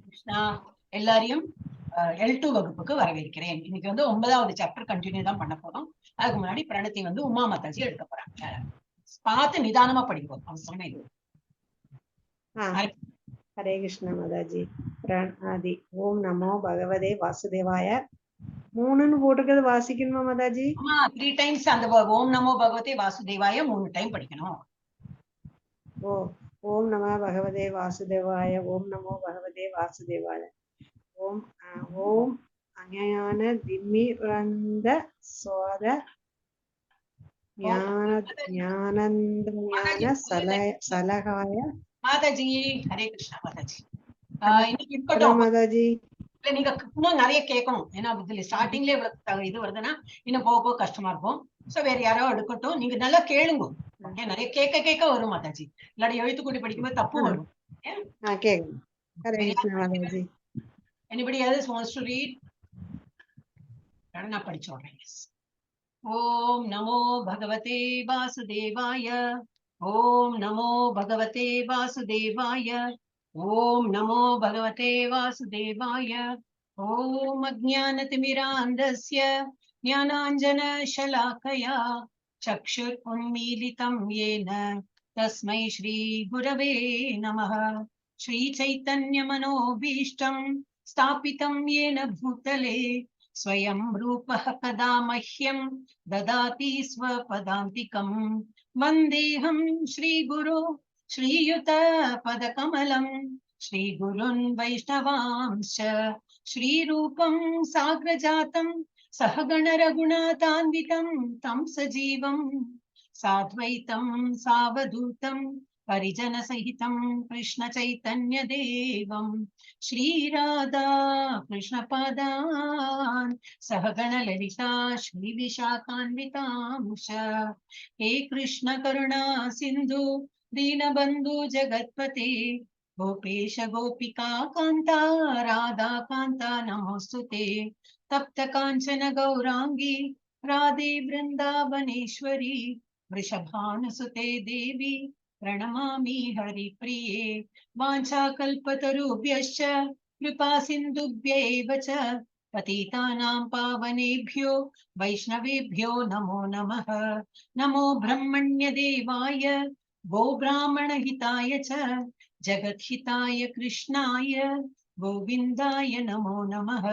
கிருஷ்ணா எல்லாரையும் L2 வகுப்புக்கு வரவேற்கிறேன். இன்னைக்கு வந்து 9வது சாப்டர் கண்டினியூ தான் பண்ண போறோம். அதுக்கு முன்னாடி பிரணத்தி வந்து உமா மாதாஜி எடுக்க போறாங்க. பார்த்து நிதானமா படிப்போம். அவசரமே இது. हरे कृष्ण माताजी प्रणादि ओम नमो भगवते वासुदेवाय மூணுன்னு போட்டுக்கிறது வாசிக்கணுமா மாதாஜி? ஆமா, 3 டைம்ஸ் அந்த ஓம் நமோ பகவதே வாசுதேவாய 3 டைம் படிக்கணும். ஓ ஓம் நமோ பகவதே வாசுதேவாய ஓம் நமோ பகவதே வாசுதேவாய ஓம் ஓம் அஞான திமிரந்த சோத ஞானந்த ஞான சலகாய மாதாஜி. ஹரே கிருஷ்ணா மாதாஜி. இன்னைக்கு இருக்கட்டும் மாதாஜி. இல்ல நீங்க இன்னும் நிறைய கேட்கணும். ஏன்னா இதுல ஸ்டார்டிங்ல இவ்வளவு இது வருதுன்னா இன்னும் போக போக கஷ்டமா இருக்கும். சோ வேற யாரோ எடுக்கட்டும். நீங்க நல்லா கேளுங்க. நிறைய கேட்க கேட்க வரும் மாதாஜி. இல்லாட்டி எழுத்துக்கூட்டி படிக்கும்போது தப்பு வரும். Anybody else wants to read? நான் படிச்சு விடுறேன். ஓம் நமோ பகவதே வாசுதேவாய. ஓம் நமோ பகவதே வாசுதேவாய. ஓம் நமோ பகவதே வாசுதேவாய. ஓம் அஜ்ஞானதிமிராந்தஸ்ய ஞானாஞ்சனशलाकया चक्षुरुन्मीलितं येन तस्मै श्रीगुरवे नमः. श्रीचैतन्यमनोभीष्टं स्थापितं येन भूतले स्वयं रूपः कदा मह्यं ददाति स्वपदान्तिकम्. वन्देऽहं श्रीगुरो श्रीयुतपदकमलं श्रीगुरुन् वैष्णवांश्च श्रीरूपं साग्रजातं सहगणरघुनाथान्वितं तं सजीवं साद्वैतं सावधूतं परिजनसहितं कृष्णचैतन्यदेवं श्रीराधा कृष्णपदान् सहगणललिता श्रीविशाखान्वितांश. हे कृष्ण करुणा सिन्धु दीनबन्धु जगत्पते गोपेश गोपिका कान्ता राधा कान्ता नमोऽस्तुते. तप्त काञ्चन गौरांगी राधे वृन्दावनेश्वरी वृषभानुसुते देवी प्रणमामि हरिप्रिये. वाञ्छाकल्पतरुभ्यश्च कृपा सिन्धुभ्यैव च पतितानां पावनेभ्यो वैष्णवेभ्यो नमो नमः. नमो ब्रह्मण्यदेवाय गोब्राह्मणहिताय च जगद्हिताय कृष्णाय गोविन्दाय नमो नमः.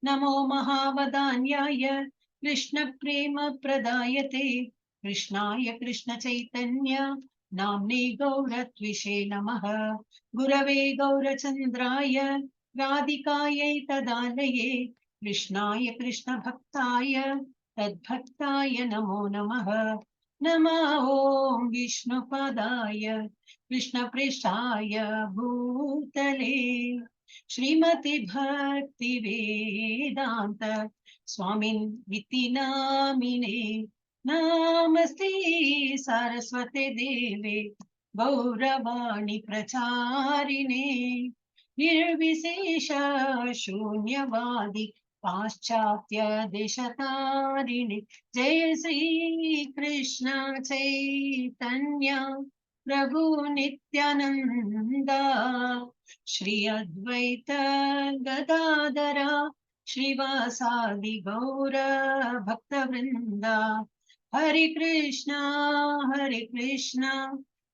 नमो महावदान्याय कृष्णप्रेमप्रदायते कृष्णाय कृष्णचैतन्य नाम्ने गौरत्विषे नमः. गुरवे गौरचन्द्राय राधिकायै तदालये कृष्णाय कृष्णभक्ताय तद्भक्ताय नमो नमः. नमः ॐ विष्णुपदाय कृष्णपृष्ठाय भूतले श्रीमति भक्ति वेदांत स्वामिन् इति नामिने. नमस्ते सरस्वते देवे गौरवाणी प्रचारिणे निर्विशेष शून्यवादी पाश्चात्य देशतारिणे. जय श्री कृष्ण चैतन्य प्रभु नित्यानंदा श्री अद्वैत गदाधरा श्रीवासादि गौर भक्तवृंदा. हरे कृष्णा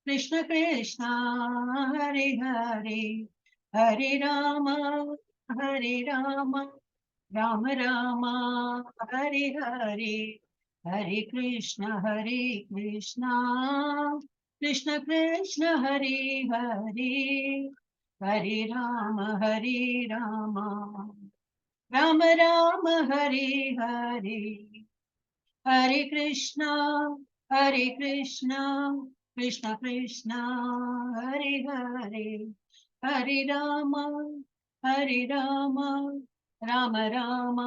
कृष्ण कृष्णा हरे हरे हरे राम राम राम हरे हरे हरे कृष्ण कृष्ण कृष्ण हरे हरे हरे राम राम राम हरे हरे हरे कृष्णा कृष्ण कृष्ण हरे हरे हरे राम राम राम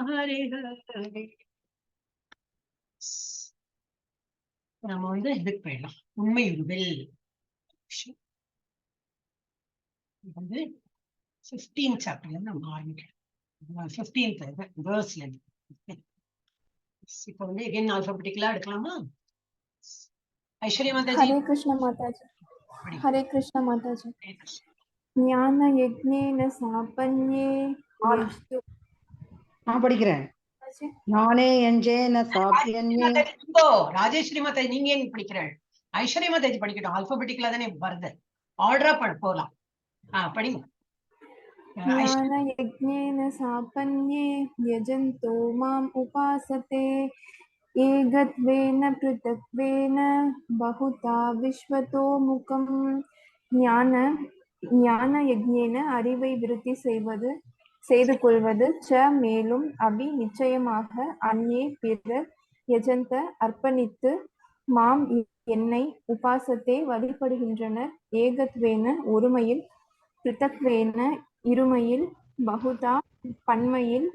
हरे हरे. நம்ம வந்து இதுக்கு போயிடலாம். உண்மையுருவில் வந்து 15th சாப்டர்ல நம்ம ஆரம்பிக்கலாம். 15th வேர்ஸ்ல இருந்து. இப்போ வந்து again alphabetically எடுக்கலாமா? ஐஸ்வர்யா மாதாஜி. हरे कृष्ण माताजी. हरे कृष्ण माताजी. ज्ञानयज्ञेन सापन्ये यस्तु நான் படிக்கிறேன். ஞானே யஞ்சேன சாப்யன்யே. ராஜேஸ்வரி மாதா நீங்க ஏன் படிக்கிறேன்? ஐஸ்வர்யா மாதா படிக்கட்டும். ஆல்பபெட்டிக்கலா தானே வருது. ஆர்டரா போலாம். படிங்க. ज्ञानयज्ञेन सापन्ये यजन्तो माम् उपासते ஏகத்வேன பிருதக்வேன பகுதா விஸ்வதோ முகம். ஞான யஜ்ஞேன அறிவை விருத்தி செய்து கொள்வது ச மேலும் அபி நிச்சயமாக அந்நே பிறர் யஜந்த அர்ப்பணித்து மாம் என்னை உபாசத்தே வழிபடுகின்றனர் ஏகத்வேன ஒருமையில் பிருதக்வேன இருமையில் பகுதா பன்மையில்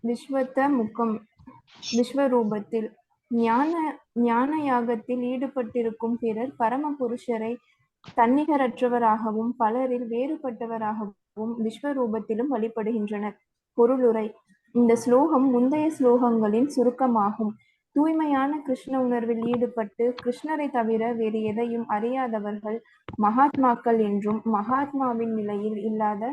விஸ்வத முகம் விஸ்வரூபத்தில். ஞான யாகத்தில் ஈடுபட்டிருக்கும் பிறர் பரம புருஷரை தன்னிகரற்றவராகவும் பலரில் வேறுபட்டவராகவும் விஸ்வரூபத்திலும் வழிபடுகின்றனர். பொருளுரை. இந்த ஸ்லோகம் முந்தைய ஸ்லோகங்களின் சுருக்கமாகும். தூய்மையான கிருஷ்ண உணர்வில் ஈடுபட்டு கிருஷ்ணரை தவிர வேறு எதையும் அறியாதவர்கள் மகாத்மாக்கள் என்றும், மகாத்மாவின் நிலையில் இல்லாத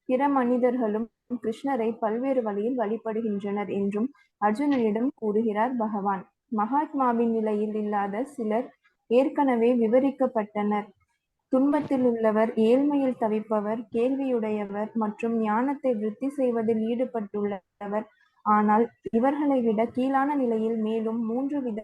பிற மனிதர்களும் கிருஷ்ணரை பல்வேறு வழியில் வழிபடுகின்றனர் என்றும் அர்ஜுனனிடம் கூறுகிறார் பகவான். மகாத்மாவின் நிலையில் இல்லாத சிலர் ஏற்கனவே விவரிக்கப்பட்டனர். துன்பத்தில் உள்ளவர், ஏழ்மையில் தவிப்பவர், கேள்வியுடையவர் மற்றும் ஞானத்தை விருத்தி செய்வதில் ஈடுபட்டுள்ளவர். ஆனால் இவர்களை விட கீழான நிலையில் மேலும் 3 வித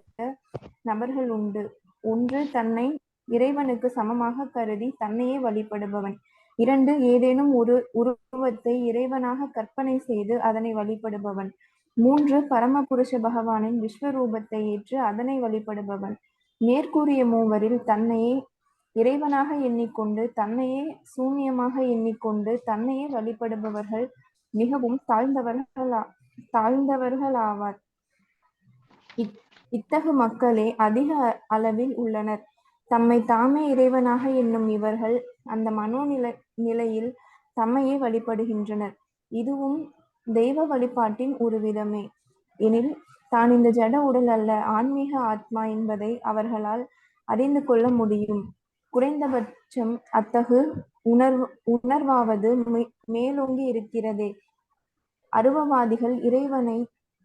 நபர்கள் உண்டு. ஒன்று, தன்னை இறைவனுக்கு சமமாக கருதி தன்னையே வழிபடுபவன். 2, ஏதேனும் ஒரு உருவத்தை இறைவனாக கற்பனை செய்து அதனை வழிபடுபவன். 3, பரமபுருஷ பகவானின் விஸ்வரூபத்தை ஏற்று அதனை வழிபடுபவன். மேற்கூறிய மூவரில் தன்னையே இறைவனாக எண்ணிக்கொண்டு தன்னையே சூன்யமாக எண்ணிக்கொண்டு தன்னையே வழிபடுபவர்கள் மிகவும் தாழ்ந்தவர்களாவார். இத்தகு மக்களே அதிக அளவில் உள்ளனர். தம்மை தாமே இறைவனாக எண்ணும் இவர்கள் அந்த நிலையில் தம்மையே வழிபடுகின்றனர். இதுவும் தெய்வ வழிபாட்டின் ஒரு விதமே. எனில் தான் இந்த ஜட உடல் அல்ல, ஆன்மீக ஆத்மா என்பதை அவர்களால் அறிந்து கொள்ள முடியும். குறைந்தபட்சம் அத்தகு உணர்வாவது மேலோங்கி இருக்கிறதே. அருவவாதிகள் இறைவனை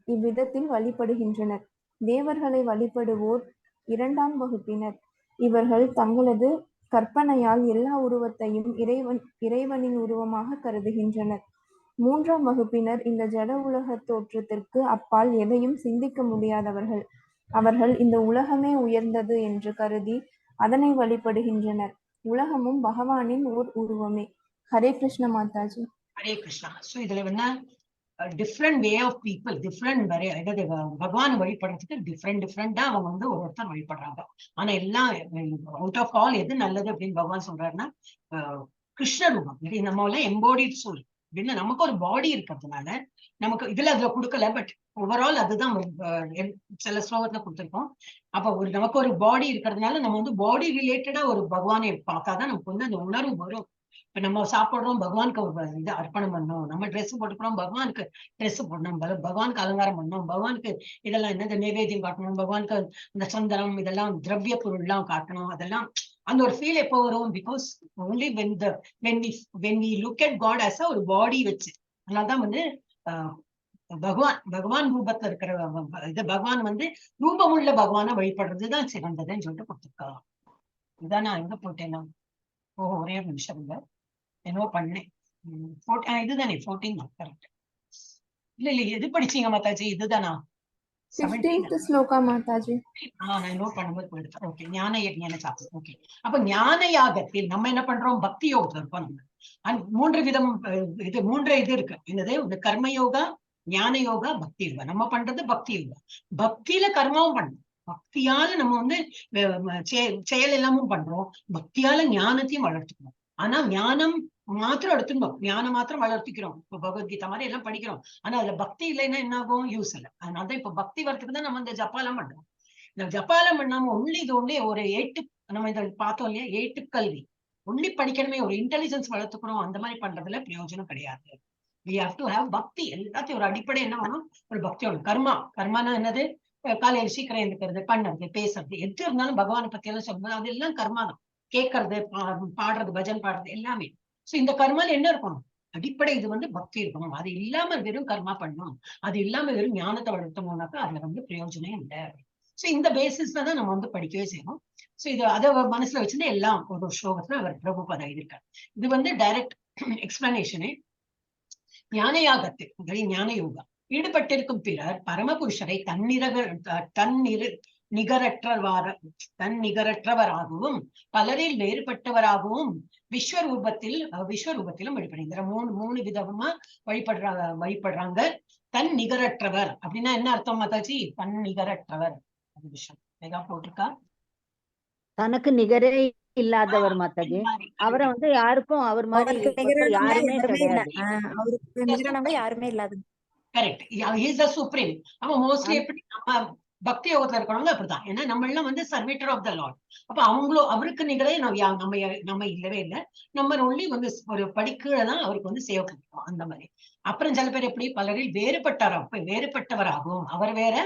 இவ்விதத்தில் வழிபடுகின்றனர். தேவர்களை வழிபடுவோர் 2ஆம் வகுப்பினர். இவர்கள் தங்களது கற்பனையால் எல்லா உருவத்தையும் இறைவனின் உருவமாக கருதுகின்றனர். 3ஆம் வகுப்பினர் இந்த ஜட உலக தோற்றத்திற்கு அப்பால் எதையும் சிந்திக்க முடியாதவர்கள். அவர்கள் இந்த உலகமே உயர்ந்தது என்று கருதி அதனை வழிபடுகின்றனர். உலகமும் பகவானின் ஓர் உருவமே. ஹரே கிருஷ்ண மாதாஜி. ஹரே கிருஷ்ணா. சோ இதுல வந்து different way of people, different அதாவது பகவான் வழிபடுறதுக்கு டிஃப்ரெண்டா அவங்க வந்து ஒருத்தர் வழிபடுறாங்க. ஆனா எல்லாம் அவுட் ஆஃப் ஆல் எது நல்லது அப்படின்னு பகவான் சொல்றாருன்னா கிருஷ்ண ரூபம். நம்ம எல்லாம் எம்போடிட் சோல் அப்படின்னு நமக்கு ஒரு பாடி இருக்கிறதுனால நமக்கு அதுல கொடுக்கல. பட் ஓவரால் அதுதான் சில ஸ்லோகத்துல கொடுத்துருக்கோம். அப்ப நமக்கு ஒரு பாடி இருக்கிறதுனால நம்ம வந்து பாடி ரிலேட்டடா ஒரு பகவானை பார்த்தாதான் நமக்கு வந்து அந்த உணர்வு வரும். இப்ப நம்ம சாப்பிடுறோம், பகவானுக்கு ஒரு இது அர்ப்பணம் பண்ணணும். நம்ம ட்ரெஸ் போட்டுக்கிறோம், பகவானுக்கு ட்ரெஸ் போடணும். பகவானுக்கு அலங்காரம் பண்ணணும், பகவானுக்கு இதெல்லாம் என்னது நைவேத்தியம் காட்டணும், பகவானுக்கு அந்த சந்தனம் இதெல்லாம் திரவிய பொருள் எல்லாம் காட்டணும். அதெல்லாம் அந்த ஒரு ஃபீல் எப்போ வரும்? Because only when we look at God as ஒரு பாடி வச்சு. அதனாலதான் வந்து பகவான் ரூபத்துல இருக்கிற இது பகவான் வந்து ரூபமுள்ள பகவானை வழிபடுறதுதான் சிறந்ததுன்னு சொல்லிட்டு கொடுத்துருக்காங்க. இதான் நான் எங்க போட்டேன்னா ஒரே நிமிஷம் இல்ல, என்னவோ பண்ணேன். இதுதானே 14 தான் கரெக்ட். இல்ல எது படிச்சீங்க மாதாஜி? இதுதானா? 15th ஸ்லோகா மாதாஜி. நான் நோட் பண்ணும்போது போயிடுறேன். ஓகே, ஞான யஜ்ஞான சாப்பிட்டு. ஓகே, அப்ப ஞான யாகத்தில் நம்ம என்ன பண்றோம்? பக்தி யோகத்துல இருப்போம். நம்ம 3 விதம் இது 3 இது இருக்கு. என்னது? இந்த கர்ம யோகா, ஞான யோகா, பக்தி யோகா. நம்ம பண்றது பக்தி யோகா. பக்தியில கர்மாவும் பண்ணணும். பக்தியால நம்ம வந்து செயல் எல்லாமும் பண்றோம். பக்தியால ஞானத்தையும் வளர்த்துக்கணும். ஆனா ஞானம் மாத்திரம் எடுத்துக்கணும், ஞானம் மாத்திரம் வளர்த்திக்கிறோம். இப்ப பகவத்கீதா மாதிரி எல்லாம் படிக்கிறோம். ஆனா அதுல பக்தி இல்லைன்னா என்ன ஆகும்? யூஸ் இல்லை. அதனாலதான் இப்ப பக்தி வரத்துக்கு தான் நம்ம இந்த ஜப்பாலாம் பண்றோம். இந்த ஜப்பாலம் பண்ணாம ஒன்லி ஒரு நம்ம இதை பார்த்தோம் இல்லையா, ஏட்டுக்கல்வி ஒன்லி படிக்கணுமே, ஒரு இன்டெலிஜென்ஸ் வளர்த்துக்கணும். அந்த மாதிரி பண்றதுல பிரயோஜனம் கிடையாது. we have to have பக்தி. எல்லாத்தையும் ஒரு அடிப்படை என்ன வேணும்? ஒரு பக்தியோட கர்மானா என்னது? காலையில் சீக்கிரம் எழுந்துக்கிறது, பண்ணுறது, பேசுறது, எது இருந்தாலும் பகவானை பத்தி எல்லாம் சொல்லும்போது அதெல்லாம் கர்மா தான். கேட்கறது, பாடுறது, பஜன் பாடுறது எல்லாமே. சோ இந்த கர்மால என்ன இருக்கணும்? அடிப்படை இது வந்து பக்தி இருக்கணும். அது இல்லாம வெறும் கர்மா பண்ணணும், அது இல்லாம வெறும் ஞானத்தை வளர்த்தோம்னாக்கா அதுல வந்து பிரயோஜனம் இல்லை. சோ இந்த பேசிஸ்ல தான் நம்ம வந்து படிக்கவே செய்யணும். சோ இது அதை மனசுல வச்சுட்டு எல்லாம் ஒரு ஸ்லோகத்துல அவர் பிரபுபாதா எழுதியிருக்கார். இது வந்து டைரக்ட் எக்ஸ்பிளனேஷனே. ஞான யாகத்தில் ஞான யோகா ஈடுபட்டிருக்கும் பிறர் பரமபுருஷரை தன்னிகரற்றவராகவும் பலரில் வேறுபட்டவராகவும் விஸ்வரூபத்திலும் வழிபடுகிற மூணு விதமா வழிபடுறாங்க. தன் நிகரற்றவர் அப்படின்னா என்ன அர்த்தம் மாதாஜி? தன் நிகரற்றவர் அது விஷயம் ஏதா போட்டிருக்கா? தனக்கு நிகரே இல்லாதவர் மாதாஜி. அவரை வந்து யாருக்கும் அவர் மாதிரி யாருமே கிடையாது. அவருக்கு நிகரானவங்க யாருமே இல்லாத. கரெக்ட். Is the supreme. அவன் மோஸ்ட்லி எப்படி நம்ம பக்தி யோகத்துல இருக்கிறவங்க அப்படிதான். ஏன்னா நம்ம எல்லாம் வந்து சர்வேட்டர் ஆஃப் த லார்ட். அப்ப அவங்களும் அவருக்கு நிகரே நம்ம இல்லவே இல்லை. நம்ம ஒன்லி வந்து ஒரு படிக்கீழ தான் அவருக்கு வந்து சேவை கொடுப்போம் அந்த மாதிரி. அப்புறம் சில பேர் எப்படி பலரில் வேறுபட்டவராகவும், அவர் வேற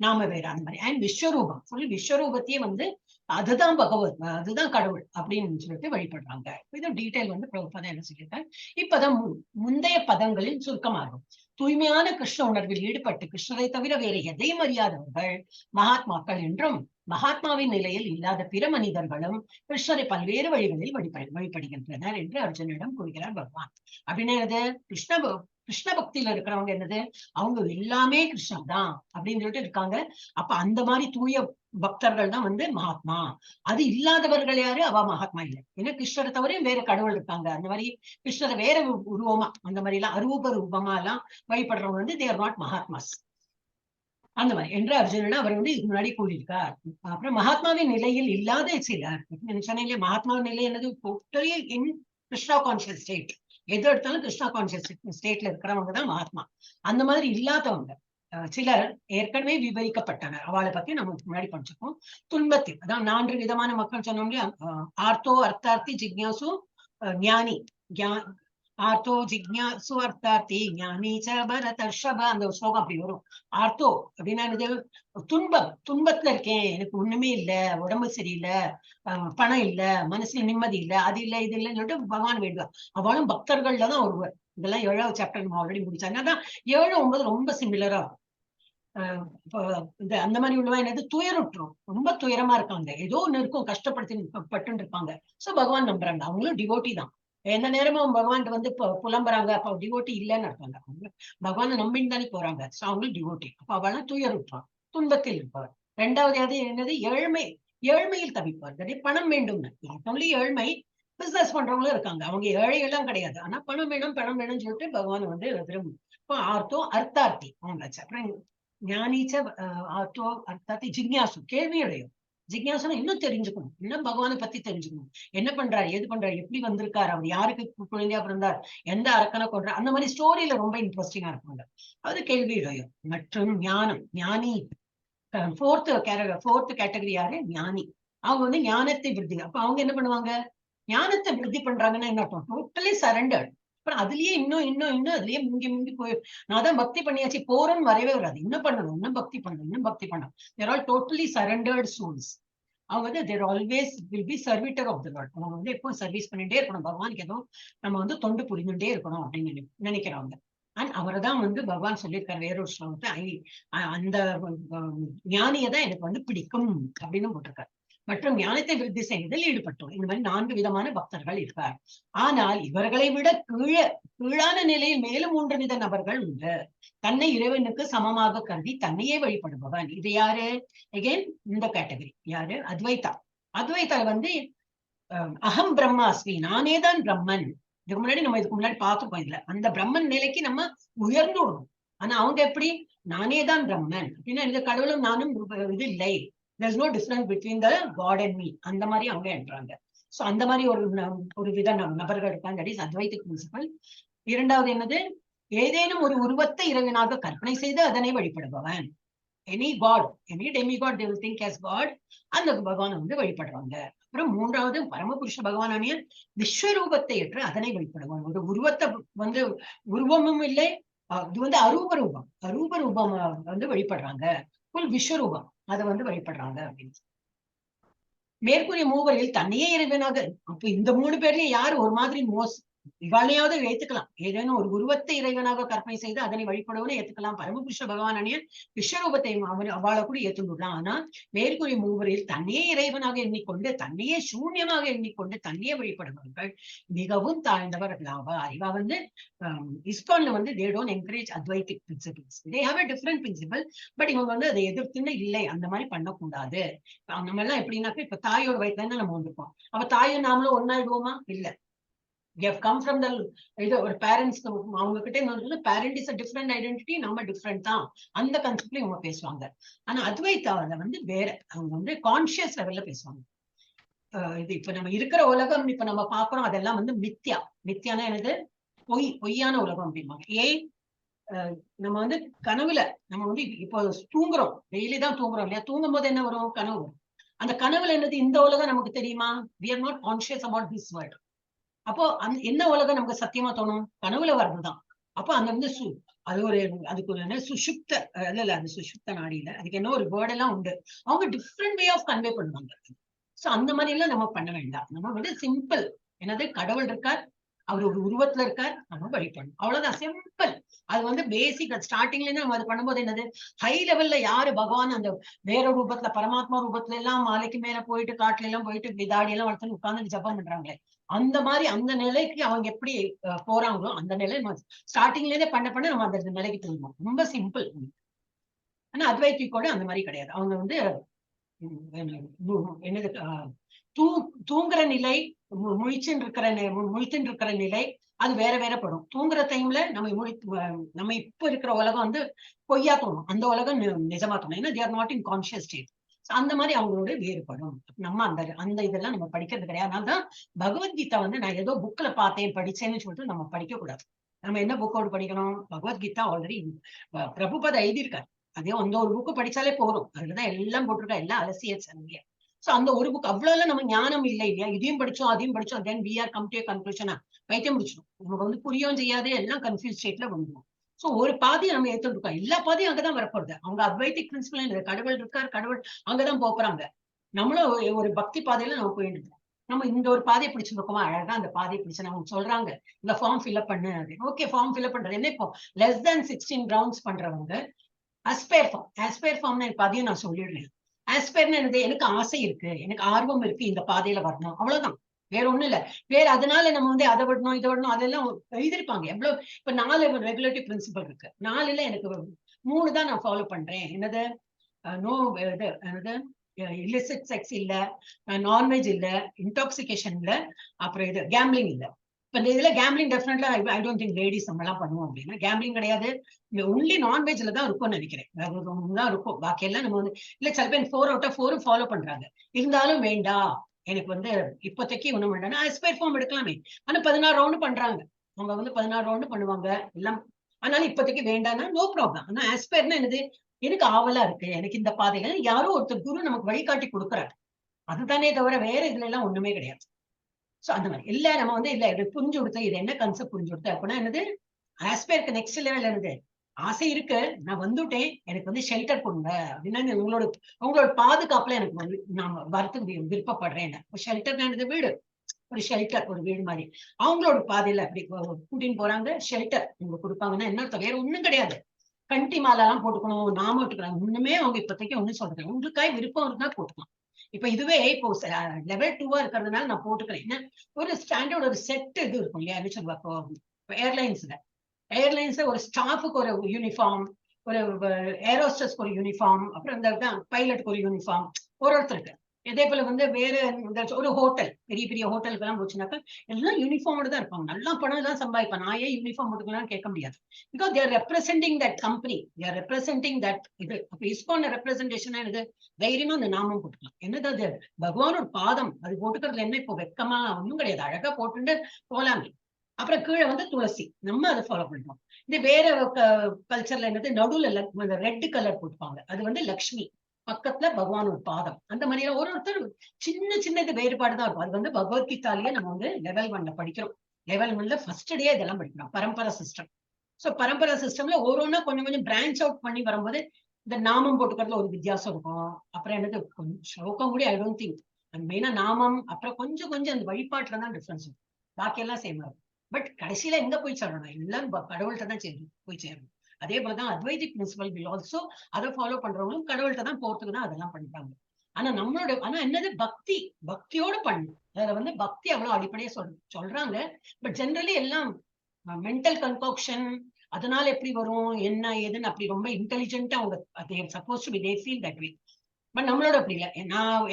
நாம வேற அந்த மாதிரி. அண்ட் விஸ்வரூபம் சொல்லி விஸ்வரூபத்தையே வந்து அதுதான் பகவத், அதுதான் கடவுள் அப்படின்னு சொல்லிட்டு வழிபடுறாங்க. இது டீடைல் வந்து பிரபுபாதா என்ன சொல்லியிருக்காங்க. இப்பதான் முந்தைய பதங்களின் சுருக்கமாகும். தூய்மையான கிருஷ்ண உணர்வில் ஈடுபட்டு கிருஷ்ணரை தவிர வேறு எதையும் அறியாதவர்கள் மகாத்மாக்கள் என்றும், மகாத்மாவின் நிலையில் இல்லாத பிற மனிதர்களும் கிருஷ்ணரை பல்வேறு வழிகளில் வழிபடுகின்றனர் என்று அர்ஜுனிடம் கூறுகிறார் பகவான். அப்படின்னு என்னது? கிருஷ்ண பக்தியில இருக்கிறவங்க என்னது? அவங்க எல்லாமே கிருஷ்ணன் தான் அப்படின்னு சொல்லிட்டு இருக்காங்க. அப்ப அந்த மாதிரி தூய பக்தர்கள் தான் வந்து மகாத்மா. அது இல்லாதவர்கள் யாரு? அவ மகாத்மா இல்லை. ஏன்னா கிருஷ்ணரை தவிர வேற கடவுள் இருக்காங்க. அந்த மாதிரி கிருஷ்ணரை வேற உருவமா அந்த மாதிரி எல்லாம் அரூப ரூபமா எல்லாம் வழிபடுறவங்க வந்து தேர் நாட் மகாத்மாஸ் அந்த மாதிரி என்று அர்ஜுனன் அவர் வந்து இதுக்கு முன்னாடி கூறியிருக்கார். அப்புறம் மகாத்மாவின் நிலையில் இல்லாத சிலர் சொன்னீங்க. மகாத்மாவின் நிலை என்னது? டோட்டலி இன் கிருஷ்ணா கான்சியஸ் ஸ்டேட். எது எடுத்தாலும் கிருஷ்ணா கான்சியஸ் ஸ்டேட்ல இருக்கிறவங்க தான் மகாத்மா. அந்த மாதிரி இல்லாதவங்க சிலர் ஏற்கனவே விவரிக்கப்பட்டனர். அவளை பத்தி நம்ம முன்னாடி படிச்சிருக்கோம். துன்பத்தில் அதான் 4 விதமான மக்கள் சொன்னோம் இல்லையா? ஆர்த்தோ, அர்த்தார்த்தி, ஜிக்ஞாசு, ஞானி. ஆர்த்தோ, ஜிக்ஞாசு, அர்த்தார்த்தி, ஞானி ச பரதர்ஷப. அந்த ஸ்லோகம் அப்படி வரும். ஆர்த்தோ அப்படின்னா துன்பத்துல இருக்கேன், எனக்கு ஒண்ணுமே இல்ல, உடம்பு சரியில்லை, பணம் இல்ல, மனசுல நிம்மதி இல்ல, அது இல்ல இது இல்லைன்னு சொல்லிட்டு பகவான் வேண்டுவார். அவளும் பக்தர்கள்ல தான் ஒருவர். இதெல்லாம் 7வது சாப்டர் நம்ம ஆல்ரெடி முடிச்சாங்க. அதான் 7, 9 ரொம்ப சிமிலரா இருக்கும். அந்த மாதிரி உள்ளவா என்னது? துயருற்றோம், ரொம்ப துயரமா இருக்காங்க, ஏதோ ஒண்ணு இருக்கும், கஷ்டப்பட்டு இருப்பாங்க. சோ பகவான் நம்புறாங்க. அவங்களும் டிவோட்டி தான். எந்த நேரமும் பகவான் வந்து புலம்புறாங்க, அப்ப டிவோட்டி இல்லைன்னு இருப்பாங்க. அவங்க பகவானை நம்பின்னு தானே போறாங்க. சோ அவங்களும் டிவோட்டி. அப்ப அவெல்லாம் துயருற்றான், துன்பத்தில் இருப்பவர். 2வது என்னது? ஏழ்மையில் தவிப்பார். பணம் வேண்டும். ஒன்லி ஏழ்மை. பிசினஸ் பண்றவங்களும் இருக்காங்க, அவங்க ஏழை எல்லாம் கிடையாது. ஆனா பணம் வேணும்னு சொல்லிட்டு பகவான் வந்து விரும்பும். இப்போ ஆர்த்தோ, அர்த்தார்த்தி அவங்களாச்சு. அப்புறம் ஞானிச்ச ஆர்த்தோ, அர்த்தார்த்தி, ஜிக்ஞாசு கேள்வியுடையும். ஜிக்ஞாசுனா இன்னும் தெரிஞ்சுக்கணும், இன்னும் பகவானை பத்தி தெரிஞ்சுக்கணும். என்ன பண்றாரு, ஏது பண்றாரு, எப்படி வந்திருக்காரு, அவர் யாருக்கு குழந்தையா பிறந்தார், எந்த அரக்கனை கொண்டார், அந்த மாதிரி ஸ்டோரியில ரொம்ப இன்ட்ரெஸ்டிங்கா இருப்பாங்க. அது கேள்வியுடையும். மற்றும் ஞானம், ஞானி. 4th கேட்டகரி யாரு? ஞானி. அவங்க வந்து ஞானத்தை விருத்தி. அப்ப அவங்க என்ன பண்ணுவாங்க? ஞானத்தை விருத்தி பண்றாங்கன்னா என்ன அர்த்தம்? Totally surrendered. அப்புறம் அதுலயே இன்னும் அதுலயே முங்கி போய் நான் தான் பக்தி பண்ணியாச்சு போறோம்னு வரவே வராது. இன்னும் பண்ணணும், இன்னும் பக்தி பண்ணணும். There all totally surrendered souls. அவங்க வந்து there always will be servitor of the lord. அவங்க வந்து எப்பவும் சர்வீஸ் பண்ணிட்டே இருக்கணும், பகவானுக்கு ஏதோ நம்ம வந்து தொண்டு புரிந்துட்டே இருக்கணும் அப்படின்னு நினைக்கிறவங்க. அண்ட் அவரை தான் வந்து பகவான் சொல்லியிருக்காரு வேறொரு ஸ்லோகத்தை, அந்த ஞானியை தான் எனக்கு வந்து பிடிக்கும் அப்படின்னு போட்டிருக்காரு. மற்றும் ஞானத்தை விருத்தி செய்வதில் ஈடுபட்டோம். இந்த மாதிரி 4 விதமான பக்தர்கள் இருக்கார். ஆனால் இவர்களை விட கீழான நிலையில் மேலும் 3 வித நபர்கள் உண்டு. தன்னை இறைவனுக்கு சமமாக கருதி தன்னையே வழிபடுபவன். இது யாரு? அகைன் இந்த கேட்டகரி யாரு? அத்வைதா வந்து அகம் பிரம்மாஸ்மி, நானே தான் பிரம்மன். இதுக்கு முன்னாடி பார்த்துப்போம். இதுல அந்த பிரம்மன் நிலைக்கு நம்ம உயர்ந்து விடணும். ஆனா அவங்க எப்படி? நானே தான் பிரம்மன் அப்படின்னா இந்த கடவுளும் நானும் இது இல்லை, there's no difference between the God and me. அந்த மாதிரி அவங்க என்றாங்க. சோ அந்த மாதிரி ஒரு வித நபர்கள் இருக்காங்க. That is Advaitic principle. 2வது என்னது? ஏதேனும் ஒரு உருவத்தை இறைவனாக கற்பனை செய்து அதனை வழிபடுபவன். Any god, any demigod they will think as God. அந்த பகவானை வந்து வழிபடுறாங்க. அப்புறம் 3வது பரமபுருஷ பகவானானிய விஸ்வரூபத்தை ஏற்று அதனை வழிபடுவான். ஒரு உருவத்தை வந்து உருவமும் இல்லை, இது வந்து அரூப ரூபம் வந்து வழிபடுறாங்க. விஸ்வரூபம் அதை வந்து வழிபடுறாங்க அப்படின்னு. மேற்கூறிய மூவரில் தன்னையே இறைவனாக, அப்ப இந்த 3 பேர்லயும் யாரு ஒரு மாதிரி இவாளையாவது ஏத்துக்கலாம். ஏதேனும் ஒரு உருவத்தை இறைவனாக கற்பனை செய்து அதனை வழிபடுவனை ஏத்துக்கலாம். பரமபுருஷ பகவானனைய விஸ்வரூபத்தை அவளை கூட ஏத்துக்கலாம். ஆனா மேற்கூறிய மூவரில் தன்னையே இறைவனாக எண்ணிக்கொண்டு தன்னையே சூன்யமாக எண்ணிக்கொண்டு தன்னையே வழிபடுபவர்கள் மிகவும் தாழ்ந்தவர்கள் ஆவார். இவ வந்து இஸ்கான்ல வந்து they don't encourage advaitic principles. They have a different principle, but இவங்க வந்து அதை எதிர்த்துன்னு இல்லை, அந்த மாதிரி பண்ணக்கூடாது. நம்ம எல்லாம் எப்படின்னாக்க இப்ப தாயோட வயிற்றுல நம்ம வந்திருக்கோம். அப்ப தாயும் நாமளும் ஒன்னாயிடுவோமா? இல்ல. We have come from the இது ஒரு பேரண்ட்ஸ், அவங்க கிட்டே வந்து parent is a different identity, நம்ம டிஃப்ரெண்ட் தான், அந்த கான்செப்ட்ல இவங்க பேசுவாங்க. ஆனா அத்வைத்தாவில வந்து வேற, அவங்க வந்து கான்சியஸ் லெவல்ல பேசுவாங்க. இது இப்ப நம்ம இருக்கிற உலகம் இப்ப நம்ம பாக்குறோம், அதெல்லாம் வந்து மித்யா. மித்யானா என்னது? பொய்யான உலகம் அப்படிம்பாங்க. ஏன் நம்ம வந்து கனவுல நம்ம வந்து இப்போ தூங்குறோம், டெய்லி தான் தூங்குறோம் இல்லையா? தூங்கும் போது என்ன வரும்? கனவு வரும். அந்த கனவுல என்னது? இந்த உலகம் நமக்கு தெரியுமா? we are not conscious about this world. அப்போ என்ன உலகம் நமக்கு சத்தியமா தோணும்? கனவுல வர்றதுதான். அப்போ அந்த வந்து அது ஒரு அதுக்கு ஒரு என்ன சுஷுப்த இல்ல அது சுஷுப்த நாடியில அதுக்கு என்ன ஒரு வேர்ட் எல்லாம் உண்டு. அவங்க டிஃப்ரெண்ட் வே ஆஃப் கன்வே பண்ணுவாங்க. சோ அந்த மாதிரி எல்லாம் நம்ம பண்ண வேண்டாம். நம்ம வந்து சிம்பிள், என்னது கடவுள் இருக்கார், அவர் ஒரு உருவத்துல இருக்கார், நம்ம வழிபடணும், அவ்வளவுதான், சிம்பிள். அது வந்து பேசிக். ஸ்டார்டிங்ல இருந்து நம்ம அது பண்ணும்போது என்னது, ஹை லெவல்ல யாரு பகவான் அந்த வேற ரூபத்துல பரமாத்மா ரூபத்துல எல்லாம் மாலைக்கு மேல போயிட்டு காட்டுல எல்லாம் போயிட்டு விதாடி எல்லாம் வளர்த்து உட்கார்ந்து ஜபம் பண்றாங்களே, அந்த மாதிரி அந்த நிலைக்கு அவங்க எப்படி போறாங்களோ அந்த நிலை ஸ்டார்டிங்ல இருந்தே பண்ண பண்ண நம்ம அந்த நிலைக்கு போயிடுவோம். ரொம்ப சிம்பிள். ஆனா அத்வைத்திக்கோட அந்த மாதிரி கிடையாது. அவங்க வந்து என்னது தூங்குற நிலை, முழிச்சுன்னு இருக்கிற நிலை, அது வேற வேற படும். தூங்குற டைம்ல நம்ம இப்ப இருக்கிற உலகம் வந்து பொய்யா தோணும், அந்த உலகம் நிஜமா தோணும். ஏன்னா they are not in conscious state. அந்த மாதிரி அவங்களோட வேறுபடும். நம்ம அந்த இதெல்லாம் நம்ம படிக்கிறது கிடையாது. அதனால்தான் பகவத்கீதா வந்து நான் ஏதோ புக்ல பார்த்தேன் படிச்சேன்னு சொல்லிட்டு நம்ம படிக்க கூடாது. நம்ம என்ன புக்கோடு படிக்கணும்? பகவத்கீதா ஆல்ரெடி பிரபுபத எழுதியிருக்காரு. அதே அந்த ஒரு புக்கு படிச்சாலே போதும். அதுலதான் எல்லாம் போட்டிருக்கா, எல்லாம் அலசிய. சோ அந்த ஒரு புக் அவ்வளவு நம்ம ஞானம் இல்லை இல்லையா? இதையும் படிச்சோம் அதையும் படிச்சோம், தென் we are come to a conclusion. வைத்தியம் முடிச்சிடும். நமக்கு வந்து புரியும் செய்யாது, எல்லாம் கன்ஃபியூஸ் ஸ்டேட்ல வந்துடும். சோ ஒரு பாதையை நம்ம ஏத்துருக்கோம், எல்லா பாதையும் அங்கதான் வரப்போறது. அவங்க அத்வைத்திக் பிரின்சிபல் கடவுள் இருக்கார், கடவுள் அங்கதான் போறாங்க. நம்மளும் ஒரு பக்தி பாதையில நம்ம போயிட்டு இருக்கோம். நம்ம இந்த ஒரு பாதையை பிடிச்சிருக்கோமா, அழகா அந்த பாதையை பிடிச்சு அவங்க சொல்றாங்க இந்த ஃபார்ம் ஃபில்அப் பண்ணு. ஓகே, ஃபார்ம் ஃபில்அப் பண்றது என்ன? இப்போ less than 16 rounds பண்றவங்க ஆஸ்பயர் ஃபார்ம்னா இப்ப அதையும் நான் சொல்லிடுறேன். ஆஸ்பயர்னா என்னது? எனக்கு ஆசை இருக்கு, எனக்கு ஆர்வம் இருக்கு, இந்த பாதையில வரணும், அவ்வளவுதான், வேற ஒண்ணும் இல்ல. வேற அதனால நம்ம வந்து அதை விடணும் இதை விடணும் அதெல்லாம் எழுதிருப்பாங்க. எவ்வளவு இப்ப 4 ரெகுலேட்டிவ் பிரின்சிபல் இருக்கு. 4ல எனக்கு 3 தான் நான் ஃபாலோ பண்றேன். என்னது? நோ இது என்னது, இல்லிசிட் செக்ஸ் இல்ல, நான்வெஜ் இல்ல, இன்டாக்சிகேஷன் இல்ல, அப்புறம் இது கேம்பிளிங் இல்ல. இப்ப இந்த இதுல gambling definitely I don't think ladies நம்ம எல்லாம் பண்ணுவோம் அப்படின்னா கேம்பிளிங் கிடையாது. ஒன்லி நான்வெஜ்ல தான் இருக்கும்னு நினைக்கிறேன், தான் இருக்கும். பாக்கி எல்லாம் நம்ம வந்து இல்ல சில பேர் 4 out of 4 ஃபாலோ பண்றாங்க. இருந்தாலும் வேண்டாம் எனக்கு வந்து இப்போதைக்கு ஒண்ணும் வேண்டாம், ஆஸ்பயர் ஃபார்ம் எடுக்கலாமே. ஆனா 16 ரவுண்டு பண்றாங்க, அவங்க வந்து 16 ரவுண்டு பண்ணுவாங்க எல்லாம். அதனால இப்போதைக்கு வேண்டாம்னா நோ ப்ராப்ளம். ஆனா ஆஸ்பயர்னா என்னது? எனக்கு ஆவலா இருக்கு, எனக்கு இந்த பாதையில யாரோ ஒருத்தர் குரு நமக்கு வழிகாட்டி கொடுக்குறாரு, அதுதானே தவிர வேற இதுல எல்லாம் ஒண்ணுமே கிடையாது. சோ அந்த மாதிரி இல்ல நம்ம வந்து இல்ல இது புரிஞ்சு கொடுத்த, இது என்ன கான்செப்ட் புரிஞ்சு கொடுத்த அப்படின்னா என்னது, ஆஸ்பயருக்கு நெக்ஸ்ட் லெவல் என்னது, ஆசை இருக்கு, நான் வந்துட்டேன், எனக்கு வந்து ஷெல்டர் கொடுங்க அப்படின்னா உங்களோட பாதுகாப்புல எனக்கு வந்து நான் வரத்துக்கு விருப்பப்படுறேன். ஷெல்டர் என்னது? வீடு, ஒரு ஷெல்டர், ஒரு வீடு மாதிரி அவங்களோட பாதையில அப்படி கூட்டின்னு போறாங்க. ஷெல்டர் இவங்க கொடுப்பாங்கன்னா என்ன வேற ஒண்ணும் கிடையாது. கண்டி மாலை எல்லாம் போட்டுக்கணும், நாம விட்டுக்கிறாங்க, ஒண்ணுமே அவங்க இப்போதைக்கு ஒண்ணும் சொல்றது. உங்களுக்காக விருப்பம் இருந்தா போட்டுக்கலாம். இப்ப இதுவே இப்போ லெவல் 2 இருக்கிறதுனால நான் போட்டுக்கிறேன். என்ன ஒரு ஸ்டாண்டர்ட் ஒரு செட் இது இருக்கும் இல்லையா? என்ன சொல்லுவா, ஏர்லைன்ஸ்ல ஒரு ஸ்டாஃபுக்கு ஒரு யூனிஃபார்ம், ஒரு ஏரோஸ்டஸ்க்கு ஒரு யூனிஃபார்ம், அப்புறம் இந்த பைலட்டுக்கு ஒரு யூனிஃபார்ம் ஒருத்தருக்கு. இதே போல வந்து வேற ஒரு ஹோட்டல், பெரிய பெரிய ஹோட்டலுக்கு எல்லாம் போச்சுனாக்கா எல்லாம் யூனிஃபார்மோட தான் இருப்பாங்க. நல்லா பணம் எல்லாம் சம்பாதிப்பாங்க. நான் ஏன் யூனிஃபார்ம் போட்டுக்கலாம் கேட்க முடியாது. Because they're representing that company, they're representing that இது. அப்ப இஸ்கான் ரெப்ரசன்டேஷன் இது தைரியமா அந்த நாமம் போட்டுக்கலாம். என்னது அது? பகவானோட பாதம், அது போட்டுக்கிறதுல என்ன இப்போ வெக்கமா ஒண்ணும் கிடையாது, அழகா போட்டுட்டு போலாமே. அப்புறம் கீழே வந்து துளசி, நம்ம அதை ஃபாலோ பண்ணுவோம். இது வேற கல்ச்சர்ல என்னது, நடுவுல ரெட் கலர் போட்டுப்பாங்க, அது வந்து லக்ஷ்மி, பக்கத்துல பகவானோட பாதம். அந்த மாதிரி ஒருத்தர் சின்ன சின்ன இது வேறுபாடுதான் இருக்கும். அது வந்து பகவத்கீதாலேயே நம்ம வந்து லெவல் 1ல படிக்கிறோம். லெவல் 1ல ஃபர்ஸ்ட் டே இதெல்லாம் படிக்கிறோம், பரம்பரா சிஸ்டம். சோ பரம்பரா சிஸ்டம்ல ஒவ்வொன்னா கொஞ்சம் கொஞ்சம் பிரான்ச் அவுட் பண்ணி வரும்போது இந்த நாமம் போட்டுக்கிறதுல ஒரு வித்தியாசம் இருக்கும். அப்புறம் என்னது, ஸ்லோகம் கூட ஐ டோன்ட் திங்க் மெயினா நாமம் அப்புறம் கொஞ்சம் கொஞ்சம் அந்த வழிபாட்டுல தான் டிஃபரன்ஸ். பாக்கி எல்லாம் சேமா இருக்கும். பட் கடைசியில எங்க போய் சேரணும், எல்லாம் கடவுள்கிட்ட தான் போய் சேரணும். அதே போலதான் அத்வைதிக் பிரின்சிபல் வில் ஆல்சோ அதை ஃபாலோ பண்றவங்களும் கடவுள்கிட்ட தான் போறதுக்கு தான் அதெல்லாம் பண்றாங்க. ஆனா நம்மளோட என்னது பக்தியோட பண்ணணும். அதுல வந்து பக்தி அவ்வளவு அடிப்படையா சொல்றாங்க. பட் ஜெனரலி எல்லாம் மென்டல் கன்காக்ஷன், அதனால எப்படி வரும் என்ன ஏதுன்னு அப்படி ரொம்ப இன்டெலிஜென்ட்டா அவங்க suppose to be they feel that way. But நம்மளோட அப்படி இல்லை.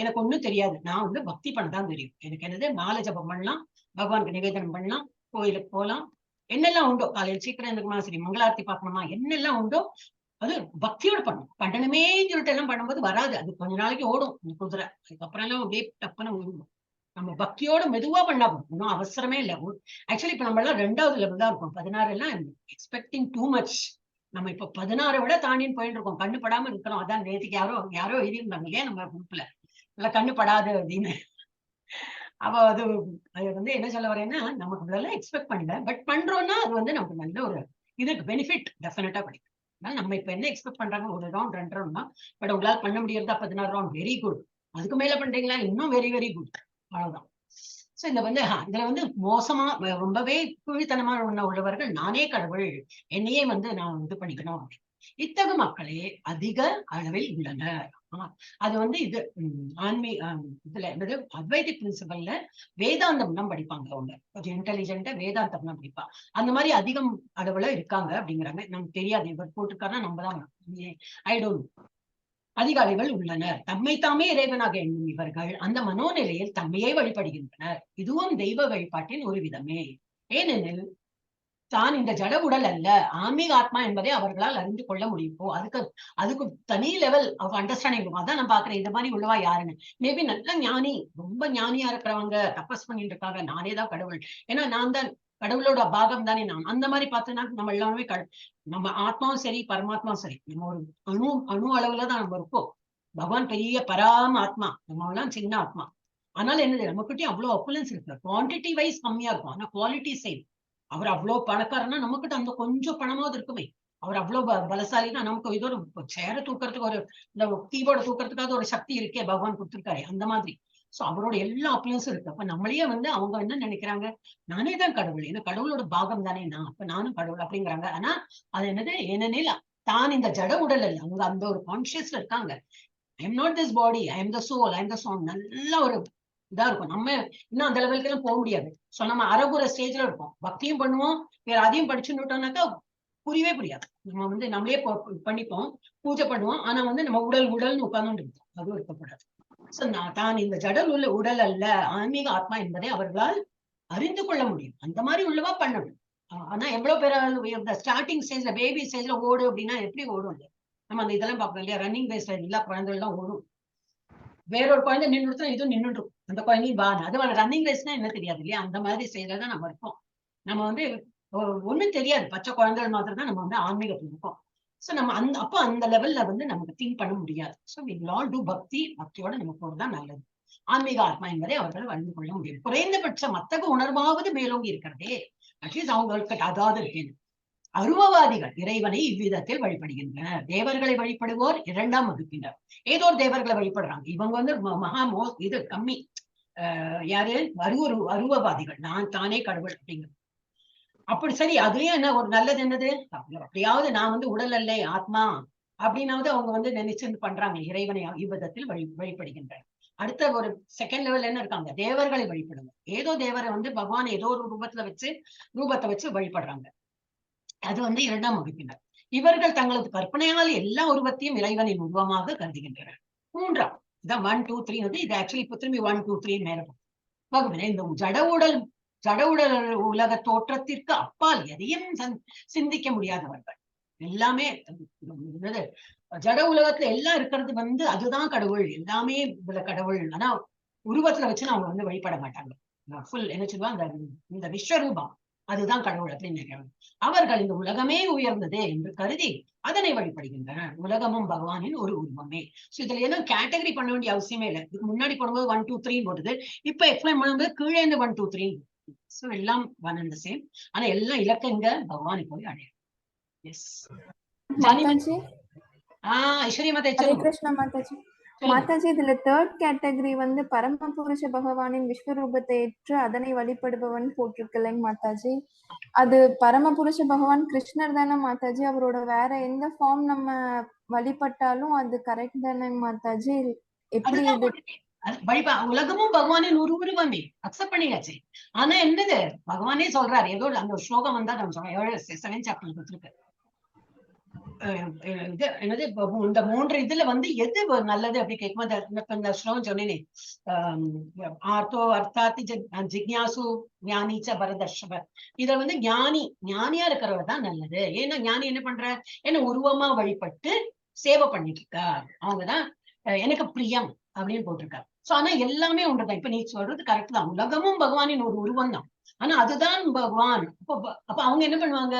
எனக்கு ஒண்ணும் தெரியாது, நான் வந்து பக்தி பண்ணதான் தெரியும். எனக்கு என்னது மாலை ஜபம் பண்ணலாம், பகவானுக்கு நிவேதனம் பண்ணலாம், கோயிலுக்கு போகலாம், என்னெல்லாம் உண்டோ, காலையில் சீக்கிரம் இருக்குமா, சரி மங்களாரத்தி பார்க்கணுமா, என்னெல்லாம் உண்டோ அது பக்தியோட பண்ணணுமே சொல்லிட்டு எல்லாம் பண்ணும்போது வராது. அது கொஞ்ச நாளைக்கு ஓடும் இந்த குதிரை, அதுக்கப்புறம் எல்லாம் அப்படியே டப்புன்னு ஓடும். நம்ம பக்தியோட மெதுவா பண்ணா போதும், ஒன்றும் அவசரமே இல்லை. ஆக்சுவலி இப்ப நம்ம எல்லாம் 2வது லெவல் தான் இருக்கும். 16 எல்லாம் எக்ஸ்பெக்டிங் டூ மச். நம்ம இப்ப 16 விட தாண்டின்னு போயிட்டு இருக்கோம். கண்ணு படாம இருக்கணும். அதான் நேற்றுக்கு யாரோ எழுதியிருந்தாங்க இல்லையா நம்ம குரூப்ல, நல்லா கண்ணு படாது அப்படின்னு. அப்ப அது வந்து என்ன சொல்ல வரேன்னா, நமக்கு இதெல்லாம் எக்ஸ்பெக்ட் பண்ணல, பட் பண்றோம்னா அது வந்து நமக்கு நல்ல ஒரு இதுக்கு பெனிஃபிட் டெஃபினட்டா கிடைக்கும். நம்ம இப்ப என்ன எக்ஸ்பெக்ட் பண்றாங்க, 1 ரவுண்ட் 2 ரவுண்ட் தான். பட் உங்களால பண்ண முடியறதா 16 ரவுண்ட், வெரி குட். அதுக்கு மேல பண்றீங்களா, இன்னும் வெரி வெரி குட். அவ்வளவுதான். சோ இந்த வந்து இதுல வந்து மோசமா ரொம்பவே குழித்தனமா உள்ளவர்கள் நானே கடவுள், என்னையே வந்து நான் இது பண்ணிக்கணும், இத்தகு மக்களே அதிக அளவில் உள்ளனர். அது வந்து இது இதுல என்னது அத்வைதிக் பிரின்சிபல்ல வேதாந்தம் தான் படிப்பாங்க. அவங்க கொஞ்சம் இன்டெலிஜென்ட்டா வேதாந்தம் தான் படிப்பா. அந்த மாதிரி அதிகம் அளவுல இருக்காங்க அப்படிங்கிறாங்க. நமக்கு தெரியாது, இவர் போட்டிருக்காருன்னா நம்ம தான் ஐ டோன்ட். அதிகாரிகள் உள்ளனர். தம்மை தாமே இறைவனாக எண்ணும் இவர்கள் அந்த மனோநிலையில் தம்மையே வழிபடுகின்றனர். இதுவும் தெய்வ வழிபாட்டின் ஒரு விதமே. ஏனெனில் தான் இந்த ஜட உடல் அல்ல, ஆன்மீக ஆத்மா என்பதை அவர்களால் அறிந்து கொள்ள முடியும். அதுக்கு தனி லெவல் ஆஃப் அண்டர்ஸ்டாண்டிங். அதான் நான் பாக்குறேன் இந்த மாதிரி உள்ளவா யாருன்னு. மேபி நல்ல ஞானி, ரொம்ப ஞானியா இருக்கிறவங்க தபஸ் பண்ணிட்டு இருக்காங்க, நானே தான் கடவுள், ஏன்னா நான் தான் கடவுளோட பாகம் தானே நான், அந்த மாதிரி பார்த்தோன்னா நம்ம எல்லாமே நம்ம ஆத்மாவும் சரி பரமாத்மாவும் சரி நம்ம ஒரு அணு அளவுலதான் நம்ம இருப்போம். பகவான் பெரிய பராம ஆத்மா, நம்ம எல்லாம் சின்ன ஆத்மா. அதனால என்னது, நம்மகிட்டயும் அவ்வளவு அப்புலன்ஸ் இருக்கு. குவான்டிட்டி வைஸ் கம்மியா இருக்கும், ஆனா குவாலிட்டி சேம். அவர் அவ்வளவு பணக்காரன்னா நமக்கிட்ட அந்த கொஞ்சம் பணமாவது இருக்குமே. அவர் அவ்வளவு பலசாலினா நமக்கு இது ஒரு சேர தூக்கிறதுக்கு, ஒரு இந்த கீபோர்டு தூக்கிறதுக்காக ஒரு சக்தி இருக்கே பகவான் கொடுத்திருக்காரு, அந்த மாதிரி. சோ அவரோட எல்லா அப்ளைன்ஸும் இருக்கு. அப்ப நம்மளையே வந்து அவங்க என்ன நினைக்கிறாங்க, நானே தான் கடவுள், ஏன்னா கடவுளோட பாகம் தானே நான், அப்ப நானும் கடவுள் அப்படிங்கிறாங்க. ஆனா அது என்னது, ஏனெனில் தான் இந்த ஜட உடல் அல்ல, அவங்க அந்த ஒரு கான்சியஸ்ல இருக்காங்க. I am not this body, I am the soul, I am the song. நல்ல ஒரு இதா இருக்கும். நம்ம இன்னும் அந்த லெவலுக்கு எல்லாம் போக முடியாது. சோ நம்ம அறகுற ஸ்டேஜ்ல இருப்போம். பக்தியும் பண்ணுவோம், வேற அதையும் படிச்சுட்டோம்னாக்கா புரியவே புரியாது. நம்ம வந்து நம்மளே பண்ணிப்போம், பூஜை பண்ணுவோம், ஆனா வந்து நம்ம உடல்னு உட்கார்ந்து இருப்போம். அதுவும் இருக்கப்படாது. சோ தான் இந்த ஜடல் உள்ள உடல் அல்ல, ஆன்மீக ஆத்மா என்பதை அவர்களால் அறிந்து கொள்ள முடியும். அந்த மாதிரி உள்ளவா பண்ணணும். ஆனா எவ்வளவு பேர் ஸ்டார்டிங் ஸ்டேஜ்ல, பேபி ஸ்டேஜ்ல ஓடு அப்படின்னா எப்படி ஓடும்? நம்ம அந்த இதெல்லாம் பார்ப்போம் இல்லையா, ரன்னிங் ரேஸ்ல எல்லா குழந்தைகள் எல்லாம் ஓடும். வேறொரு குழந்தை நின்றுடுத்தா இதுவும் நின்றுடும், அந்த குழந்தையும் பாரு. அது ரன்னிங் ரேஸ்னா என்ன தெரியாது இல்லையா, அந்த மாதிரி செய்யறதான் நம்ம இருப்போம். நம்ம வந்து ஒண்ணும் தெரியாது, பச்சை குழந்தைகள் மாதிரி தான் நம்ம வந்து ஆன்மீகத்துல இருக்கோம். சோ நம்ம அப்போ அந்த லெவல்ல வந்து நமக்கு திங்க் பண்ண முடியாது. So we will all to பக்தியோட நம்ம போறதுதான் நல்லது. ஆன்மீக ஆத்மா என்பதை அவர்கள் அறிந்து கொள்ள முடியும். குறைந்தபட்ச மத்தக உணர்வாவது மேலோங்கி இருக்கிறதே, அட்லீஸ்ட் அவங்களுக்கு அதாவது இருக்கேன். அருவவாதிகள் இறைவனை இவ்விதத்தில் வழிபடுகின்றனர். தேவர்களை வழிபடுவோர் 2ஆம் வகுப்பினர். ஏதோ ஒரு தேவர்களை வழிபடுறாங்க. இவங்க வந்து இது கம்மி. யாரு அருவவாதிகள், நான் தானே கடவுள் அப்படிங்கிறது. அப்படி சரி, அதுலயும் என்ன ஒரு நல்லது என்னது, அப்படியாவது நான் வந்து உடல் அல்ல ஆத்மா அப்படின்னாவது அவங்க வந்து நினைச்சு பண்றாங்க. இறைவனை இவ்விதத்தில் வழிபடுகின்றனர். அடுத்த ஒரு செகண்ட் லெவல் என்ன இருக்காங்க, தேவர்களை வழிபடுங்க. ஏதோ தேவரை வந்து பகவான் ஏதோ ஒரு ரூபத்தை வச்சு வழிபடுறாங்க. அது வந்து 2ஆம் வகுப்பினர். இவர்கள் தங்களது கற்பனையால் எல்லா உருவத்தையும் இறைவனின் உருவமாக கருதுகின்றனர். 3ஆம் இதான் 1 2 3 வந்து இது ஆக்சுவலி இப்ப திரும்பி 1 2 3 மேல வகுப்பினர். இந்த ஜட உடல் உலக தோற்றத்திற்கு அப்பால் எதையும் சிந்திக்க முடியாதவர்கள் எல்லாமே. ஜட உலகத்துல எல்லாம் இருக்கிறது வந்து அதுதான் கடவுள், எல்லாமே இதுல கடவுள். ஆனா உருவத்துல வச்சு அவங்க வந்து வழிபட மாட்டாங்க. ஃபுல் என்ன சொல்லுவாங்க, இந்த விஸ்வரூபம் அதுதான் கடவுள் அப்படின்னு நினைக்கிறாங்க. அவர்கள் இந்த உலகமே உயர்ந்தது என்று கருதி அதனை வழிபடுகின்றனர். உலகமும் பகவானின் ஒரு உருவமே. சோ இதுல எதுவும் கேட்டகரி பண்ண வேண்டிய அவசியமே இல்லை. இதுக்கு முன்னாடி போடும்போது 1 2 3 போடுது, இப்ப எக்ஸ்பிளைன் பண்ணும்போது கீழே இருந்து 1 2 3. சோ எல்லாம் ஒன் அண்ட் சேம். ஆனா எல்லாம் இலக்கங்க பகவானை போய் அடையும். எஸ் மாதாஜி, ஐஸ்வர்யா மாதா, ஹரே கிருஷ்ணா மாதாஜி. மாதாஜி இதுல தேர்ட் கேட்டகரி வந்து பரமபுருஷ பகவானின் விஸ்வரூபத்தை ஏற்று அதனை வழிபடுபவன் போட்டிருக்கலைங்க மாதாஜி. அது பரமபுருஷ பகவான் கிருஷ்ணர் தானே மாதாஜி, அவரோட வேற எந்த ஃபார்ம் நம்ம வழிபட்டாலும் அது கரெக்ட் தானேங்க மாதாஜி? எப்படி இது உலகமும் பகவானின் ஒரு உருவமே அக்செப்ட் பண்ணியாச்சு. ஆனா என்னது பகவானே சொல்றாரு, ஏதோ அந்த ஸ்லோகம் வந்தா நம்ம சொல்றோம், 7th சாப்டர்ல கொடுத்திருக்கு. இது என்னது இந்த 3 இதுல வந்து எது நல்லது அப்படி கேட்கும்போது இந்த ஸ்லோகம் சொன்னேனே, ஆர்த்தோ அர்த்தாத்தி ஜிக்ஞாசு ஞானிச்ச பரதர்ஷப. இத வந்து ஞானியா இருக்கிறவர் தான் நல்லது. ஏன்னா ஞானி என்ன பண்ற, என்ன உருவமா வழிபட்டு சேவை பண்ணிட்டு இருக்கா, அவங்கதான் எனக்கு பிரியம் அப்படின்னு போட்டிருக்காரு. சோ ஆனா எல்லாமே ஒன்றுதான். இப்ப நீ சொல்றது கரெக்ட் தான், உலகமும் பகவானின் ஒரு உருவம் தான். ஆனா அதுதான் பகவான். அப்ப அவங்க என்ன பண்ணுவாங்க,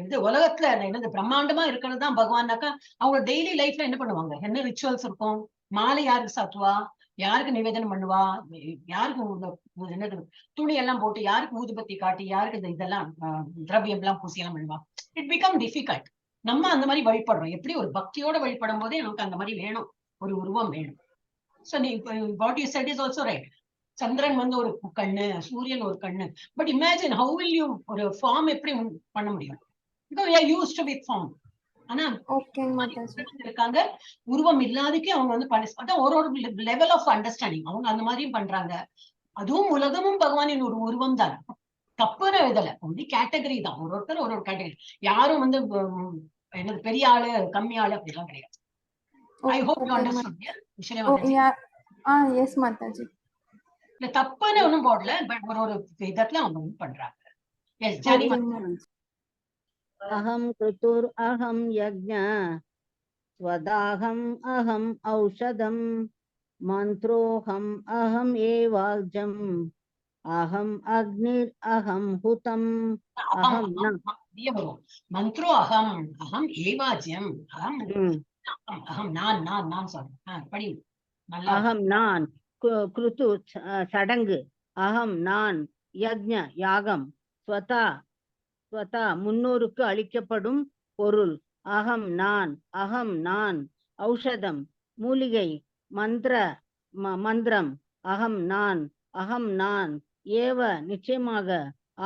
இது உலகத்துல என்னது பிரம்மாண்டமா இருக்கிறது தான் பகவான்னாக்கா, அவங்க டெய்லி லைஃப்ல என்ன பண்ணுவாங்க, என்ன ரிச்சுவல்ஸ் இருக்கும், மாலை யாருக்கு சாத்துவா, யாருக்கு நிவேதனம் பண்ணுவா, யாருக்கு என்னது துணி எல்லாம் போட்டு, யாருக்கு ஊதுபத்தி காட்டி, யாருக்கு இதெல்லாம் திரவியம் எல்லாம் பூசி எல்லாம் பண்ணுவா. It become difficult. நம்ம அந்த மாதிரி வழிபடுறோம், எப்படி ஒரு பக்தியோட வழிபடும் போதே நமக்கு அந்த மாதிரி வேணும், ஒரு உருவம் வேணும். சோ நீ what you said is also right. சந்திரன் வந்து ஒரு கண்ணு, சூரியன் ஒரு கண்ணு. But imagine how will you ஒரு ஃபார்ம் எப்படி பண்ண முடியும்? because we are used to with form. ஆனா இருக்காங்க உருவம் இல்லாதக்கே அவங்க வந்து அதான் ஒரு லெவல் ஆஃப் அண்டர்ஸ்டாண்டிங் அவங்க அந்த மாதிரியும் பண்றாங்க. அதுவும் உலகமும் பகவானின் ஒரு உருவம் தான். தப்புற இதுல ஒன்லி கேட்டகரி தான், ஒருத்தர் ஒரு கேட்டகரி. யாரும் வந்து என்னது பெரிய ஆளு கம்மி ஆளு அப்படிலாம் கிடையாது. I hope you understand. Yes mataji. இல்ல தப்புன்னு ஒண்ணும் போடல, பட் ஒரு விதத்துல அவங்க பண்றாங்க. எஸ் ஜானி. அகம் கிருதுர் அகம் யஜ்ஞ ஸ்வதாகம் அகம் ஔஷதம் மந்த்ரோஹம் அகம் ஏவாஜம் அகம் அக்னிர் அகம் ஹுதம் அகம் மந்த்ரோ அகம் அகம் ஏவாஜ்யம் அகம் அகம் நான் சொல்றேன். படி. அகம் நான் கிருது சடங்கு, அகம் நான் யஜ்ஞ யாகம், ஸ்வதா முன்னோருக்கு அளிக்கப்படும் பொருள், அகம் நான் ஔஷதம் மூலிகை, மந்திரம் அகம் நான் ஏவ நிச்சயமாக,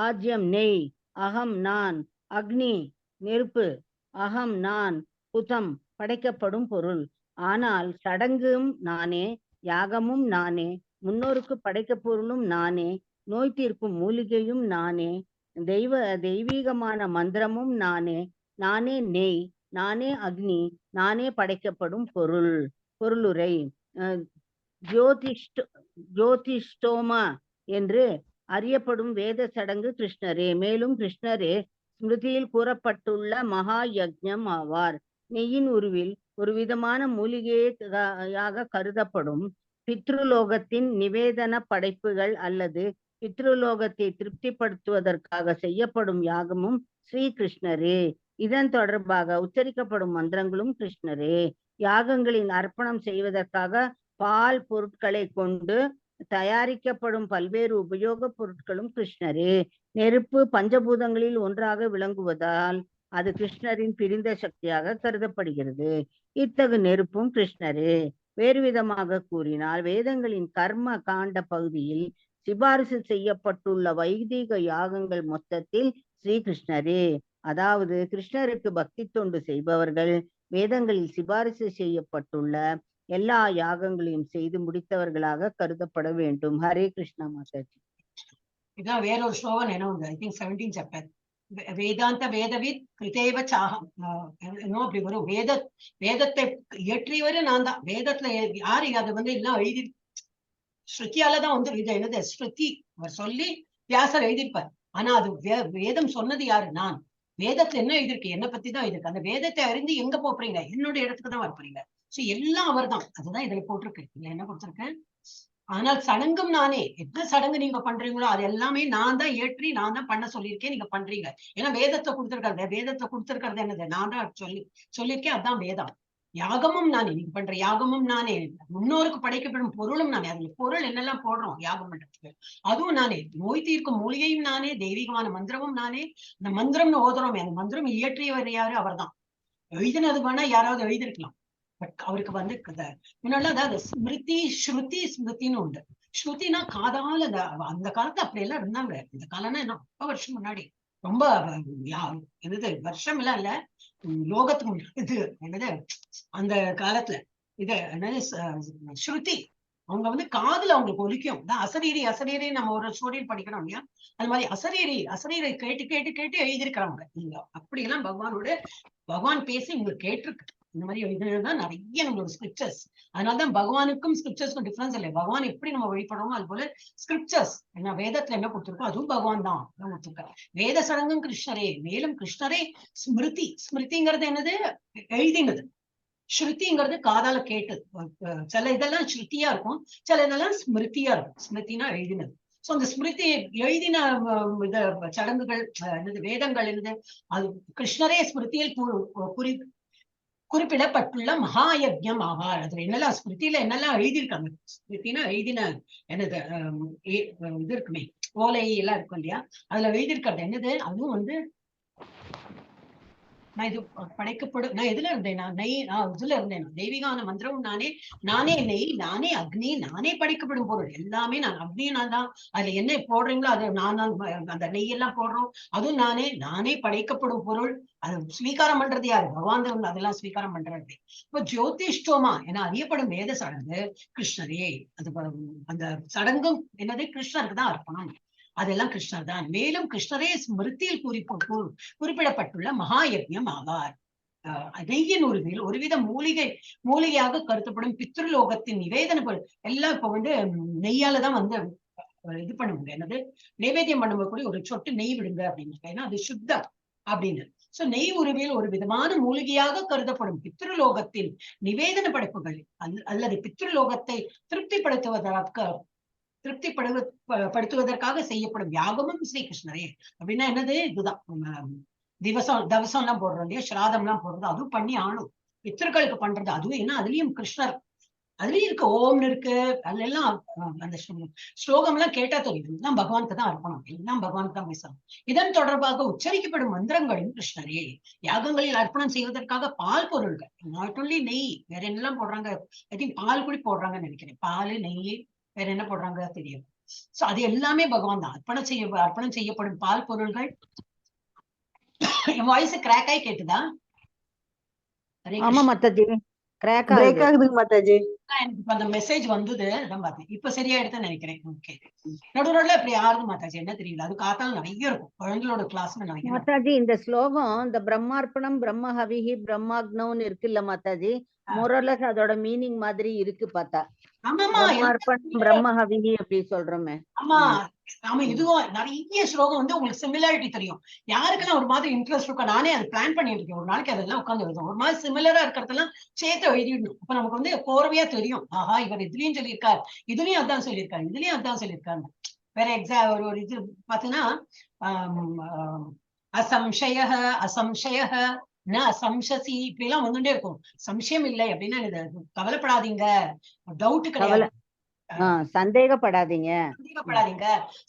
ஆஜ்யம் நெய், அகம் நான் அக்னி நெருப்பு, அகம் நான் ஹுதம் படைக்கப்படும் பொருள். ஆனால் சடங்கும் நானே, யாகமும் நானே, முன்னோருக்கு படைக்க பொருளும் நானே, நோய் தீர்க்கும் மூலிகையும் நானே, தெய்வீகமான மந்திரமும் நானே நெய், நானே அக்னி, நானே படைக்கப்படும் பொருளுரை. ஜோதிஷ்டோம என்று அறியப்படும் வேத சடங்கு கிருஷ்ணரே. மேலும் கிருஷ்ணரே ஸ்மிருதியில் கூறப்பட்டுள்ள மகா யஜ்ஞம் ஆவார். நெய்யின் உருவில் ஒரு விதமான மூலிகையாக கருதப்படும் பித்ருலோகத்தின் நிவேதன படைப்புகள் அல்லது பித்ருலோகத்தை திருப்திப்படுத்துவதற்காக செய்யப்படும் யாகமும் ஸ்ரீ கிருஷ்ணரே. இதன் தொடர்பாக உச்சரிக்கப்படும் மந்திரங்களும் கிருஷ்ணரே. யாகங்களின் அர்ப்பணம் செய்வதற்காக பால் பொருட்களை கொண்டு தயாரிக்கப்படும் பல்வேறு உபயோக பொருட்களும் கிருஷ்ணரே. நெருப்பு பஞ்சபூதங்களில் ஒன்றாக விளங்குவதால் அது கிருஷ்ணரின் பிரிந்த சக்தியாக கருதப்படுகிறது. இத்தகு நெருப்பும் கிருஷ்ணரே. வேறு விதமாக கூறினால், வேதங்களின் கர்ம காண்ட பகுதியில் சிபாரிசு செய்யப்பட்டுள்ள வைதிக யாகங்கள் மொத்தத்தில் ஸ்ரீ கிருஷ்ணரே. அதாவது கிருஷ்ணருக்கு பக்தி தொண்டு செய்பவர்கள் வேதங்களில் சிபாரிசு செய்யப்பட்டுள்ள எல்லா யாகங்களையும் செய்து முடித்தவர்களாக கருதப்பட வேண்டும். ஹரே கிருஷ்ணா மாதாஜி. இதான் வேறொரு ஸ்லோகம் என்ன, ஐ திங்க் 17th சாப்டர். வேதாந்த வேதவித் கிருதேவ சாகம் அப்படி வரும். வேதத்தை இயற்றியவரு நான் தான். வேதத்துல யாரு அது வந்து எல்லாம் எழுதி ஸ்ருதியாலதான் வந்து இது என்னது ஸ்ருதி சொல்லி வியாசர் எழுதியிருப்பார். ஆனா அது வேதம் சொன்னது யாரு? நான். வேதத்துல என்ன எழுதிருக்கு, என்ன பத்தி தான் எழுதிருக்கு. அந்த வேதத்தை அறிந்து எங்க போறீங்க, என்னுடைய இடத்துக்கு தான் வரப்போறீங்க. சோ எல்லாம் அவர் தான். அதுதான் இதுல போட்டிருக்கு. இதுல என்ன கொடுத்திருக்கேன், ஆனால் சடங்கும் நானே. என்ன சடங்கு நீங்க பண்றீங்களோ அது எல்லாமே நான் தான் ஏற்றி நான் தான் பண்ண சொல்லியிருக்கேன், நீங்க பண்றீங்க. ஏன்னா வேதத்தை கொடுத்திருக்கிறது என்னது, நான் தான் சொல்லியிருக்கேன். அதுதான் வேதம். யாகமும் நானே, நீங்க பண்ற யாகமும் நானே, முன்னோருக்கு படைக்கப்படும் பொருளும் நானே. அதுல பொருள் என்னெல்லாம் போடுறோம் யாகம் பண்றதுக்கு அதுவும் நானே. நோய் தீர்க்கும் மூலிகையும் நானே, தெய்வீகமான மந்திரமும் நானே. இந்த மந்திரம்னு ஓதுறோமே, அந்த மந்திரம் இயற்றியவர் யாரு? அவர் தான். எழுதினது வேணா யாராவது எழுதிருக்கலாம், பட் அவருக்கு வந்து முன்னாடி அதாவது ஸ்மிருதி ஸ்ருதி ஸ்மிருதின்னு உண்டு. ஸ்ருதினா காதால அந்த காலத்துல அப்படி எல்லாம் இருந்தாங்க. இந்த காலம்னா என்ன ரொம்ப வருஷம் முன்னாடி, ரொம்ப என்னது வருஷம் எல்லாம் இல்ல, லோகத்துக்கு முன்னாடி இது என்னது அந்த காலத்துல இது என்னது ஸ்ருதி. அவங்க வந்து காதுல அவங்களுக்கு ஒலிக்கும். அசரீரி அசரீரி நம்ம ஒரு ஸ்டோரியில் படிக்கிறோம் இல்லையா, அது மாதிரி அசரீரை கேட்டு கேட்டு கேட்டு எழுதியிருக்கிறாங்க. நீங்க அப்படியெல்லாம் பகவான் பேசி உங்களுக்கு கேட்டிருக்கு. இந்த மாதிரி இதுதான் நிறைய நம்மளோட ஸ்கிரிப்சர்ஸ். அதனாலதான் பகவானுக்கும் ஸ்கிரிப்சர்ஸ்க்கும் டிஃபரன்ஸ் இல்லை. பகவான் எப்படி நம்ம வழிபடுறோமோ அது போல ஸ்கிரிப்சர்ஸ் என்ன வேதத்துல என்ன கொடுத்திருக்கோம் அதுவும் பகவான் தான் கொடுத்திருக்காரு. வேத சடங்கும் கிருஷ்ணரே, மேலும் கிருஷ்ணரே. ஸ்மிருதிங்கிறது என்னது, எழுதினது. ஸ்ருதிங்கிறது காதால கேட்டு. சில இதெல்லாம் ஸ்ருதியா இருக்கும், சில இதெல்லாம் ஸ்மிருதியா இருக்கும். ஸ்மிருதினா எழுதினது. சோ அந்த ஸ்மிருதி எழுதின இத சடங்குகள் என்னது, வேதங்கள் என்னது, அது கிருஷ்ணரே ஸ்மிருதியில் குறிப்பிடப்பட்டுள்ள மகாயஜ்யம் ஆவார். அதுல என்னெல்லாம் ஸ்மிருதியில என்னெல்லாம் எழுதியிருக்காங்க, ஸ்மிருதினா எழுதின என்னது இது இருக்குமே, ஓலை எல்லாம் இருக்கும் இல்லையா, அதுல எழுதியிருக்கிறது என்னது, அதுவும் வந்து நான் இது படைக்கப்படும். நான் எதுல இருந்தேன், நான் நெய் இதுல இருந்தேன். தெய்வீகான மந்திரம் நானே, நானே நெய், நானே அக்னி, நானே படைக்கப்படும் பொருள் எல்லாமே நான். அக்னியும் நான் தான், அதுல என்ன போடுறீங்களோ அது நான் தான். அந்த நெய் எல்லாம் போடுறோம் அதுவும் நானே படைக்கப்படும் பொருள். அது ஸ்வீகாரம் பண்றது யாரு, பகவான் தான் அதெல்லாம் ஸ்வீகாரம் பண்றது. இப்போ ஜோதிஷ்டோமா என அறியப்படும் வேத சடங்கு கிருஷ்ணரே. அது அந்த சடங்கும் என்னது, கிருஷ்ணருக்கு தான் அர்ப்பணம். அதெல்லாம் கிருஷ்ணர் தான். மேலும் கிருஷ்ணரே ஸ்மிருதியில் குறிப்பிடப்பட்டுள்ள மகாயஜ்யம் ஆவார். நெய்யின் உருவில் ஒருவித மூலிகையாக கருத்தப்படும் பித்ருலோகத்தின் நிவேதன பொருள் எல்லாம் இப்ப வந்து நெய்யாலதான் வந்து இது பண்ணுவாங்க. என்னது, நைவேத்தியம் பண்ணும்போது கூட ஒரு சொட்டு நெய் விடுங்க அப்படின்னு, ஏன்னா அது சுத்தம் அப்படின்னு. சோ நெய் உருவில் ஒரு விதமான மூலிகையாக கருதப்படும் பித்ருலோகத்தின் நிவேதன படைப்புகள் அல்லது பித்ருலோகத்தை திருப்திப்படுத்துவதற்காக செய்யப்படும் யாகமும் ஸ்ரீகிருஷ்ணரே. அப்படின்னா என்னது, இதுதான் தவசம் எல்லாம் போடுறோம் இல்லையா, சிராதம் எல்லாம் போடுறது, அதுவும் பண்ணி ஆணும். பித்தர்களுக்கு பண்றது அதுவும். ஏன்னா அதுலயும் கிருஷ்ணர், அதுலயும் இருக்கு, ஓம்னு இருக்கு. அதுல எல்லாம் அந்த ஸ்லோகம் எல்லாம் கேட்டா தெரியும், எல்லாம் பகவானுக்கு தான் அர்ப்பணம், எல்லாம் பகவானுக்கு தான் பேசணும். இதன் தொடர்பாக உச்சரிக்கப்படும் மந்திரங்களும் கிருஷ்ணரே. யாகங்களில் அர்ப்பணம் செய்வதற்காக பால் பொருள்கள், நாட் ஒன்லி நெய், வேற என்னெல்லாம் போடுறாங்க, ஐ திங்க் பால் கூட போடுறாங்கன்னு நினைக்கிறேன். பால், நெய், வேற என்ன போடுறாங்க தெரியும். சோ அது எல்லாமே பகவான் தான். அர்ப்பணம் செய்யப்படும் பால் பொருள்கள். என் வாய்ஸ் கிராக் ஆகி கேட்டுதா? ஆமா மாதாஜி, கிராக் ஆகுது மாதாஜி. எனக்கு அந்த மெசேஜ் வந்தது, அதான் பார்த்தேன். இப்ப சரியா எடுத்து நினைக்கிறேன். ஓகே, நடுநடுல இப்படி ஆறுது மாதாஜி, என்ன தெரியல. அது காத்தாலும் நிறைய இருக்கும், குழந்தைகளோட கிளாஸ்ல நிறைய மாதாஜி. இந்த ஸ்லோகம், இந்த பிரம்மார்ப்பணம் பிரம்ம ஹவிஹி பிரம்மாக்னோன்னு இருக்குல்ல மாதாஜி, மோரலஸ் அதோட மீனிங் மாதிரி இருக்கு பார்த்தா. பிரம்மார்ப்பணம் பிரம்ம ஹவிஹி அப்படி சொல்றோமே. ஆமா ஆமா, இதுவும் நிறைய ஸ்லோகம் வந்து உங்களுக்கு சிமிலாரிட்டி தெரியும். யாருக்கெல்லாம் ஒரு மாதிரி இன்ட்ரெஸ்ட் இருக்கும், நானே அது பிளான் பண்ணிட்டு இருக்கேன். ஒரு நாளைக்கு அதெல்லாம் உட்காந்து எழுதும், ஒரு மாதிரி சிமிலரா இருக்கிறதெல்லாம் சேர்த்து எழுதிடணும். அப்ப நமக்கு வந்து கோர்வையா தெரியும், ஆஹா இவர் இதுலயும் சொல்லியிருக்காரு, இதுலயும் அதான் சொல்லியிருக்காரு, இதுலயும் அதான் சொல்லியிருக்காரு. வேற ஒரு இது பாத்தீங்கன்னா, அசம்சய ந அசம்சசி இப்படி எல்லாம் வந்துட்டே இருக்கும். சம்சயம் இல்லை அப்படின்னா கவலைப்படாதீங்க, டவுட் கிடையாது, சந்தேகப்படாதீங்க,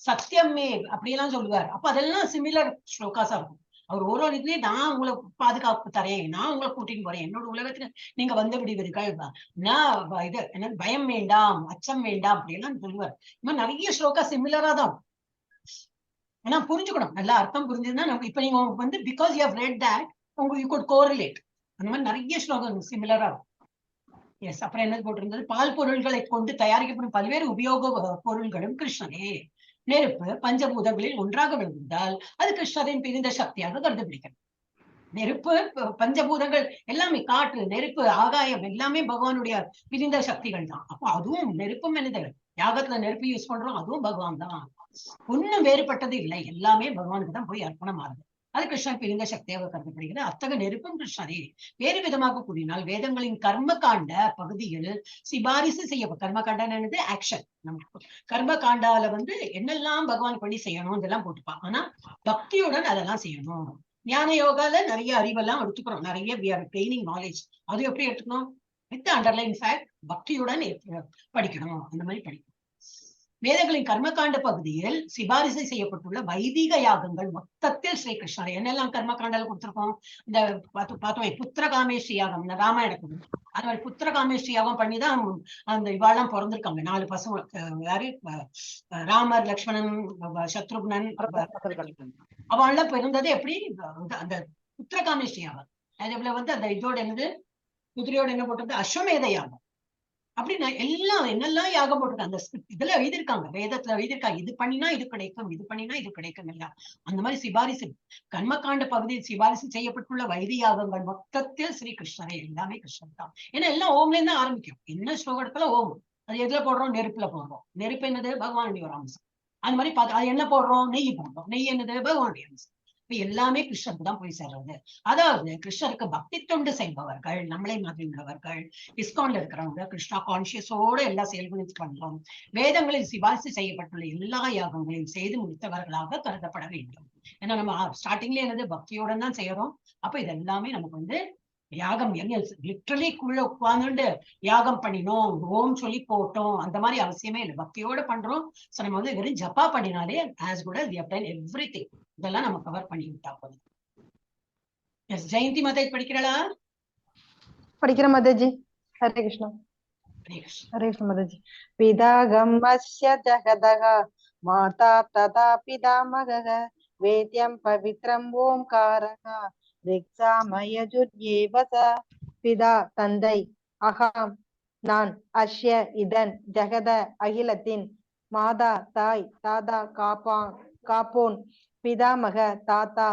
சத்தியமே அப்படியெல்லாம் சொல்லுவார். அப்ப அதெல்லாம் சிமிலர் ஸ்லோகாஸா இருக்கும். அவர் ஒரு இதுலயும் நான் உங்களை பாதுகாப்பு தரேன், நான் உங்களை கூட்டிட்டு போறேன், என்னோட உலகத்துல நீங்க வந்து விடுவீர்கள், இது என்ன, பயம் வேண்டாம், அச்சம் வேண்டாம், அப்படி எல்லாம் சொல்லுவார். இந்த மாதிரி நிறைய ஸ்லோகா சிமிலரா தான். ஏன்னா புரிஞ்சுக்கணும், நல்லா அர்த்தம் புரிஞ்சதுன்னா நம்ம இப்ப நீங்க வந்து because you have read that உங்களுக்கு யூ குட் கோரிலேட். அந்த மாதிரி நிறைய ஸ்லோகம் சிமிலரா இருக்கும். எஸ், அப்புறம் என்ன போட்டிருந்தது, பால் பொருள்களை கொண்டு தயாரிக்கப்படும் பல்வேறு உபயோக பொருள்களும் கிருஷ்ணனே. நெருப்பு பஞ்சபூதங்களில் ஒன்றாக விழுந்தால் அது கிருஷ்ணரின் பிரிந்த சக்தியாக கருதப்படுகிறது. நெருப்பு பஞ்சபூதங்கள் எல்லாமே, காற்று, நெருப்பு, ஆகாயம் எல்லாமே பகவானுடைய பிரிந்த சக்திகள் தான். அப்போ அதுவும் நெருப்பும் என்னது, யாகத்துல நெருப்பு யூஸ் பண்றோம், அதுவும் பகவான் தான். ஒன்னும் வேறுபட்டது இல்லை, எல்லாமே பகவானுக்கு தான் போய் அர்ப்பணம் ஆகுது. அது கிருஷ்ணன் பிரிந்த சக்தியாக கருதப்படுகிறது. அத்தகைய நெருப்பும் கிருஷ்ணரே. வேறு விதமாக கூறினால் வேதங்களின் கர்ம காண்ட பகுதியில் சிபாரிசு செய்ய, கர்ம காண்டது ஆக்ஷன், நமக்கு கர்ம காண்டால வந்து என்னெல்லாம் பகவான் பண்ணி செய்யணும் இதெல்லாம் போட்டுப்பான். ஆனா பக்தியுடன் அதெல்லாம் செய்யணும். ஞான யோகால நிறைய அறிவெல்லாம் எடுத்துக்கிறோம், நிறைய ட்ரைனிங் நாலேஜ், அது எப்படி எடுத்துக்கணும், வித் அண்டர்லைன் ஃபேக்ட், பக்தியுடன் படிக்கணும், அந்த மாதிரி படிக்கணும். வேதங்களின் கர்மகாண்ட பகுதியில் சிபாரிசு செய்யப்பட்டுள்ள வைதிக யாகங்கள் மொத்தத்தில் ஸ்ரீகிருஷ்ணர் என்னெல்லாம் கர்மகாண்டால கொடுத்திருக்கோம். இந்த பார்த்தோம் புத்திரகாமேஸ்வரி யாகம், ராமாயணத்துக்கு அது மாதிரி புத்திரகாமேஸ்வரி யாகம் பண்ணிதான் அந்த இவாளெல்லாம் பிறந்திருக்காங்க. 4 பசங்க யாரு, ராமர், லக்ஷ்மணன், சத்ருக்னன், அவள்லாம் பிறந்தது எப்படி அந்த புத்திரகாமேஸ்வரி யாகம். அதுல அந்த இதோட என்னது குதிரையோட என்ன போட்டது அஸ்வமேத யாகம். அப்படின்னு எல்லாம் என்னெல்லாம் யாகம் போட்டிருக்காங்க. அந்த இதுல எழுதியிருக்காங்க, வேதத்துல எழுதியிருக்காங்க. இது பண்ணினா இது கிடைக்கும், இது பண்ணினா இது கிடைக்கும் இல்லையா. அந்த மாதிரி சிபாரிசு கர்மகாண்ட பகுதியில் சிபாரிசு செய்யப்பட்டுள்ள வைதி யாகங்கள் மொத்தத்தில் ஸ்ரீகிருஷ்ணரே, எல்லாமே கிருஷ்ணன் தான். ஏன்னா எல்லாம் ஓம்லேருந்து தான் ஆரம்பிக்கும். என்ன ஸ்லோகத்துல ஓம், அது எதுல போடுறோம், நெருப்புல போடுறோம். நெருப்பு என்னது, பகவானுடைய ஒரு அம்சம். அது மாதிரி பார்த்து அது என்ன போடுறோம், நெய் போடுறோம். நெய் என்னது, பகவானுடைய அம்சம். இப்ப எல்லாமே கிருஷ்ணருக்கு தான் போய் சேர்றது. அதாவது கிருஷ்ணருக்கு பக்தி தொண்டு செய்பவர்கள், நம்மளை மாதிரி உள்ளவர்கள், இஸ்கான்ல இருக்கிறவங்க கிருஷ்ணா கான்சியஸோட எல்லா செயல்களையும் பண்றோம். வேதங்களில் சிபாரிசு செய்யப்பட்டுள்ள எல்லா யாகங்களையும் செய்து முடித்தவர்களாக கருதப்பட வேண்டும். ஏன்னா நம்ம ஸ்டார்டிங்ல என்னது பக்தியோட தான் செய்யறோம். அப்ப இது எல்லாமே நமக்கு யாகம் லிட்டரலி குள்ள உட்கார்ந்துட்டு யாகம் பண்ணினோம், ஓம் சொல்லி போட்டோம், அந்த மாதிரி அவசியமே இல்லை. பக்தியோட பண்றோம். சோ நம்ம வெறும் ஜப்பா பண்ணினாலே as good as we have done everything. இதெல்லாம் நம்ம கவர் பண்ணி விட்டா போதும். எஸ் ஜெயந்தி மாதா படிக்கிறாளா? படிக்கிற மாதாஜி. ஹரே கிருஷ்ணா. ஹரே கிருஷ்ண மாதாஜி. பிதாகம்மஸ்ய ஜகதக மாதா ததா பிதாமகः வேத்யம் பவித்ரம் ஓம்காரக ரிக்ஸாமயஜுர்யேவ ச. பிதா தந்தை, அகம் நான், அஸ்ய இதன், ஜெகத அகிலத்தின், மாதா தாய், தாதா காப்போன், பிதாமக தாத்தா,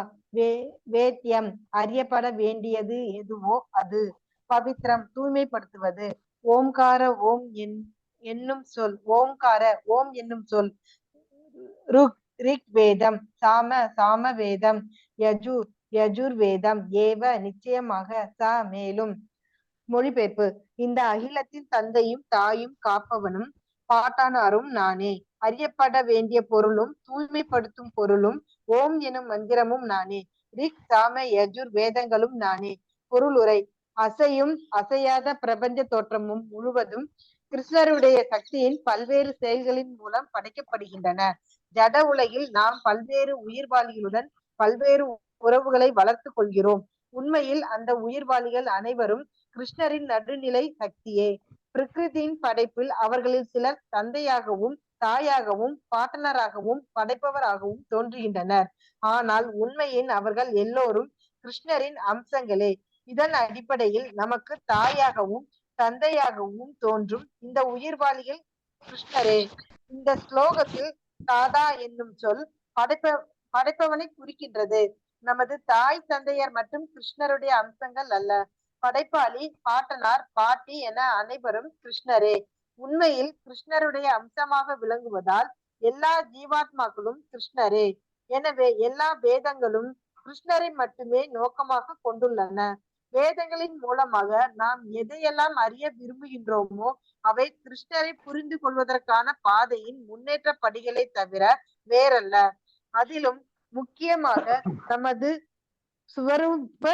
வேத்யம் அறியப்பட வேண்டியது எதுவோ அது, பவித்ரம் தூய்மைப்படுத்துவது, ஓம்கார ஓம் என்னும் சொல், ஓம்கார ஓம் என்னும் சொல், ரிக் வேதம், சாம வேதம், யஜுர் வேதம், ஏவ நிச்சயமாக, ச மேலும். மொழிபெயர்ப்பு. இந்த அகிலத்தின் தந்தையும் தாயும் காப்பவனும் பாட்டானாரும் நானே. அறியப்பட வேண்டிய பொருளும் தூய்மைப்படுத்தும் பொருளும் ஓம் எனும் மந்திரமும் நானே. ரிக் சாம யஜுர் வேதங்களும் நானே. பொருளுரை. அசையும் அசையாத பிரபஞ்ச தோற்றமும் முழுவதும் கிருஷ்ணருடைய சக்தியின் பல்வேறு செயல்களின் மூலம் படைக்கப்படுகின்றன. ஜட உலகில் நாம் பல்வேறு உயிர்வாளிகளுடன் பல்வேறு உறவுகளை வளர்த்து கொள்கிறோம். உண்மையில் அந்த உயிர்வாளிகள் அனைவரும் கிருஷ்ணரின் நடுநிலை சக்தியே. பிரகிருதியின் படைப்பில் அவர்களில் சிலர் தந்தையாகவும் தாயாகவும் பாட்டனராகவும் படைப்பவராகவும் தோன்றுகின்றனர். ஆனால் உண்மையின் அவர்கள் எல்லோரும் கிருஷ்ணரின் அம்சங்களே. இதன் அடிப்படையில் நமக்கு தாயாகவும் தந்தையாகவும் தோன்றும் இந்த உயிர்வாளிகள் கிருஷ்ணரே. இந்த ஸ்லோகத்தில் தாதா என்னும் சொல் படைப்பவனை குறிக்கின்றது. நமது தாய் தந்தையர் மற்றும் கிருஷ்ணருடைய அம்சங்கள் அல்ல. படைப்பாளி, பாட்டனார், பாட்டி என அனைவரும் கிருஷ்ணரே. உண்மையில் கிருஷ்ணருடைய அம்சமாக விளங்குவதால் எல்லா ஜீவாத்மாக்களும் கிருஷ்ணரே. எனவே எல்லா வேதங்களும் கிருஷ்ணரை மட்டுமே நோக்கமாக கொண்டுள்ளன. வேதங்களின் மூலமாக நாம் எதையெல்லாம் அறிய விரும்புகின்றோமோ அவை கிருஷ்ணரை புரிந்து கொள்வதற்கான பாதையின் முன்னேற்ற படிகளை தவிர வேறல்ல. அதிலும் முக்கியமாக நமது ஸ்வரூப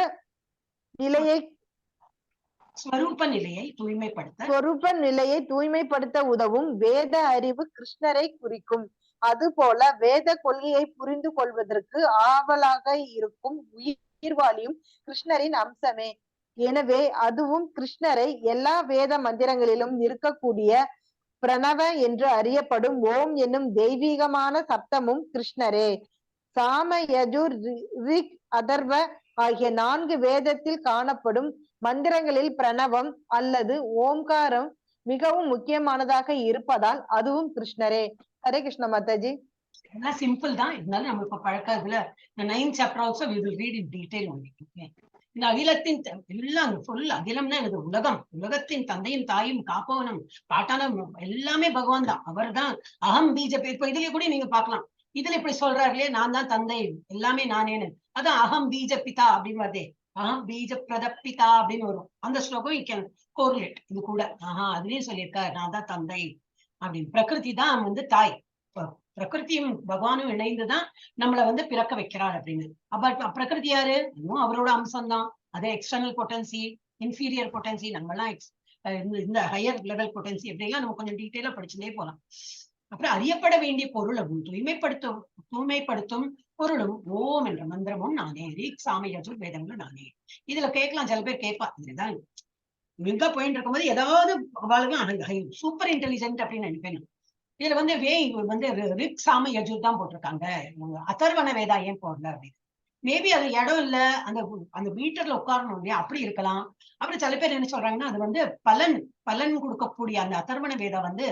நிலையை தூய்மைப்படுத்த உதவும் வேத அறிவு கிருஷ்ணரை குறிக்கும். அதுபோல வேத கொள்கையை புரிந்து கொள்வதற்கு ஆவலாக இருக்கும் உயிர்வாளியும் கிருஷ்ணரின் அம்சமே. எனவே அதுவும் கிருஷ்ணரை எல்லா வேத மந்திரங்களிலும் இருக்கக்கூடிய பிரணவ என்று அறியப்படும் ஓம் என்னும் தெய்வீகமான சப்தமும் கிருஷ்ணரே. சாம யஜுர் ரிக் அதர்வ ஆகிய 4 வேதத்தில் காணப்படும் மந்திரங்களில் பிரணவம் அல்லது ஓம்காரம் மிகவும் முக்கியமானதாக இருப்பதால் அதுவும் கிருஷ்ணரே. ஹரே கிருஷ்ண மாதாஜி. சிம்பிள் தான், இருந்தாலும் நம்ம இப்ப பழக்கத்துல இந்த 9th chapter also we will read in detail only. இந்த அகிலத்தின் எல்லாம் ஃபுல் அகிலம்னா எனக்கு உலகத்தின் தந்தையும் தாயும் காப்பவனும் பாட்டானும் எல்லாமே பகவான் தான். அவர் தான் அகம் பீஜ. இப்ப இதுலயே கூட நீங்க பாக்கலாம், இதுல இப்படி சொல்றாங்களே நான் தான் தந்தை எல்லாமே நானேன்னு. அதான் அகம் பீஜ பிதா அப்படின்னு வருதே, அகம் பீஜ பிரதப்பிதா அப்படின்னு வரும். அந்த ஸ்லோகம் you can correlate இது கூட. அதுலயும் சொல்லியிருக்காரு நான் தான் தந்தை அப்படின்னு. பிரகிருதி தான் தாய். பிரகிருதியும் பகவானும் இணைந்துதான் நம்மள பிறக்க வைக்கிறார் அப்படின்னு. அப்ப பிரகிருதி யாரு? இன்னும் அவரோட அம்சம்தான். அதே எக்ஸ்டர்னல் பொட்டன்சி, இன்ஃபீரியர் பொட்டன்சி, நம்மலாம் இந்த ஹையர் லெவல் பொட்டன்சி எப்படிலாம் நம்ம கொஞ்சம் டீட்டெயிலா படிச்சுட்டே போலாம். அப்புறம் அறியப்பட வேண்டிய பொருளும் தூய்மைப்படுத்தும் பொருளும் ஓம் என்ற மந்திரமும் நானே. ரிக் சாம யஜுர் வேதங்களும் நானே. இதுல கேட்கலாம், சில பேர் கேட்பா, இதுதான் எங்க போயிட்டு இருக்கும்போது ஏதாவது அவளுக்கு சூப்பர் இன்டெலிஜென்ட் அப்படின்னு நினைப்பேன். இதுல வந்து ரிக் சாம யஜுர் தான் போட்டிருக்காங்க, அதர்வண வேதா ஏன் போடல அப்படின்னு. மேபி அது இடம் இல்ல, அந்த மீட்டர்ல உட்காரணும் இல்லையா, அப்படி இருக்கலாம். அப்புறம் சில பேர் என்ன சொல்றாங்கன்னா, அது வந்து பலன் கொடுக்கக்கூடிய அந்த அதர்வண வேதா வந்து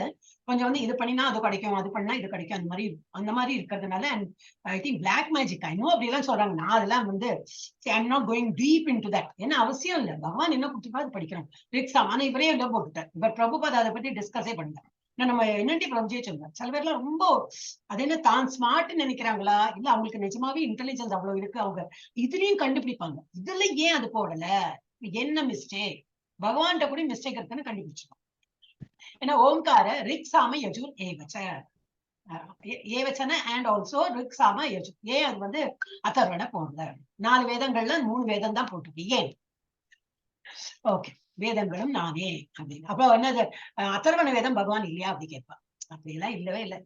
கொஞ்சம் வந்து இது பண்ணினா அது கிடைக்கும், அது பண்ணா இது கிடைக்கும், அந்த மாதிரி இருக்கிறதுனால ஐ திங்க் பிளாக் மேஜிக் இன்னும் அப்படி எல்லாம் சொல்றாங்க. நான் அதெல்லாம் வந்து I'm not going deep into that. ஏன்னா அவசியம் இல்லை, பகவான் என்ன கொடுத்துருக்கா அது படிக்கிறோம். ரிக்ஸாம் ஆனா இவரே எல்லாம் போட்டுட்டார். இவர் பிரபுபாத் அதை பத்தி டிஸ்கஸே பண்ணார். நம்ம என்னடி பிரபுஜே சொல்றாரு, சில பேர்லாம் ரொம்ப அது என்ன தான் ஸ்மார்ட் நினைக்கிறாங்களா, இல்ல அவங்களுக்கு நிஜமாவே இன்டெலிஜென்ஸ் அவ்வளவு இருக்கு, அவங்க இதுலயும் கண்டுபிடிப்பாங்க. இதுல ஏன் அது போடல, என்ன மிஸ்டேக், பகவான்கிட்ட கூட மிஸ்டேக் இருக்குன்னு கண்டுபிடிச்சிருக்கோம். ஏன்னா ஓம்கார ரிக் சாம யஜுர் ஏவச்சன அண்ட் ஆல்சோ ரிக் சாம யஜுர். ஏன் அது வந்து அதர்வண போடல? 4 வேதங்கள்ல 3 வேதம் தான் போட்டிருக்கு, ஏன்? ஓகே, வேதங்களும் நானே அப்படின்னு. அப்ப என்னது அதர்வண வேதம் பகவான் இல்லையா அப்படி கேட்பா. அப்படியெல்லாம் இல்லவே இல்லை.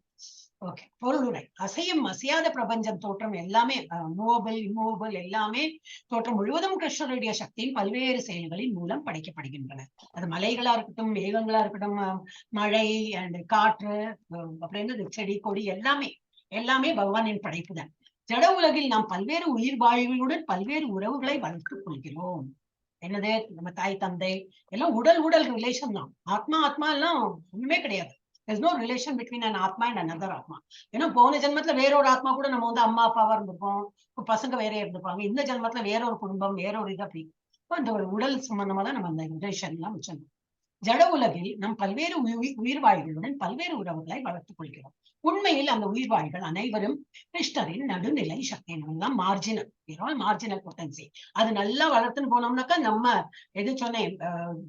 ஓகே, பொருளுரை அசையும் அசையாத பிரபஞ்சம் தோற்றம் எல்லாமே மூவபிள் இம்மூவபிள் எல்லாமே தோற்றம் முழுவதும் கிருஷ்ணருடைய சக்தியின் பல்வேறு செயல்களின் மூலம் படைக்கப்படுகின்றன. அது மலைகளா இருக்கட்டும், மேகங்களா இருக்கட்டும், மழை அண்ட் காற்று, அப்புறம் செடி கொடி எல்லாமே பகவானின் படைப்பு தான். ஜட உலகில் நாம் பல்வேறு உயிர் வாழ்வுடன் பல்வேறு உறவுகளை வளர்த்துக் கொள்கிறோம். என்னது, நம்ம தாய் தந்தை எல்லாம் உடல் ரிலேஷன் தான். ஆத்மா எல்லாம் ஒண்ணுமே கிடையாது. There's no relation between an atma and another atma. ஏன்னா போன ஜென்மத்துல வேறொரு ஆத்மா கூட நம்ம வந்து அம்மா அப்பாவா இருந்திருப்போம், பசங்க வேற இருந்திருப்பாங்க. இந்த ஜென்மத்துல வேறொரு குடும்பம், வேறொரு இது அப்படி. அந்த ஒரு உடல் சம்பந்தமா தான் நம்ம அந்த ரிலேஷன் எல்லாம் வச்சிருந்தோம். ஜட உலகில் நம் பல்வேறு உயிர்வாழ்களுடன் பல்வேறு உறவுகளை வளர்த்துக் கொள்கிறோம். உண்மையில் அந்த உயிர்வாழ்கள் அனைவரும் கிருஷ்ணரின் நடுநிலை சக்தி. எல்லாம் மார்ஜினல் பொட்டன்சி. அது நல்லா வளர்த்துன்னு போனோம்னாக்கா நம்ம எது சொன்னேன்,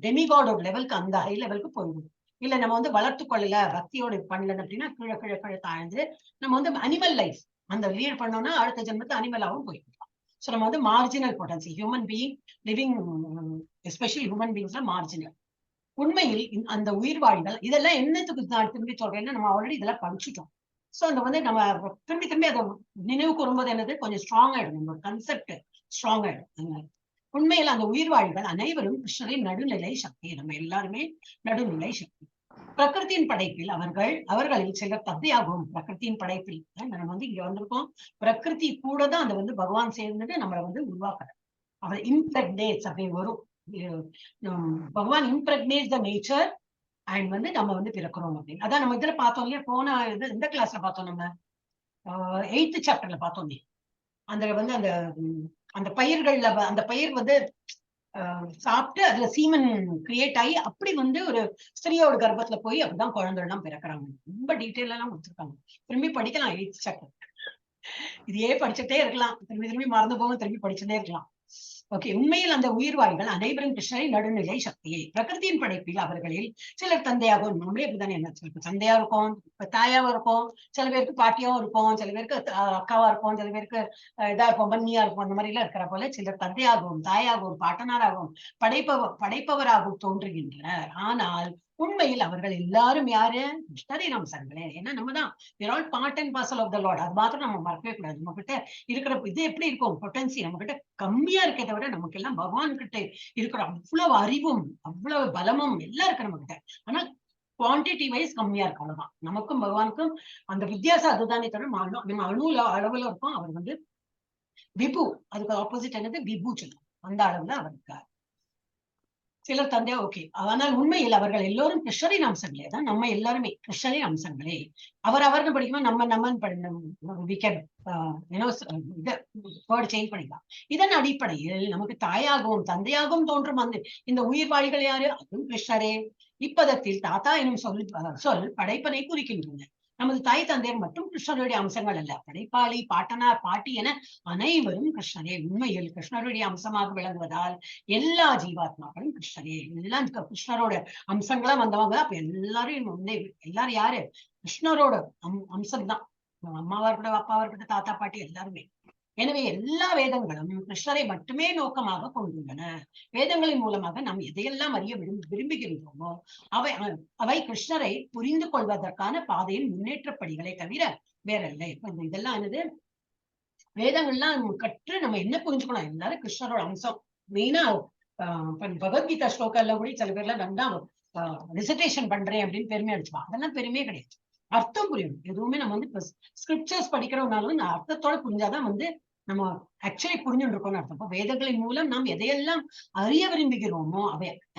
டெமிகாட் லெவலுக்கு, அந்த ஹை லெவலுக்கு போயிடும். இல்ல நம்ம வந்து வளர்த்து கொள்ளல, பக்தியோட பண்ணல அப்படின்னா கீழே தாழ்ந்து நம்ம வந்து அனிமல் லைஃப் அந்த லீட் பண்ணோம்னா அடுத்த ஜென்மத்து அனிமலாவும் போயிருக்கலாம். சோ நம்ம வந்து marginal potency, human being living, especially human பீயிங்ஸ்ல மார்ஜினல். உண்மையில் அந்த உயிர்வாழ்கள் இதெல்லாம் என்னத்துக்கு நான் திரும்பி சொல்றேன்னா, நம்ம ஆல்ரெடி இதெல்லாம் படிச்சுட்டோம். சோ அந்த வந்து நம்ம திரும்பி அதை நினைவுக்கு வரும்போது என்னது கொஞ்சம் ஸ்ட்ராங் ஆயிடும், நம்ம கன்செப்ட் ஸ்ட்ராங் ஆயிடும். உண்மையில் அந்த உயிர்வாழ்கள் அனைவரும் கிருஷ்ணரின் நடுநிலை சக்தி. நம்ம எல்லாருமே நடுநிலை சக்தி. பிரகிருத்தின் படைப்பில் அவர்களில் சிலர் தந்தையாகவும், பிரகிருத்தின் படைப்பில் நம்ம வந்து இங்க வந்திருக்கோம், பிரகிருதி கூட தான் அந்த வந்து பகவான் சேர்ந்துட்டு நம்மளை வந்து உருவாக்குறார். அவர் இம்ப்ரெக்னேட்ஸ் அப்படின்னு வரும், பகவான் இம்ப்ரெக்னேட்ஸ் த நேச்சர் அண்ட் வந்து நம்ம வந்து பிறக்கிறோம் அப்படின்னு. அதான் நம்ம இதுல பார்த்தோம் இல்லையா, போன இந்த கிளாஸ்ல பார்த்தோம், நம்ம 8th சாப்டர்ல பார்த்தோம். அந்த வந்து அந்த பயிர்கள்ல அந்த பயிர் வந்து சாப்பிட்டு அதுல சீமன் கிரியேட் ஆகி அப்படி வந்து ஒரு ஸ்திரியோட கர்ப்பத்துல போய் அப்படிதான் குழந்தை எல்லாம் பிறக்கிறாங்க. ரொம்ப டீட்டெயில் எல்லாம் கொடுத்துருக்காங்க. திரும்பி படிக்கலாம் 8th சாப்டர். இதையே படிச்சுட்டே இருக்கலாம், திரும்பி மறந்து போக திரும்பி படிச்சுட்டே இருக்கலாம். ஓகே, உண்மையில் அந்த உயிர்வாய்கள் அனைவரும் கிருஷ்ணரை நடுநிலை சக்தியை. பிரகிருதியின் படைப்பில் அவர்களில் சிலர் தந்தையாகவும், நம்மளே அப்படித்தானே, என்ன சிலருக்கு தந்தையா இருக்கும், தாயாவும் இருக்கும், சில பேருக்கு பாட்டியாவும் இருக்கும், சில பேருக்கு அக்காவா இருக்கும், சில பேருக்கு இதா இருப்போம், பன்னியா இருக்கும். அந்த மாதிரி எல்லாம் இருக்கிற போல சிலர் தந்தையாகவும், தாயாகவும், பாட்டனாராகவும், படைப்பவராகவும் தோன்றுகின்றனர். ஆனால் உண்மையில் அவர்கள் எல்லாரும் யாரு, கிருஷ்ணரின் அம்சங்களே. ஏன்னா நம்ம தான் part and parcel of the lord. அது மாத்திரம் நம்ம மறக்கவே கூடாது. நம்ம கிட்ட இருக்கிற இது எப்படி இருக்கும், பொட்டன்சி நம்ம கிட்ட கம்மியா இருக்கே விட நமக்கு எல்லாம் பகவான் கிட்ட இருக்கிற அவ்வளவு அறிவும் அவ்வளவு பலமும் எல்லாம் இருக்கு நம்ம கிட்ட. ஆனா குவான்டிட்டி வைஸ் கம்மியா இருக்கு, அவ்வளவுதான். நமக்கும் பகவானுக்கும் அந்த வித்தியாசம் அதுதானே தவிர நம்ம அணு அளவுல இருக்கும், அவர் வந்து விபு. அதுக்கு ஆப்போசிட் என்னது, விபு சொல்லும். அந்த அளவுல அவர் இருக்கார். சிலர் தந்தையா, ஓகே. ஆனால் உண்மையில் அவர்கள் எல்லோரும் கிருஷ்ணரின் அம்சங்களே தான். நம்ம எல்லாருமே கிருஷ்ணரின் அம்சங்களே. அவர்னு படிக்கும்போது நம்ம சேஞ்ச் பண்ணிக்கலாம். இதன் அடிப்படையில் நமக்கு தாயாகவும் தந்தையாகவும் தோன்றும் அந்த இந்த உயிர்வாழிகள் யாரு, அதுவும் கிருஷ்ணரே. இப்பதத்தில் தாத்தா எனும் சொல் படைப்பனை குறிக்கின்றன. நமது தாய் தந்தையர் மற்றும் கிருஷ்ணருடைய அம்சங்கள் அல்ல. படைப்பாளி, பாட்டனார், பாட்டி என அனைவரும் கிருஷ்ணரே. உண்மையில் கிருஷ்ணருடைய அம்சமாக விளங்குவதால் எல்லா ஜீவாத்மாக்களும் கிருஷ்ணரே. எல்லாம் கிருஷ்ணரோட அம்சங்களா வந்தவங்க. அப்ப எல்லாரும் யாரு, கிருஷ்ணரோட அம்சம் தான். அம்மாவா இருக்கட்டும், அப்பாவா இருக்கட்டும், தாத்தா பாட்டி எல்லாருமே. எனவே எல்லா வேதங்களும் கிருஷ்ணரை மட்டுமே நோக்கமாக கொண்டுள்ளன. வேதங்களின் மூலமாக நாம் எதையெல்லாம் அறிய விரும்புகின்றோமோ அவை கிருஷ்ணரை புரிந்து கொள்வதற்கான பாதையின் முன்னேற்றப்படிகளை தவிர வேறல்ல. இப்ப இதெல்லாம் என்னது, வேதங்கள்லாம் கற்று நம்ம என்ன புரிஞ்சுக்கணும், எல்லாரும் கிருஷ்ணரோட அம்சம். மெயினா பகவத்கீதா ஸ்லோகம்ல கூட சில பேர்லாம் நல்லா ரிசர்டேஷன் பண்றேன் அப்படின்னு பெருமை அடிச்சுப்பான். அதெல்லாம் பெருமையே கிடையாது. அர்த்தம் புரியணும். எதுவுமே நம்ம வந்து ஸ்கிரிப்சர்ஸ் படிக்கிறோம்னாலும் இந்த அர்த்தத்தோட புரிஞ்சாதான் வந்து நம்ம ஆக்சுவலி புரிஞ்சுட்டு இருக்கோம்னு அர்த்தம். இப்போ வேதங்களின் மூலம் நாம் எதையெல்லாம் அறிய விரும்புகிறோமோ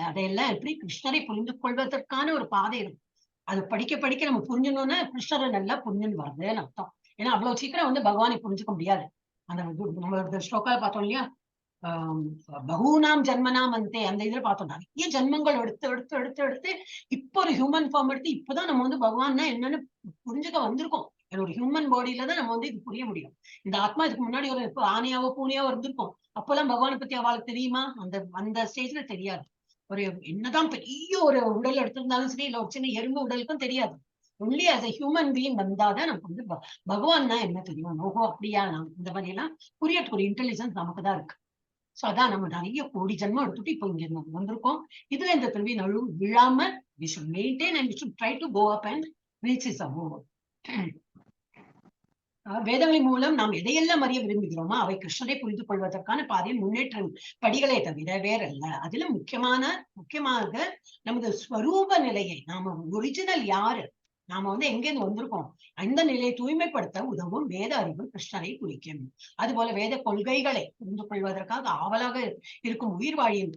அதையெல்லாம் எப்படி கிருஷ்ணரை புரிந்து கொள்வதற்கான ஒரு பாதை இருக்கும். அது படிக்க படிக்க நம்ம புரிஞ்சணும்னா கிருஷ்ணரை நல்லா புரிஞ்சுன்னு வருதுன்னு அர்த்தம். ஏன்னா அவ்வளவு சீக்கிரம் வந்து பகவானை புரிஞ்சுக்க முடியாது. அந்த நம்மளோட ஸ்லோக்கால பார்த்தோம் இல்லையா, பகூனாம் ஜன்மனாம் அந்தே, அந்த இதுல பார்த்தோம் நிறைய ஜென்மங்கள் எடுத்து எடுத்து எடுத்து எடுத்து இப்போ ஒரு ஹியூமன் ஃபார்ம் எடுத்து இப்பதான் நம்ம வந்து பகவான்னா என்னன்னு புரிஞ்சுக்க வந்திருக்கோம். ஒரு ஹியூமன் பாடியில தான் நம்ம வந்து இது புரிய முடியும். இந்த ஆத்மா இதுக்கு முன்னாடி ஒரு ஆனையாவோ பூனையாவோ இருந்திருக்கும். அப்பெல்லாம் பகவானை பத்தி அவளுக்கு தெரியுமா? அந்த ஸ்டேஜ்ல தெரியாது. ஒரு என்னதான் பெரிய ஒரு உடல் எடுத்திருந்தாலும் சரி, இல்ல ஒரு சின்ன எறும்பு உடலுக்கும் தெரியாது. Only as a human being வந்தாதான் நமக்கு வந்து பகவான்னா என்ன தெரியும். ஓஹோ அப்படியா, இந்த மாதிரி எல்லாம் புரியக்கூடிய இன்டெலிஜென்ஸ் நமக்கு தான் இருக்கு. சோ அதான் நம்ம நிறைய கோடி ஜென்மம் எடுத்துட்டு இப்போ இங்க வந்திருக்கோம். இதுல இந்த திரும்பி நழுவு விழாம we should maintain and we should try to go up and reach his above. வேதங்களின் மூலம் நாம் எதையெல்லாம் அறிய விரும்புகிறோமோ அவை கிருஷ்ணரை புரிந்து கொள்வதற்கான பாதையின் முன்னேற்ற படிகளை தவிர வேறல்ல. அதுல முக்கியமாக நமது ஸ்வரூப நிலையை, நாம ஒரிஜினல் யாரு, நாம வந்து எங்கேருந்து வந்திருக்கோம், அந்த நிலையை தூய்மைப்படுத்த உதவும் வேத அறிவு கிருஷ்ணரை குறிக்கும். அதுபோல வேத கொள்கைகளை புரிந்து கொள்வதற்காக ஆவலாக இருக்கும் உயிர் வாழியும்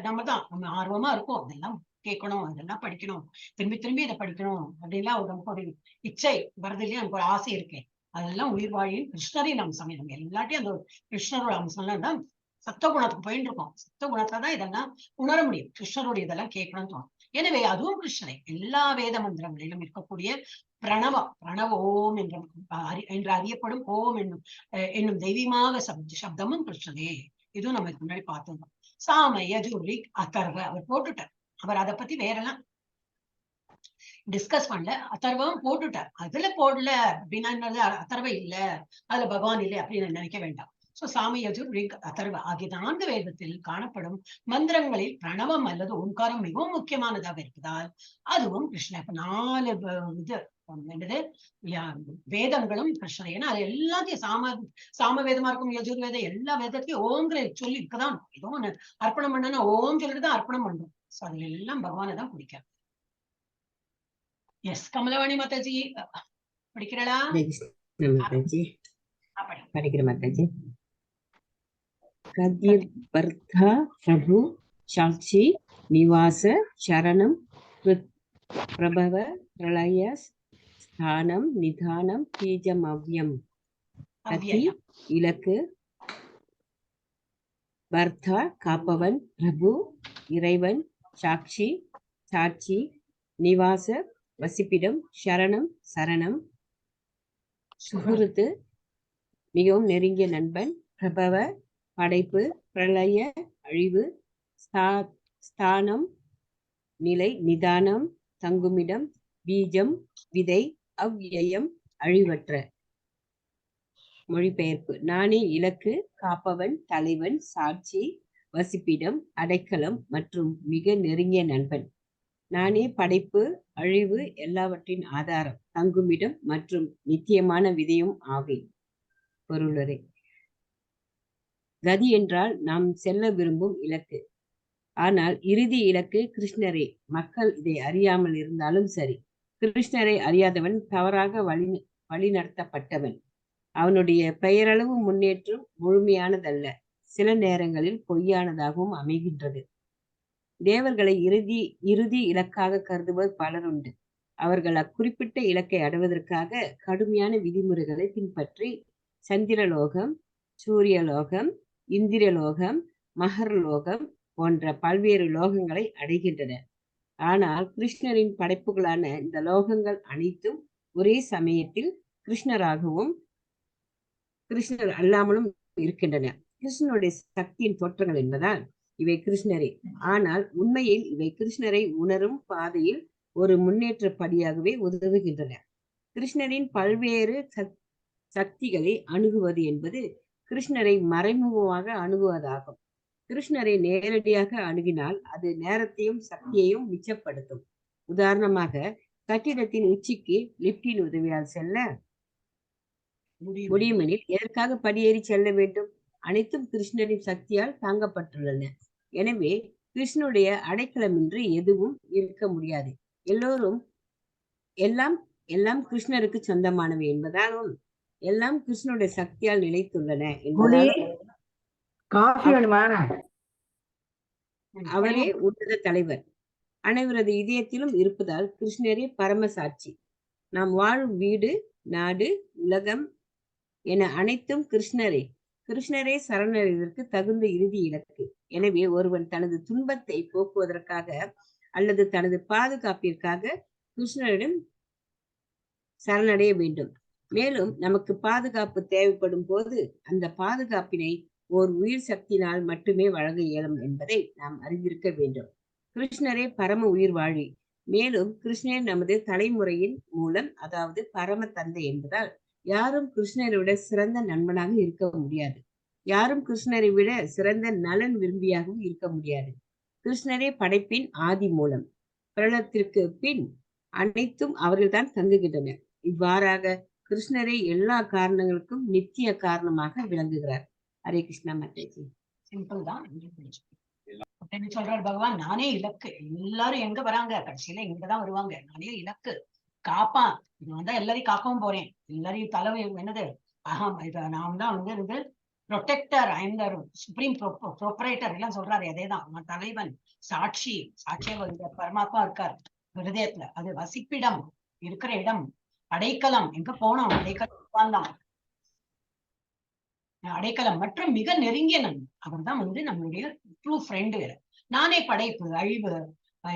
நம்ம ஆர்வமா இருக்கோம். அதெல்லாம் கேட்கணும், அதெல்லாம் படிக்கணும், திரும்பி திரும்பி இதை படிக்கணும் அப்படின்லாம் நமக்கு ஒரு இச்சை வருது இல்லையா, நமக்கு ஒரு ஆசை இருக்கேன். அதெல்லாம் உயிர் வாழியும் கிருஷ்ணரின் அம்சம். நம்ம எல்லாத்தையும் அந்த கிருஷ்ணரோட அம்சம்லாம் தான் சத்த குணத்துக்கு போயிட்டு இருக்கோம். சத்த குணத்துல தான் இதெல்லாம் உணர முடியும். கிருஷ்ணருடைய இதெல்லாம் கேட்கணும்னு தோணும். எனவே அதுவும் கிருஷ்ணரை எல்லா வேத மந்திரங்களிலும் இருக்கக்கூடிய பிரணவ ஓம் என்று அறியப்படும் ஓம் என்னும் தெய்வீமாக சப்தமும் கிருஷ்ணரே. இதுவும் நம்ம இதுக்கு முன்னாடி பார்த்திருந்தோம். சாம யஜுர் ரிக் அதர்வ அவர் போட்டுட்டார். அவர் அதை பத்தி வேறெல்லாம் டிஸ்கஸ் பண்ணல. அதர்வம் போட்டுட்டார். அதுல போடல அப்படின்னா என்னது, அதர்வ இல்ல, அதுல பகவான் இல்லை அப்படின்னு நினைக்க வேண்டாம். சோ சாம யஜுர் ரிக் அதர்வ ஆகிய 4 வேதத்தில் காணப்படும் மந்திரங்களில் பிரணவம் அல்லது ஓங்காரம் மிகவும் முக்கியமானதாக இருப்பதால் அதுவும் கிருஷ்ணன். இப்ப 4 இது என்னது வேதங்களும் கிருஷ்ணன். ஏன்னா அது எல்லாத்தையும் சாம வேதமா இருக்கும், யஜுர்வேதம் எல்லா வேதத்தையும் ஓங்கிற சொல்லி இருக்கதான். ஏதோ ஒண்ணு அர்ப்பணம் பண்ணனா ஓம் சொல்லிட்டுதான் அர்ப்பணம் பண்றோம். சோ அதுல எல்லாம் பகவானை தான் பிடிக்கும். எஸ் கமலவாணி மாதாஜி படிக்கிறா? படிக்கிற மாதாஜி. கத்யபர்த்தா பிரபு சாட்சி நிவாச சரணம் பிரபவ பிரளய ஸ்தானம் நிதானம் பீஜம் அவ்யம். கதி இலக்கு, பர்த்தா காப்பவன், பிரபு இறைவன், சாட்சி நிவாச வசிப்பிடம், சரணம் சரணம், சுஹுருத்து மிகவும் நெருங்கிய நண்பன், பிரபவ படைப்பு, பிரளய அழிவு, ஸ்தானம் நிலை, நிதானம் தங்குமிடம், பீஜம் விதை, அவ்யயம் அழிவற்ற. மொழிபெயர்ப்பு. நானே இலக்கு, காப்பவன், தலைவன், சாட்சி, வசிப்பிடம், அடைக்கலம் மற்றும் மிக நெருங்கிய நண்பன். நானே படைப்பு, அழிவு, எல்லாவற்றின் ஆதாரம், தங்குமிடம் மற்றும் நித்தியமான விதையும் ஆவேன். பொருளுரை. கதி என்றால் நாம் செல்ல விரும்பும் இலக்கு. ஆனால் இறுதி இலக்கு கிருஷ்ணரே. மக்கள் இதை அறியாமல் இருந்தாலும் சரி, கிருஷ்ணரை அறியாதவன் தவறாக வழிநடத்தப்பட்டவன். அவனுடைய பெயரளவு முன்னேற்றம் முழுமையானதல்ல, சில நேரங்களில் பொய்யானதாகவும் அமைகின்றது. தேவர்களை இறுதி இலக்காக கருதுவது பலருண்டு. அவர்கள் அக்குறிப்பிட்ட இலக்கை அடைவதற்காக கடுமையான விதிமுறைகளை பின்பற்றி சந்திரலோகம், சூரியலோகம், இந்திரலோகம், மகர்லோகம் போன்ற பல்வேறு லோகங்களை அடைகின்றனர். ஆனால் கிருஷ்ணரின் படைப்புகளான இந்த லோகங்கள் அனைத்தும் ஒரே சமயத்தில் கிருஷ்ணராகவும் கிருஷ்ணர் அல்லாமலும் இருக்கின்றன. கிருஷ்ணனுடைய சக்தியின் தோற்றங்கள் என்பதால் இவை கிருஷ்ணரே. ஆனால் உண்மையில் இவை கிருஷ்ணரை உணரும் பாதையில் ஒரு முன்னேற்ற படியாகவே உதவுகின்றன. கிருஷ்ணரின் பல்வேறு சக்திகளை அணுகுவது என்பது கிருஷ்ணரை மறைமுகமாக அணுகுவதாகும். கிருஷ்ணரை நேரடியாக அணுகினால் அது நேரத்தையும் சக்தியையும் மிச்சப்படுத்தும். உதாரணமாக, கட்டிடத்தின் உச்சிக்கு லிப்டின் உதவியால் செல்ல முடியுமெனில் எதற்காக படியேறி செல்ல வேண்டும்? அனைத்தும் கிருஷ்ணரின் சக்தியால் தாங்கப்பட்டுள்ளன. எனவே கிருஷ்ணனுடைய அடைக்கலமின்றி எதுவும் இருக்க முடியாது. எல்லாம் கிருஷ்ணருக்கு சொந்தமானவை என்பதாலும் எல்லாம் கிருஷ்ணனுடைய சக்தியால் நிலைத்துள்ளன என்பதாலும் அவரே உன்னத தலைவர், அனைவரது இதயத்திலும் இருப்பதால் கிருஷ்ணரே பரமசாட்சி. நாம் வாழும் வீடு, நாடு, உலகம் என அனைத்தும் கிருஷ்ணரே சரணடைவதற்கு தகுந்த இறுதி இலக்கு. எனவே ஒருவன் தனது துன்பத்தை போக்குவதற்காக அல்லது தனது பாதுகாப்பிற்காக கிருஷ்ணரிடம் சரணடைய வேண்டும். மேலும் நமக்கு பாதுகாப்பு தேவைப்படும் போது அந்த பாதுகாப்பினை ஓர் உயிர் சக்தியினால் மட்டுமே வழங்க இயலும் என்பதை நாம் அறிந்திருக்க வேண்டும். கிருஷ்ணரே பரம உயிர் வாழி. மேலும் கிருஷ்ணர் நமது தலைமுறையின் மூலம், அதாவது பரம தந்தை என்பதால் யாரும் கிருஷ்ணரை விட சிறந்த நண்பனாக இருக்க முடியாது. யாரும் கிருஷ்ணரை விட சிறந்த நலன் விரும்பியாகவும் இருக்க முடியாது. கிருஷ்ணரே படைப்பின் ஆதி மூலம். பிரளயத்திற்கு பின் அனைத்தும் அவர்கள்தான் தங்குகின்றன. இவ்வாறாக கிருஷ்ணரே எல்லா காரணங்களுக்கும் நித்திய காரணமாக விளங்குகிறார். ஹரே கிருஷ்ணா மாதாஜி. சிம்பிள் தான். என்ன சொல்றாரு பகவான்? நானே இலக்கு. எல்லாரும் எங்க வராங்க? கடைசியில இங்கதான் வருவாங்க. நானே இலக்கு, காப்பான். நான் தான் எல்லாரையும் காக்கவும் போறேன். எல்லாரையும் தலைமை என்னது நான் தான் வந்து இருந்து protector, I am the supreme proprietor எல்லாம் சொல்றாரு. அதேதான், நான் தலைவன், சாட்சியா பரமாத்மா இருக்கார் ஹிருதயத்துல. அது வசிப்பிடம், இருக்கிற இடம், அடைக்கலம். எங்க போனோம்? அடைக்கலம் தான். அடைக்கலம் மற்றும் மிக நெருங்கிய நண்பன். அவர் தான் வந்து நம்மளுடைய ட்ரூ ஃப்ரெண்டு. நானே படைப்பு, அழிவு,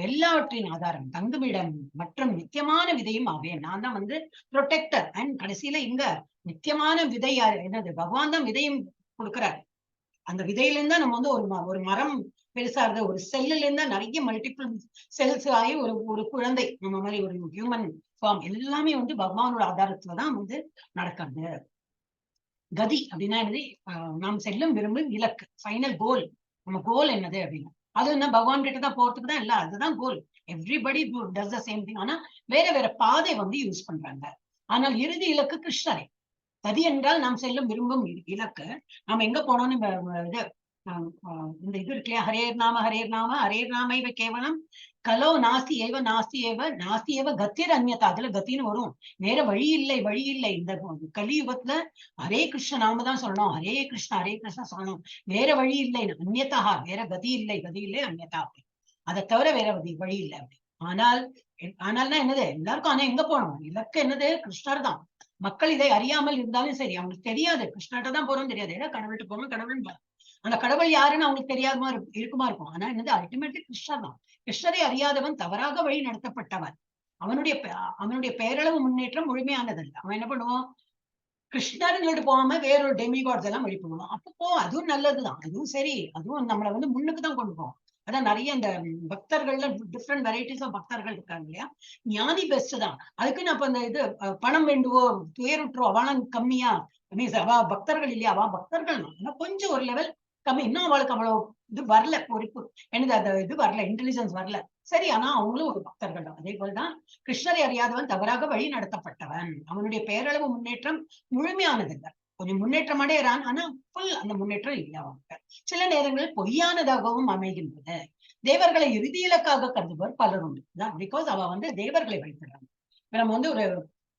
எல்லாவற்றின் ஆதாரம், தங்குமிடம் மற்றும் நித்தியமான விதையும் ஆவேன். நான் தான் வந்து ப்ரொடெக்டர். அண்ட் கடைசியில இங்க நித்தியமான விதை என்னது? பகவான் தான் விதையும் கொடுக்கிறார். அந்த விதையில இருந்தா நம்ம வந்து ஒரு மரம் பெருசா இருந்த ஒரு செல்லுல இருந்தா நிறைய மல்டிபிள் செல்ஸ் ஆகி ஒரு குழந்தை, நம்ம மாதிரி ஒரு ஹியூமன் ஃபார்ம், எல்லாமே வந்து பகவானோட ஆதாரத்துலதான் வந்து நடக்கிறது. கதி அப்படின்னா என்னது? நாம் செல்லும் விரும்பும் இலக்கு, ஃபைனல் கோல். நம்ம கோல் என்னது அப்படின்னா அது என்ன? பகவான் கிட்ட தான் போறதுக்கு தான் இல்ல, அதுதான் goal. Everybody does the same thing. ஆனா வேற வேற பாதை வந்து யூஸ் பண்றாங்க. ஆனால் இறுதி இலக்கு கிருஷ்ணரே. கதி என்றால் நாம் செல்லும் விரும்பும் இலக்கு. நாம எங்க போனோம்னு இந்த இது இருக்கு இல்லையா? ஹரேர் நாம இவ கேவலம் கலோ நாஸ்தி ஏவ கத்திர அந்நியதா. அதுல கத்தின்னு வரும். வேற வழி இல்லை. இந்த கலியுகத்துல ஹரே கிருஷ்ண நாம தான் சொல்லணும். ஹரே கிருஷ்ணா சொல்லணும். வேற வழி இல்லை. அந்நியதா, வேற கதி இல்லை அந்நியதா. அப்படி அதை தவிர வேற வழி இல்லை அப்படி. ஆனால்னா என்னது? எல்லாருக்கும் ஆனா எங்க போனோம்? இலக்கு என்னது? கிருஷ்ணர் தான். மக்கள் இதை அறியாமல் இருந்தாலும் சரி, அவங்களுக்கு தெரியாது. கிருஷ்ணர்கிட்ட தான் போறோம் தெரியாது. ஏன்னா கடவுள்கிட்ட போறோம், கடவுள் அந்த கடவுள் யாருன்னு அவங்களுக்கு தெரியாதமா இருக்குமா இருக்கும். ஆனா என்னது? அல்டிமேட்லி கிருஷ்ணர் தான். கிருஷ்ணரை அறியாதவன் தவறாக வழி நடத்தப்பட்டவன். அவனுடைய பெயரளவு முன்னேற்றம் முழுமையானதல்ல. அவன் என்ன பண்ணுவான்? கிருஷ்ணர்னு சொல்லிட்டு போகாம வேறொரு டெமிகாட்ஸ் எல்லாம் வழிபடுவான். அப்போ அதுவும் நல்லதுதான், அதுவும் சரி. அதுவும் நம்மளை வந்து முன்னுக்கு தான் கொண்டு போவோம். அதான் நிறைய இந்த பக்தர்கள்ல டிஃப்ரெண்ட் வெரைட்டிஸ் ஆஃப் பக்தர்கள் இருக்காங்க இல்லையா? ஞானி பெஸ்ட் தான். அதுக்கு நான் இப்ப இந்த இது பணம் வேண்டுவோ துயருற்றோ அவெல்லாம் கம்மியா மீன்ஸ் அவ பக்தர்கள் இல்லையா? அவ பக்தர்கள் ஆனா கொஞ்சம் ஒரு லெவல் கம்மி. இன்னும் அவளுக்கு அவ்வளவு இது வரல, பொறுப்பு என்னது அந்த இது வரல, இன்டெலிஜென்ஸ் வரல. சரி, ஆனா அவங்களும் ஒரு பக்தர்கள் தான். அதே போலதான் கிருஷ்ணரை அறியாதவன் தவறாக வழி நடத்தப்பட்டவன். அவனுடைய பெயரளவு முன்னேற்றம் முழுமையானதில்லை. கொஞ்சம் முன்னேற்றம் அடையிறான், ஆனா ஃபுல் அந்த முன்னேற்றம் இல்லை. அவங்க சில நேரங்களில் பொய்யானதாகவும் அமைகின்றது. தேவர்களை இறுதி இலக்காக கருதுவர் பலர் உண்டு. பிகாஸ் அவ வந்து தேவர்களை வழிபடுறாங்க. நம்ம வந்து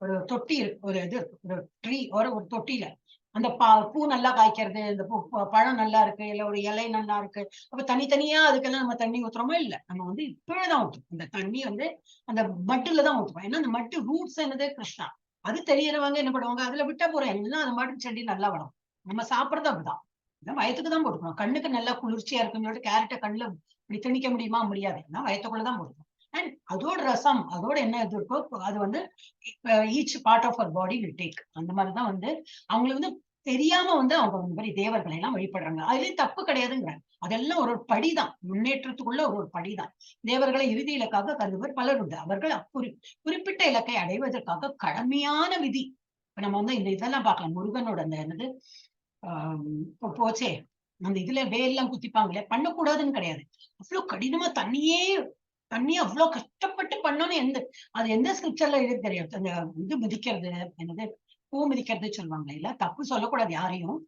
ஒரு தொட்டி இருக்கு, ஒரு இது ஒரு ட்ரீ, ஒரு தொட்டியில அந்த பூ நல்லா காய்க்கிறது, இந்த பழம் நல்லா இருக்கு, இல்ல ஒரு இலை நல்லா இருக்கு. அப்ப தனித்தனியா அதுக்கெல்லாம் நம்ம தண்ணி ஊத்துறோமோ இல்ல, நம்ம வந்து இப்பதான் ஊற்றுவோம். அந்த தண்ணி வந்து அந்த மட்டுல தான் ஊற்றுவோம். ஏன்னா அந்த மட்டு ரூட்ஸ் என்னது? கிருஷ்ணா. அது தெரியறவங்க என்ன பண்ணுவாங்க? அதுல விட்டா போறோம், எல்லாம் அது மட்டும் செடி நல்லா வளரும். நம்ம சாப்பிடறது அப்படிதான். இதான் வயத்துக்கு தான் போட்டுக்கணும். கண்ணுக்கு நல்லா குளிர்ச்சியா இருக்குன்னு சொல்லிட்டு கேரட்டை கண்ணுல இப்படி திணிக்க முடியுமா? முடியாது. ஏன்னா வயத்துக்குள்ளதான் போட்டுக்கணும். அண்ட் அதோட ரசம், அதோட என்ன இது இருக்கோ அது வந்து each part of our body will take. அந்த மாதிரிதான் வந்து அவங்களுக்கு வந்து தெரியாம வந்து அவங்க இந்த மாதிரி தேவர்களை எல்லாம் வழிபடுறாங்க. அதுலயும் தப்பு கிடையாதுங்கிறாங்க. அதெல்லாம் ஒரு படிதான், முன்னேற்றத்துக்குள்ள ஒரு படிதான். தேவர்களை இறுதி இலக்காக கருதுவர் பலர் உண்டு. அவர்கள் குறிப்பிட்ட இலக்கை அடைவதற்காக கடமையான விதி. இப்ப நம்ம வந்து இந்த இதெல்லாம் பார்க்கலாம். முருகனோட அந்த என்னது இப்போ போச்சே அந்த இதுல வேல்லாம் குத்திப்பாங்களே, பண்ணக்கூடாதுன்னு கிடையாது. அவ்வளவு கடினமா தண்ணியே அவ்வளவு கஷ்டப்பட்டு பண்ணணும். அது எந்த ஸ்கிரிப்சர்ல இருக்கு தெரியாது. அந்த இது மிதிக்கிறது, என்னது பூ மிதிக்கிறது சொல்லுவாங்க இல்ல, தப்பு சொல்லக்கூடாது யாரையும்.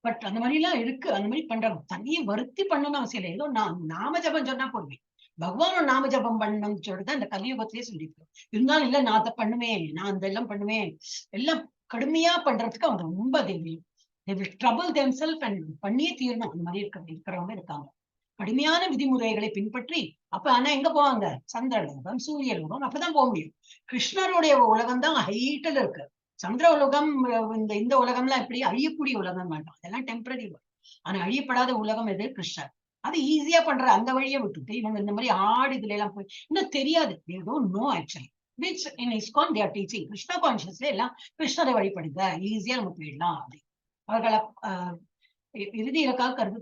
பட் அந்த மாதிரி எல்லாம் இருக்கு. அந்த மாதிரி பண்றாங்க. தண்ணியை வருத்தி பண்ணணும்னு அவசியம் இல்லை. ஏதோ நாம ஜபம் சொன்னா போடுவேன், பகவானோட நாம ஜபம் பண்ணணும்னு சொல்லிட்டு அந்த கலியுகத்திலேயே சொல்லியிருக்கோம். இருந்தாலும் இல்ல நான் அதை பண்ணுவேன், நான் அதெல்லாம் பண்ணுவேன், எல்லாம் கடுமையா பண்றதுக்கு அவங்க ரொம்ப ட்ரபிள் தெம்செல்ஃப் அண்ட் பண்ணியே தீரணும். அந்த மாதிரி இருக்கிறவங்க இருக்காங்க. கடுமையான விதிமுறைகளை பின்பற்றி அப்ப ஆனா எங்க போவாங்க, சந்திரலோகம் சூரிய லோகம் அப்பதான் போக முடியும். கிருஷ்ணருடைய உலகம் தான் ஹைட்டில் இருக்கு. சந்திர உலகம் இந்த உலகம்லாம் எப்படி அழியக்கூடிய உலகம் வேண்டாம், அதெல்லாம் டெம்பரரி. ஆனா அழியப்படாத உலகம் எது, கிருஷ்ணர். அது ஈஸியா பண்ற அந்த வழியை விட்டுட்டு இவங்க இந்த மாதிரி ஆடு இதுல எல்லாம் போய் இன்னும் தெரியாது. they don't know actually which in ISKCON they are teaching Krishna கான்சியஸ்ல எல்லாம் கிருஷ்ணரை வழிபடுங்க, ஈஸியா நம்ம போயிடலாம் அப்படி. அவர்களை இறுதி இலக்காக கருது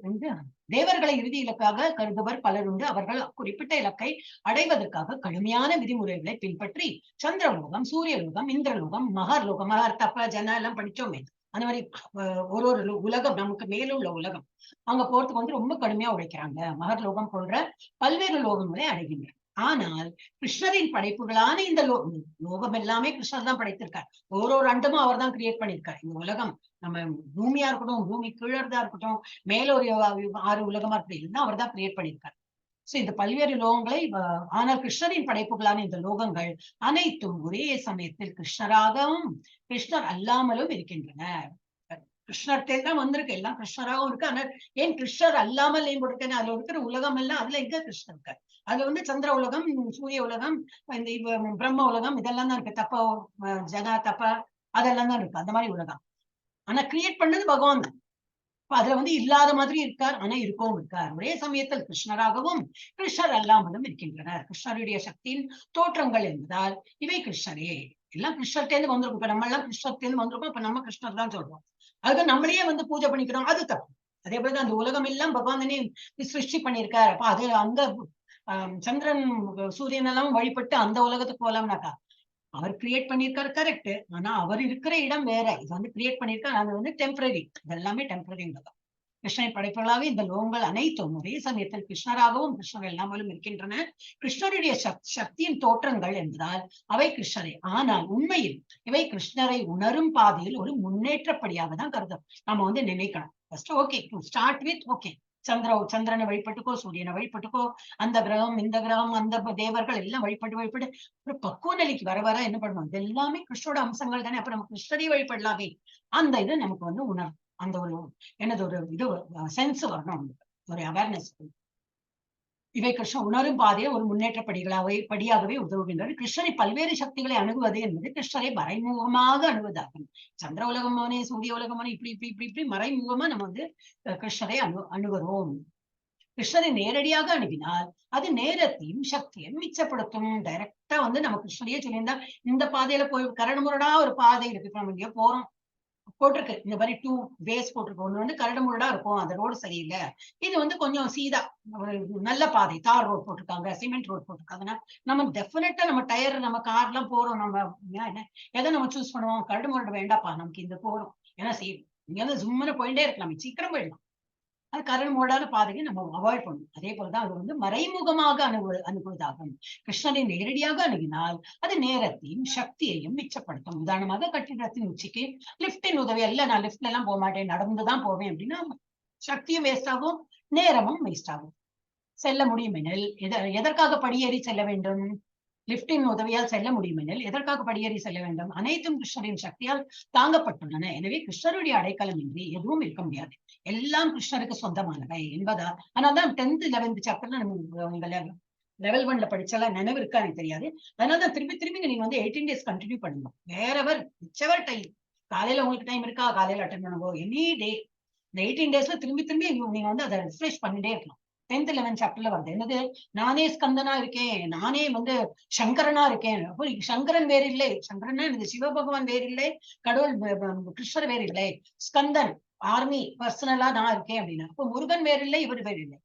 தேவர்களை இறுதி இலக்காக கருதுவர் பலர் உண்டு. அவர்கள் குறிப்பிட்ட இலக்கை அடைவதற்காக கடுமையான விதிமுறைகளை பின்பற்றி சந்திரலோகம் சூரியலோகம் இந்திரலோகம் மகர்லோகம், மகர் தப்ப ஜன எல்லாம் படிச்சோமே, அந்த மாதிரி ஒரு உலகம் நமக்கு மேலுள்ள உலகம் அங்க போறதுக்கு ரொம்ப கடுமையா உழைக்கிறாங்க. மகர்லோகம் போன்ற பல்வேறு லோகங்களை அடைகின்றன. ஆனால் கிருஷ்ணரின் படைப்புகளான இந்த லோகம் எல்லாமே கிருஷ்ணர் தான் படைத்திருக்கார். ஒரு அண்டமும் அவர் தான் கிரியேட் பண்ணியிருக்காரு. இந்த உலகம் நம்ம பூமியா இருக்கட்டும், பூமி கீழறதா இருக்கட்டும், மேல ஒரு 6 உலகமா இருக்கட்டும், எல்லாம் அவர் தான் கிரியேட் பண்ணியிருக்காரு. சோ இந்த பல்வேறு லோகங்களை ஆனால் கிருஷ்ணரின் படைப்புகளான இந்த லோகங்கள் அனைத்தும் ஒரே சமயத்தில் கிருஷ்ணராகவும் கிருஷ்ணர் அல்லாமலும் இருக்கின்றன. கிருஷ்ணர்த்தே தான் வந்திருக்கு, எல்லாம் கிருஷ்ணராகவும் இருக்கு. ஆனால் ஏன் கிருஷ்ணர் அல்லாமல் ஏன் கொடுத்தேன்னு அதுல இருக்கிற உலகம் எல்லாம் அதுல எங்க கிருஷ்ணர் இருக்காரு. அதுல சந்திர உலகம் சூரிய உலகம் இந்த பிரம்ம உலகம் இதெல்லாம் தான் இருக்கு. தப்ப ஜனா தப்ப அதெல்லாம் தான் இருக்கு, அந்த மாதிரி உலகம். ஆனா கிரியேட் பண்ணது பகவான் தான். அதுல இல்லாத மாதிரி இருக்கார், ஆனா இருக்கவும் இருக்கார். ஒரே சமயத்தில் கிருஷ்ணராகவும் கிருஷ்ணர் அல்லாமலும் இருக்கின்றனர். கிருஷ்ணருடைய சக்தியின் தோற்றங்கள் என்பதால் இவை கிருஷ்ணரே. எல்லாம் கிருஷ்ணர்டேந்து வந்திருக்கும். இப்ப நம்ம எல்லாம் கிருஷ்ணர்டேந்து வந்திருக்கோம். இப்ப நம்ம கிருஷ்ணர் தான் சொல்றோம். அதுக்கு நம்மளையே பூஜை பண்ணிக்கிறோம், அது தப்பு. அதே போலதான் அந்த உலகம் எல்லாம் பகவான் தானே சிருஷ்டி பண்ணியிருக்காரு. அப்ப அது அங்க சந்திரன் சூரியன் எல்லாம் வழிபட்டு அந்த உலகத்துக்கு போலாம்னாக்கா அவர் கிரியேட் பண்ணியிருக்காரு, கரெக்ட். ஆனா அவர் இருக்கிற இடம் வேற. இது கிரியேட் பண்ணியிருக்காரு, அது டெம்பரரி. இதெல்லாமே டெம்பரரி உலகம். கிருஷ்ணரின் படைப்புகளாக இந்த லோகங்கள் அனைத்தும் ஒரே சமயத்தில் கிருஷ்ணராகவும் கிருஷ்ணர் எல்லாமலும் இருக்கின்றன. கிருஷ்ணருடைய சக்தியின் தோற்றங்கள் என்பதால் அவை கிருஷ்ணரை. ஆனால் உண்மையில் இவை கிருஷ்ணரை உணரும் பாதையில் ஒரு முன்னேற்றப்படியாக தான் கருதும். நம்ம நினைக்கணும். First okay to start with okay, சந்திரனை வழிபட்டுக்கோ, சூரியனை வழிபட்டுக்கோ, அந்த கிரகம் இந்த கிரகம் அந்த தேவர்கள் எல்லாம் வழிபட்டு அப்புறம் பக்குவ நிலைக்கு வர வர என்ன பண்ணுவோம், இது எல்லாமே கிருஷ்ணோட அம்சங்கள் தானே. அப்ப நம்ம கிருஷ்ணரை வழிபடலாமே, அந்த இது நமக்கு உணரும். அந்த ஒரு இது சென்ஸ் வரணும், ஒரு அவேர்னஸ். இவை கிருஷ்ணன் உணரும் பாதையை ஒரு படியாகவே உதவுகின்றன. கிருஷ்ணரை பல்வேறு சக்திகளை அணுகுவது என்பது கிருஷ்ணரை மறைமுகமாக அணுகுவதாகும். சந்திர உலகமானே சூரிய உலகமானே இப்படி இப்படி இப்படி இப்படி மறைமுகமா நம்ம கிருஷ்ணரை அணுகிறோம். கிருஷ்ணரை நேரடியாக அணுகினால் அது நேரத்தையும் சக்தியையும் மிச்சப்படுத்தும். டைரக்டா நம்ம கிருஷ்ணரையே சொல்லியிருந்தா, இந்த பாதையில போய் கரடுமுரடா ஒரு பாதை இருக்கு, நம்ம இங்க போறோம் போட்டிருக்கு, இந்த மாதிரி 2 வேஸ் போட்டிருக்கு. ஒண்ணு கரடுமுரடா இருக்கும், அந்த ரோடு சரியில்லை. இது கொஞ்சம் சீதா ஒரு நல்ல பாதை, தார் ரோடு போட்டிருக்காங்க, சிமெண்ட் ரோடு போட்டிருக்காங்கன்னா நம்ம டெஃபினட்டா நம்ம டயர் நம்ம கார் எல்லாம் போறோம், நம்ம எதை நம்ம சூஸ் பண்ணுவோம், கரடுமுரடு வேண்டாப்பா நமக்கு இந்த போறோம், ஏன்னா இங்க ஜும்மன போயிட்டே இருக்கலாம், சீக்கிரம் போயிடலாம். அது கரடுமுரடான பாதையை நம்ம அவாய்ட் பண்ணணும். அதே போலதான் அது மறைமுகமாக அணுகுவதாகும். கிருஷ்ணரை நேரடியாக அணுகினால் அது நேரத்தையும் சக்தியையும் மிச்சப்படுத்தும். உதாரணமாக கட்டிடத்தின் உச்சிக்கு லிப்டின் உதவி எல்லாம், நான் லிப்ட்ல எல்லாம் போக மாட்டேன், நடந்துதான் போவேன் அப்படின்னா சக்தியும் வேஸ்ட் ஆகும், நேரமும் வேஸ்ட் ஆகும். செல்ல முடியும் எனில் எதற்காக படியேறி செல்ல வேண்டும்? லிப்டின் உதவியால் செல்ல முடியும் எனில் எதற்காக படியேறி செல்ல வேண்டும்? அனைத்தும் கிருஷ்ணரின் சக்தியால் தாங்கப்பட்டுள்ளன. எனவே கிருஷ்ணருடைய அடைக்கலம் இன்றி எதுவும் இருக்க முடியாது. எல்லாம் கிருஷ்ணருக்கு சொந்தமானவை என்பதா. ஆனால்தான் 10th 11th சாப்டர்ல நம்ம லெவல் 1ல படிச்சாலும் நினைவு இருக்கா எனக்கு தெரியாது. அதனாலதான் திரும்பி நீங்க 18 days கண்டினியூ பண்ணுங்க. வேறவர் விச்சவர் டைம், காலையில உங்களுக்கு டைம் இருக்கா, காலையில அட்டென்ட் பண்ணுங்க. எனி டே இந்த 18 daysல திரும்பி நீங்க அதை ரிஃப்ரெஷ் பண்ணிட்டே இருக்கலாம். 10th 11th சாப்டர்ல வருது என்னது, நானே ஸ்கந்தனா இருக்கேன், நானே சங்கரனா இருக்கேன். சங்கரன் வேறு இல்லை, சங்கரன்னா எனக்கு சிவபகவான் வேறு இல்லை, கடவுள் கிருஷ்ணர் வேறு இல்லை, ஸ்கந்தன் ஆர்மி பர்சனலா நான் இருக்கேன் அப்படின்னா. அப்போ முருகன் வேறு இல்லை, இவர் வேறு இல்லை.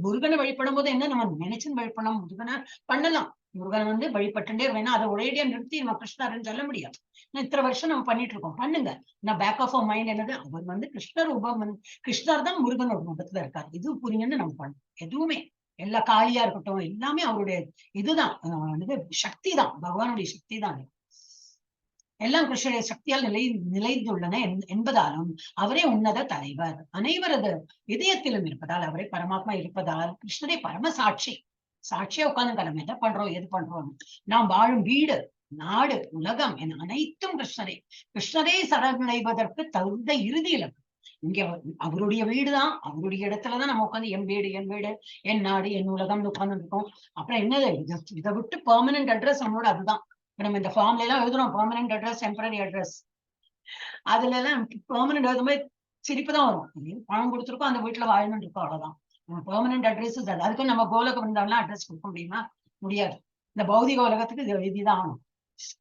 முருகனை வழிபடும் போது என்ன நம்ம நினைச்சுன்னு வழிபடணும், முருகனை பண்ணலாம். முருகன் வந்து வழிபட்டுட்டே வேணா அதை ஒரேடியா நிறுத்தி நம்ம கிருஷ்ணர்னு சொல்ல முடியாது. இத்தனை வருஷம் நம்ம பண்ணிட்டு இருக்கோம், பண்ணுங்க. நான் பேக் ஆஃப் அவர் மைண்ட் என்னது, அவர் வந்து கிருஷ்ணர் ரூபம், கிருஷ்ணர் தான் முருகனோட ரூபத்துல இருக்காரு, இது புரியுங்கன்னு நம்ம பண்ணணும். எதுவுமே எல்லா காளியா இருக்கட்டும் எல்லாமே அவருடைய இதுதான், சக்தி தான், பகவானுடைய சக்தி தான். எல்லாம் கிருஷ்ணனுடைய சக்தியால் நிலைந்துள்ளன என்பதாலும் அவரே உன்னத தலைவர், அனைவரது இதயத்திலும் இருப்பதால், அவரே பரமாத்மா இருப்பதால் கிருஷ்ணரே பரம சாட்சி. சாட்சியா உட்கார்ந்து நம்ம என்ன பண்றோம் எது பண்றோம், நாம் வாழும் வீடு நாடு உலகம் என அனைத்தும் கிருஷ்ணரே சரணடைவதற்கு தகுந்த இறுதி இலக்கு. இங்க அவருடைய வீடுதான், அவருடைய இடத்துலதான் நம்ம உட்காந்து என் வீடு என் நாடு என் உலகம்னு உட்கார்ந்து இருக்கோம். அப்புறம் என்னது, இதை விட்டு பெர்மனன்ட் அட்ரஸ் நம்மளோட அதுதான். நம்ம இந்த ஃபார்ம்ல எல்லாம் எழுதுறோம் பெர்மனன்ட் அட்ரஸ், டெம்பரரி அட்ரஸ். அதுல எல்லாம் பெர்மனன்ட் எழுதும்போது சிரிப்பு தான் வரும். பணம் கொடுத்துருக்கோம், அந்த வீட்டுல வாழணும்னு இருக்கோம், அவ்வளவுதான். பெர்மனன்ட் அட்ரஸ் அது. அதுக்கும் நம்ம கோலக வந்தாலும் அட்ரஸ் கொடுக்க முடியுமா? முடியாது. இந்த பௌதிக உலகத்துக்கு இது எழுதிதான் ஆகணும்.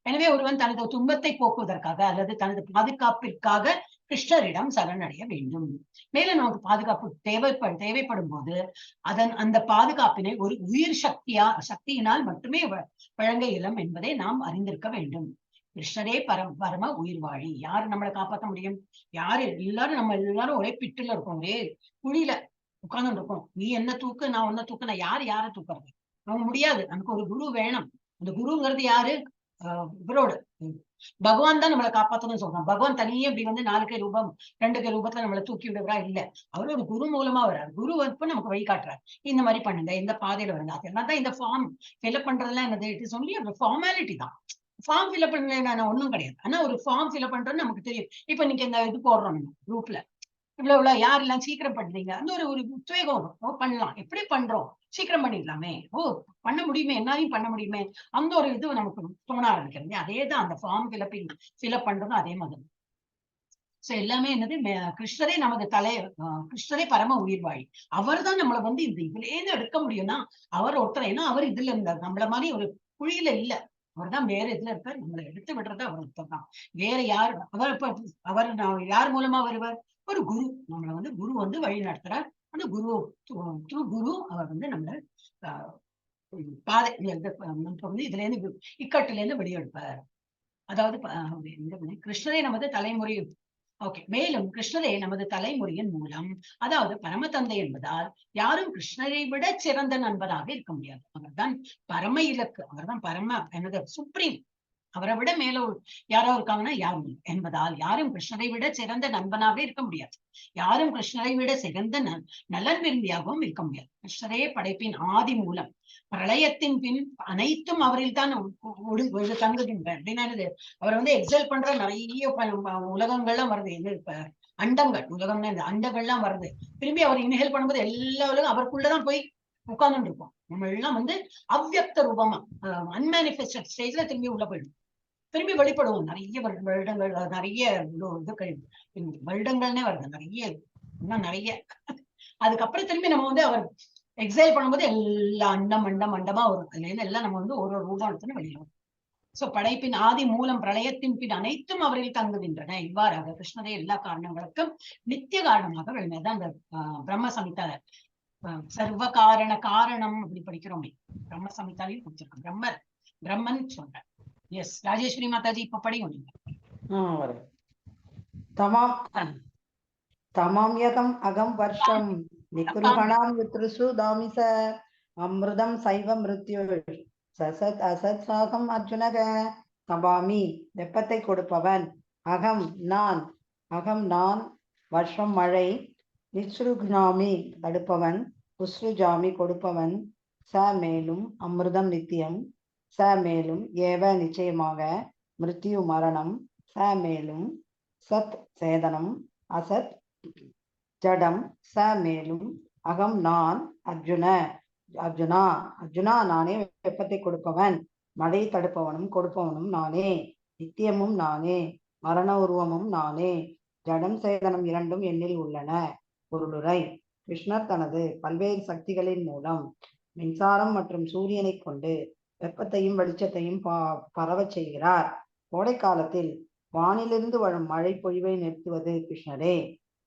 எனவே ஒருவன் தனது துன்பத்தை போக்குவதற்காக அல்லது தனது பாதுகாப்பிற்காக கிருஷ்ணரிடம் சரணடைய வேண்டும். மேலும் நமக்கு பாதுகாப்பு தேவைப்படும் போது அந்த பாதுகாப்பினை ஒரு உயிர் சக்தியினால் மட்டுமே வழங்க இயலும் என்பதை நாம் அறிந்திருக்க வேண்டும். கிருஷ்ணரே பரம உயிர் வாழி. யாரு நம்மளை காப்பாற்ற முடியும்? யாரு? நம்ம எல்லாரும் ஒரே பிட்டுல இருக்கோம், ஒரே குழியில உட்கார்ந்து இருக்கோம். நீ என்ன தூக்கு, நான் ஒன்ன தூக்கு, நான் யார தூக்குறது? நமக்கு முடியாது. நமக்கு ஒரு குரு வேணும். அந்த குருங்கிறது யாரு? இவரோட பகவான் தான் நம்மளை காப்பாத்தணும்னு சொல்றோம். பகவான் தனியே இப்படி வந்து 4 கை ரூபம் 2 கை ரூபத்துல நம்மளை தூக்கி விடுறா இல்ல. அவரு ஒரு குரு மூலமா வர்றாரு. குரு வந்து நமக்கு வழிகாட்டுறாரு. இந்த மாதிரி பண்ணுங்க, இந்த பாதையில வருங்க. அதெல்லாம் தான் இந்த ஃபார்ம் ஃபில்அப் பண்றதுலாம் என்னது, இட் இஸ் ஒன்லி ஒரு ஃபார்மாலிட்டி தான். ஃபார்ம் ஃபில்அப் பண்ணல ஒன்னும் கிடையாது. ஆனா ஒரு ஃபார்ம் ஃபில்அப் பண்றோம்னு நமக்கு தெரியும். இப்ப நீங்க இந்த இது போடுறோம் நம்ம குரூப்ல, இவ்வளவு யாரெல்லாம் சீக்கிரம் பண்றீங்க, அந்த ஒரு உத்வேகம் வரும். பண்ணலாம், எப்படி பண்றோம், சீக்கிரம் பண்ணிடலாமே, பண்ண முடியுமே, என்னாலையும் பண்ண முடியுமே, அந்த ஒரு இது நமக்கு தோண ஆரம்பிக்கிறது. அதேதான் அந்த ஃபார்ம் ஃபில்அப் பண்றதும் அதே மாதிரி. சோ எல்லாமே என்னது, கிருஷ்ணரே நமது கிருஷ்ணரே பரம உயிர் வாழி. அவர் தான் நம்மளை வந்து இதுல இருந்து எடுக்க முடியும்னா அவர் ஒருத்தர். ஏன்னா அவர் இதுல இருந்தார், நம்மள மாதிரி ஒரு குழியில இல்ல. அவர் தான் வேற இதுல இருக்கார், நம்மளை எடுத்து விடுறது அவர் ஒருத்தர் தான். வேற யார்? அவர் யார் மூலமா வருவார்? ஒரு குரு. நம்மளை வந்து குரு வந்து வழி நடத்துறார். அந்த குரு குரு அவர் வந்து நம்மள பாதை வந்து இதுல இருந்து இக்கட்டுல இருந்து வெளியெடுப்பார். அதாவது கிருஷ்ணரே நமது தலைமுறை. ஓகே. மேலும் கிருஷ்ணரே நமது தலைமுறையின் மூலம், அதாவது பரம தந்தை என்பதால் யாரும் கிருஷ்ணரை விட சிறந்த நண்பராக இருக்க முடியாது. அவர்தான் பரம இலக்கு, அவர்தான் பரம என்னது சுப்ரீம். அவரை விட மேல யாரோ இருக்காங்கன்னா யாரும் என்பதால் யாரும் கிருஷ்ணரை விட சிறந்த நண்பனாக இருக்க முடியாது. யாரும் கிருஷ்ணரை விட சிறந்த நலன் விரும்பியாகவும் இருக்க முடியாது. கிருஷ்ணரே படைப்பின் ஆதி மூலம். பிரளயத்தின் பின் அனைத்தும் அவரில் தான் தங்குகின்ற. அப்படின்னா அவர் வந்து எக்ஸல் பண்ற நிறைய உலகங்கள்லாம் வருது. இது இப்ப அண்டங்கள், உலகம்னா இந்த அண்டங்கள்லாம் வருது. திரும்பி அவர் இன்ஹேல் பண்ணும்போது எல்லா உலகம் அவருக்குள்ளதான் போய் உட்கார்ந்து இருப்போம். நம்ம எல்லாம் வந்து அவ்வியக்த ரூபமா அன்மேனிஃபெஸ்டட் ஸ்டேஜ்ல திரும்பி உள்ள போயிடும். திரும்பி வெளிப்படுவோம். நிறைய வருடங்கள், நிறைய வருடங்கள்னே வருது, இன்னும் நிறைய. அதுக்கப்புறம் திரும்பி நம்ம வந்து அவர் எக்ஸைல் பண்ணும்போது எல்லா அண்டமா வரும். அதுல இருந்து எல்லாம் நம்ம வந்து ஒரு ரூபம் எடுத்துன்னு வெளியிடும். சோ படைப்பின் ஆதி மூலம் பிரளயத்தின் பின் அனைத்தும் அவரில் தங்குகின்றன. இவ்வாறாக கிருஷ்ணரே எல்லா காரணங்களுக்கும் நித்திய காரணமாக விளங்குதான் அந்த பிரம்ம சமிதா சர்வ காரணம் அப்படி படிக்கிறோமே, பிரம்ம சமிதாலையும் கொடுத்திருக்கோம். பிரம்மன் சொல்றேன். எஸ் ராஜேஸ்வரி மாதாஜி, இப்ப படிங்க நீங்க. தமாம் யகம் அகம் வர்ஷம் நிகுருகணாம் வித்ருசு தாமிச அமிர்தம் சைவ மிருத்யு சசத் அசத் சாகம் அர்ஜுனக. தபாமி வெப்பத்தை கொடுப்பவன், அகம் நான் வர்ஷம் மழை, நிஸ்ருக்னாமி தடுப்பவன், உஸ்ருஜாமி கொடுப்பவன், ச மேலும் அமிர்தம் நித்தியம், ச மேலும் ஏவ நிச்சயமாக, மிருத்யு மரணம், ச மேலும் சத் சேதனம், அசத் ஜடம், ச மேலும் அகம் நான், அர்ஜுனா நானே வெப்பத்தை கொடுப்பவன், மழை தடுப்பவனும் கொடுப்பவனும் நானே, நித்தியமும் நானே, மரண உருவமும் நானே, ஜடம் சேதனம் இரண்டும் என்னில் உள்ளன. பொருளுரை. கிருஷ்ணர் தனது பல்வேறு சக்திகளின் மூலம் மின்சாரம் மற்றும் சூரியனை கொண்டு வெப்பத்தையும் வெளிச்சத்தையும் பரவச் செய்கிறார். கோடை காலத்தில் வானிலிருந்து வரும் மழை பொழிவை நிறுத்துவது கிருஷ்ணரே.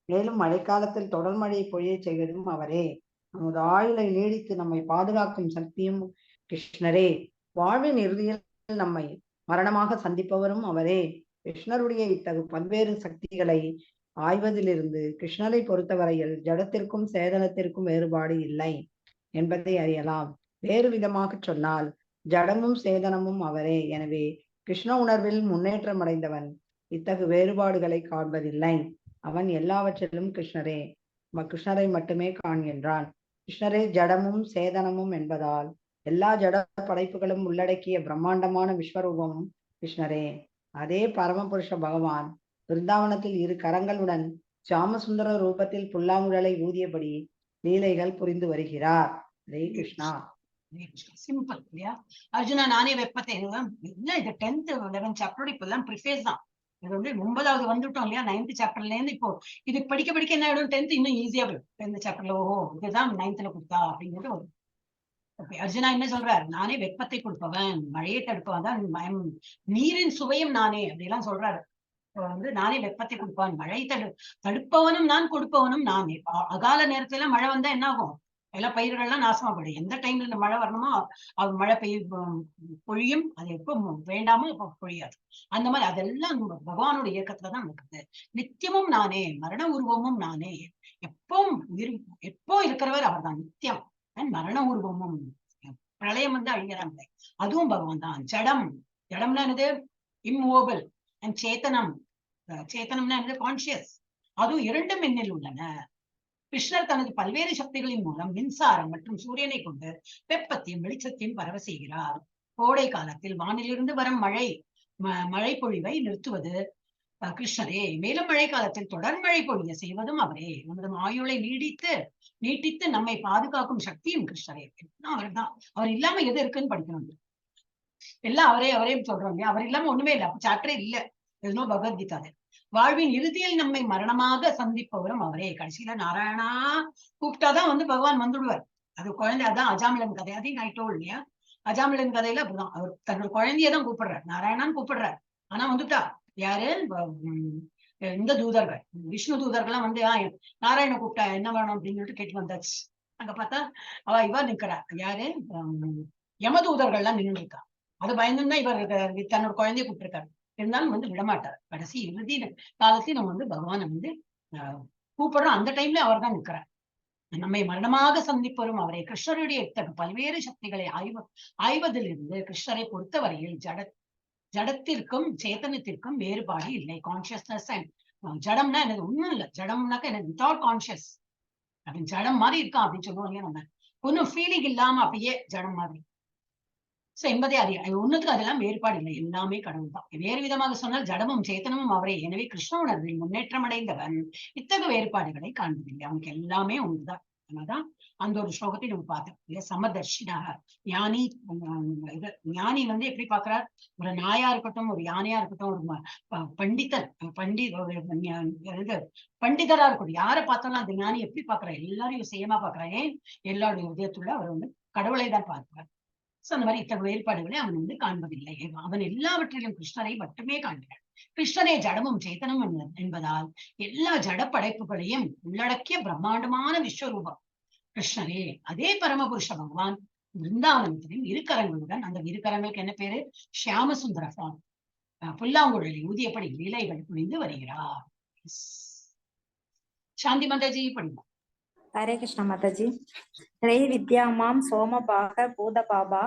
மேலும் மழைக்காலத்தில் தொடர் மழையை பொழிய செய்வதும் அவரே. நமது ஆயுளை நீடித்து நம்மை பாதுகாக்கும் சக்தியும் கிருஷ்ணரே. வாழ்வின் இறுதியில் நம்மை மரணமாக சந்திப்பவரும் அவரே. கிருஷ்ணருடைய இத்தகு பல்வேறு சக்திகளை ஆய்வதிலிருந்து கிருஷ்ணரை பொறுத்தவரையில் ஜடத்திற்கும் சேதனத்திற்கும் வேறுபாடு இல்லை என்பதை அறியலாம். வேறு விதமாக சொன்னால் ஜடமும் சேதனமும் அவரே. எனவே கிருஷ்ண உணர்வில் முன்னேற்றம் அடைந்தவன் இத்தகு வேறுபாடுகளை காண்பதில்லை. அவன் எல்லாவற்றிலும் கிருஷ்ணரை மட்டுமே காண்கின்றான். கிருஷ்ணரே ஜடமும் சேதனமும் என்பதால் எல்லா ஜட படைப்புகளும் உள்ளடக்கிய பிரம்மாண்டமான விஸ்வரூபமும் கிருஷ்ணரே. அதே பரமபுருஷ பகவான் விருந்தாவனத்தில் 2 கரங்களுடன் சாமசுந்தர ரூபத்தில் புல்லாங்குழலை ஊதியபடி லீலைகள் புரிந்து வருகிறார். ஹரே கிருஷ்ணா. சிம்பிள் இல்லையா? அர்ஜுனா நானே வெப்பத்தை இல்ல, இது 10th 11th சாப்டர் இப்பெல்லாம் ப்ரிஃபேஸ் தான். இது வந்து 9வது வந்துட்டோம் இல்லையா? 9th சாப்டர்ல இருந்து இப்போ இது படிக்க படிக்க என்ன ஆயிடும், 10th இன்னும் ஈஸியா போயிடும். 10th சாப்டர்ல ஓஹோ இதுதான் 9thல கொடுத்தா அப்படிங்கிறது வரும். ஓகே, அர்ஜுனா என்ன சொல்றாரு? நானே வெப்பத்தை கொடுப்பவன், மழையை தடுப்பவன் தான், நீரின் சுவையும் நானே அப்படிலாம் சொல்றாரு. வந்து நானே வெப்பத்தை கொடுப்பவன், மழை தடுப்பவனும் நான், கொடுப்பவனும் நானே. அகால நேரத்துல எல்லாம் மழை வந்தா என்ன ஆகும்? எல்லா பயிர்கள்லாம் நாசமா போயிடும். எந்த டைம்ல இந்த மழை வரணுமோ அது மழை பொழியும். அது எப்போ வேண்டாமோ அப்போ பொழியாது. அந்த மாதிரி அதெல்லாம் பகவானோட இயக்கத்துலதான் நடக்குது. நித்தியமும் நானே, மரண உருவமும் நானே. எப்போ இருக்கிறவர் அவர் தான் நித்தியம். மரண உருவமும் பிரளயம் வந்து அழிகிறாங்க, அதுவும் பகவான் தான். ஜடம்னா என்னது? இம்மூவபிள். அண்ட் சேத்தனம்னா என்னது? கான்சியஸ். அதுவும் 2 என்னில் உள்ளன. கிருஷ்ணர் தனது பல்வேறு சக்திகளின் மூலம் மின்சாரம் மற்றும் சூரியனை கொண்டு வெப்பத்தையும் வெளிச்சத்தையும் பரவ செய்கிறார். கோடை காலத்தில் வானிலிருந்து வரும் மழை பொழிவை நிறுத்துவது கிருஷ்ணரே. மேலும் மழை காலத்தில் தொடர் மழை பொழிய செய்வதும் அவரே. நமது ஆயுளை நீட்டித்து நம்மை பாதுகாக்கும் சக்தியும் கிருஷ்ணரே. அவர் தான். அவர் இல்லாம எது இருக்குன்னு படிக்கணும். எல்லாம் அவரே சொல்றோம். அவர் இல்லாம ஒண்ணுமே இல்லை. அப்ப சாப்டரே இல்ல. எதுனோ பகவத்கீதா. வாழ்வின் இறுதியில் நம்மை மரணமாக சந்திப்பவரும் அவரே. கடைசியில நாராயணா கூப்பிட்டாதான் வந்து பகவான் வந்துடுவார். அது குழந்தை. அதான் அஜாமிலன் கதை. அதையும் நான் டோல் இல்லையா? அஜாமிலன் கதையில அப்படிதான். அவர் தன்னோட குழந்தையதான் கூப்பிடுறார், நாராயணான்னு கூப்பிடுறார். ஆனா வந்துட்டா யாரு? இந்த தூதர்கள், விஷ்ணு தூதர்கள்லாம் வந்து நாராயண கூப்பிட்டா என்ன வேணும் அப்படின்னு சொல்லிட்டு கேட்டு வந்தாச்சு. அங்க பார்த்தா இவ நிக்கிறா. யாரு? யம தூதர்கள்லாம் நின்று இருக்கா. அது பயந்துதான் இவர் தன்னோட குழந்தைய கூப்பிட்டுருக்காரு. இருந்தாலும் வந்து விடமாட்டார். கடைசி இறுதி காலத்தையும் நம்ம வந்து பகவானை வந்து கூப்பிடுறோம். அந்த டைம்ல அவர் தான் நிற்கிறார். நம்மை மரணமாக சந்திப்பவரும் அவரே. கிருஷ்ணருடைய பல்வேறு சக்திகளை ஆய்வதிலிருந்து கிருஷ்ணரை பொறுத்தவரையில் ஜடத்திற்கும் சேத்தனத்திற்கும் வேறுபாடு இல்லை. கான்சியஸ்னஸ் அண்ட் ஜடம்னா எனக்கு ஒண்ணும் இல்லை. ஜடம்னாக்க எனக்கு வித்தவுட் கான்சியஸ் அப்படின்னு ஜடம் மாதிரி இருக்கான் அப்படின்னு சொல்லுவாங்க. நம்ம ஒன்னும் ஃபீலிங் இல்லாம அப்படியே ஜடம் மாதிரி என்பதை அறிய ஒண்ணுக்கு அதெல்லாம் வேறுபாடு இல்லை. எல்லாமே கடவுள் தான். வேறு விதமாக சொன்னால் ஜடமும் சேத்தனமும் அவரே. எனவே கிருஷ்ண உணர்வில் முன்னேற்றம் அடைந்தவன் இத்தகைய வேறுபாடுகளை காண்பதில்லை. அவனுக்கு எல்லாமே ஒன்றுதான். அதனால்தான் அந்த ஒரு ஸ்லோகத்தை நம்ம பார்த்தோம் இல்லையா? சமதர்ஷினாக ஞானி வந்து எப்படி பாக்குறார்? ஒரு நாயா இருக்கட்டும், ஒரு யானையா இருக்கட்டும், ஒரு பண்டிதரா இருக்கட்டும், யாரை பார்த்தாலும் அந்த ஞானி எப்படி பாக்குறாரு? எல்லாரையும் சேமா பாக்குறான். ஏன்? எல்லாருடைய உதயத்துள்ள அவர் வந்து கடவுளை தான் பார்க்கிறார். அந்த மாதிரி இத்தகைய வேறுபாடுகளை அவன் வந்து காண்பதில்லை. அவன் எல்லாவற்றிலும் கிருஷ்ணரை மட்டுமே காண்கிறான். கிருஷ்ணரே ஜடமும் சேத்தனமும் என்பதால் எல்லா ஜட படைப்புகளையும் உள்ளடக்கிய பிரம்மாண்டமான விஸ்வரூபம் கிருஷ்ணரே. அதே பரமபுருஷ பகவான் விருந்தாவனத்திலும் 2 கரங்களுடன், அந்த 2 கரங்களுக்கு என்ன பேரு? ஷியாமசுந்தர ஃபார்ம், புல்லாங்குழலி ஊதியப்படி லீலைகள் புரிந்து வருகிறார். சாந்தி மாதாஜி படிமா. हरे कृष्ण माताजी। त्रैविद्या मां सोमभाग भूतपापा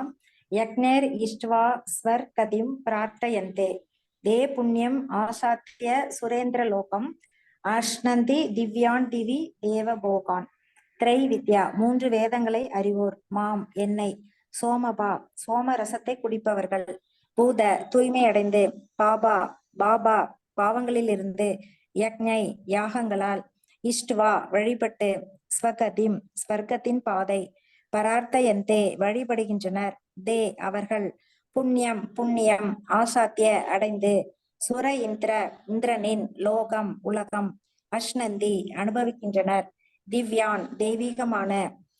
यज्ञैर् इष्ट्वा स्वर्गतिं प्रार्थयन्ते दे पुण्यम् आसाद्य सुरेन्द्रलोकम् अश्नन्ति दिव्यान् दिवि देवभोगान्। த்ரைவித்யா 3 வேதங்களை அறிவோர், மாம் என்னை, சோமபா சோமரசத்தை குடிப்பவர்கள், பூத தூய்மை அடைந்து, பாபா பாபா பாவங்களில் இருந்து, யக்ஞை யாகங்களால், இஷ்டுவா வழிபட்டு, ஸ்வகதிம் ஸ்வர்க்கத்தின் பாதை, பரார்த்தயந்தே வழிபடுகின்றனர், தே அவர்கள், புண்ணியம் புண்ணியம், ஆசாத்திய அடைந்து, சுர இந்திரனின் லோகம் உலகம், அஷ்னந்தி அனுபவிக்கின்றனர், திவ்யான் தெய்வீகமான,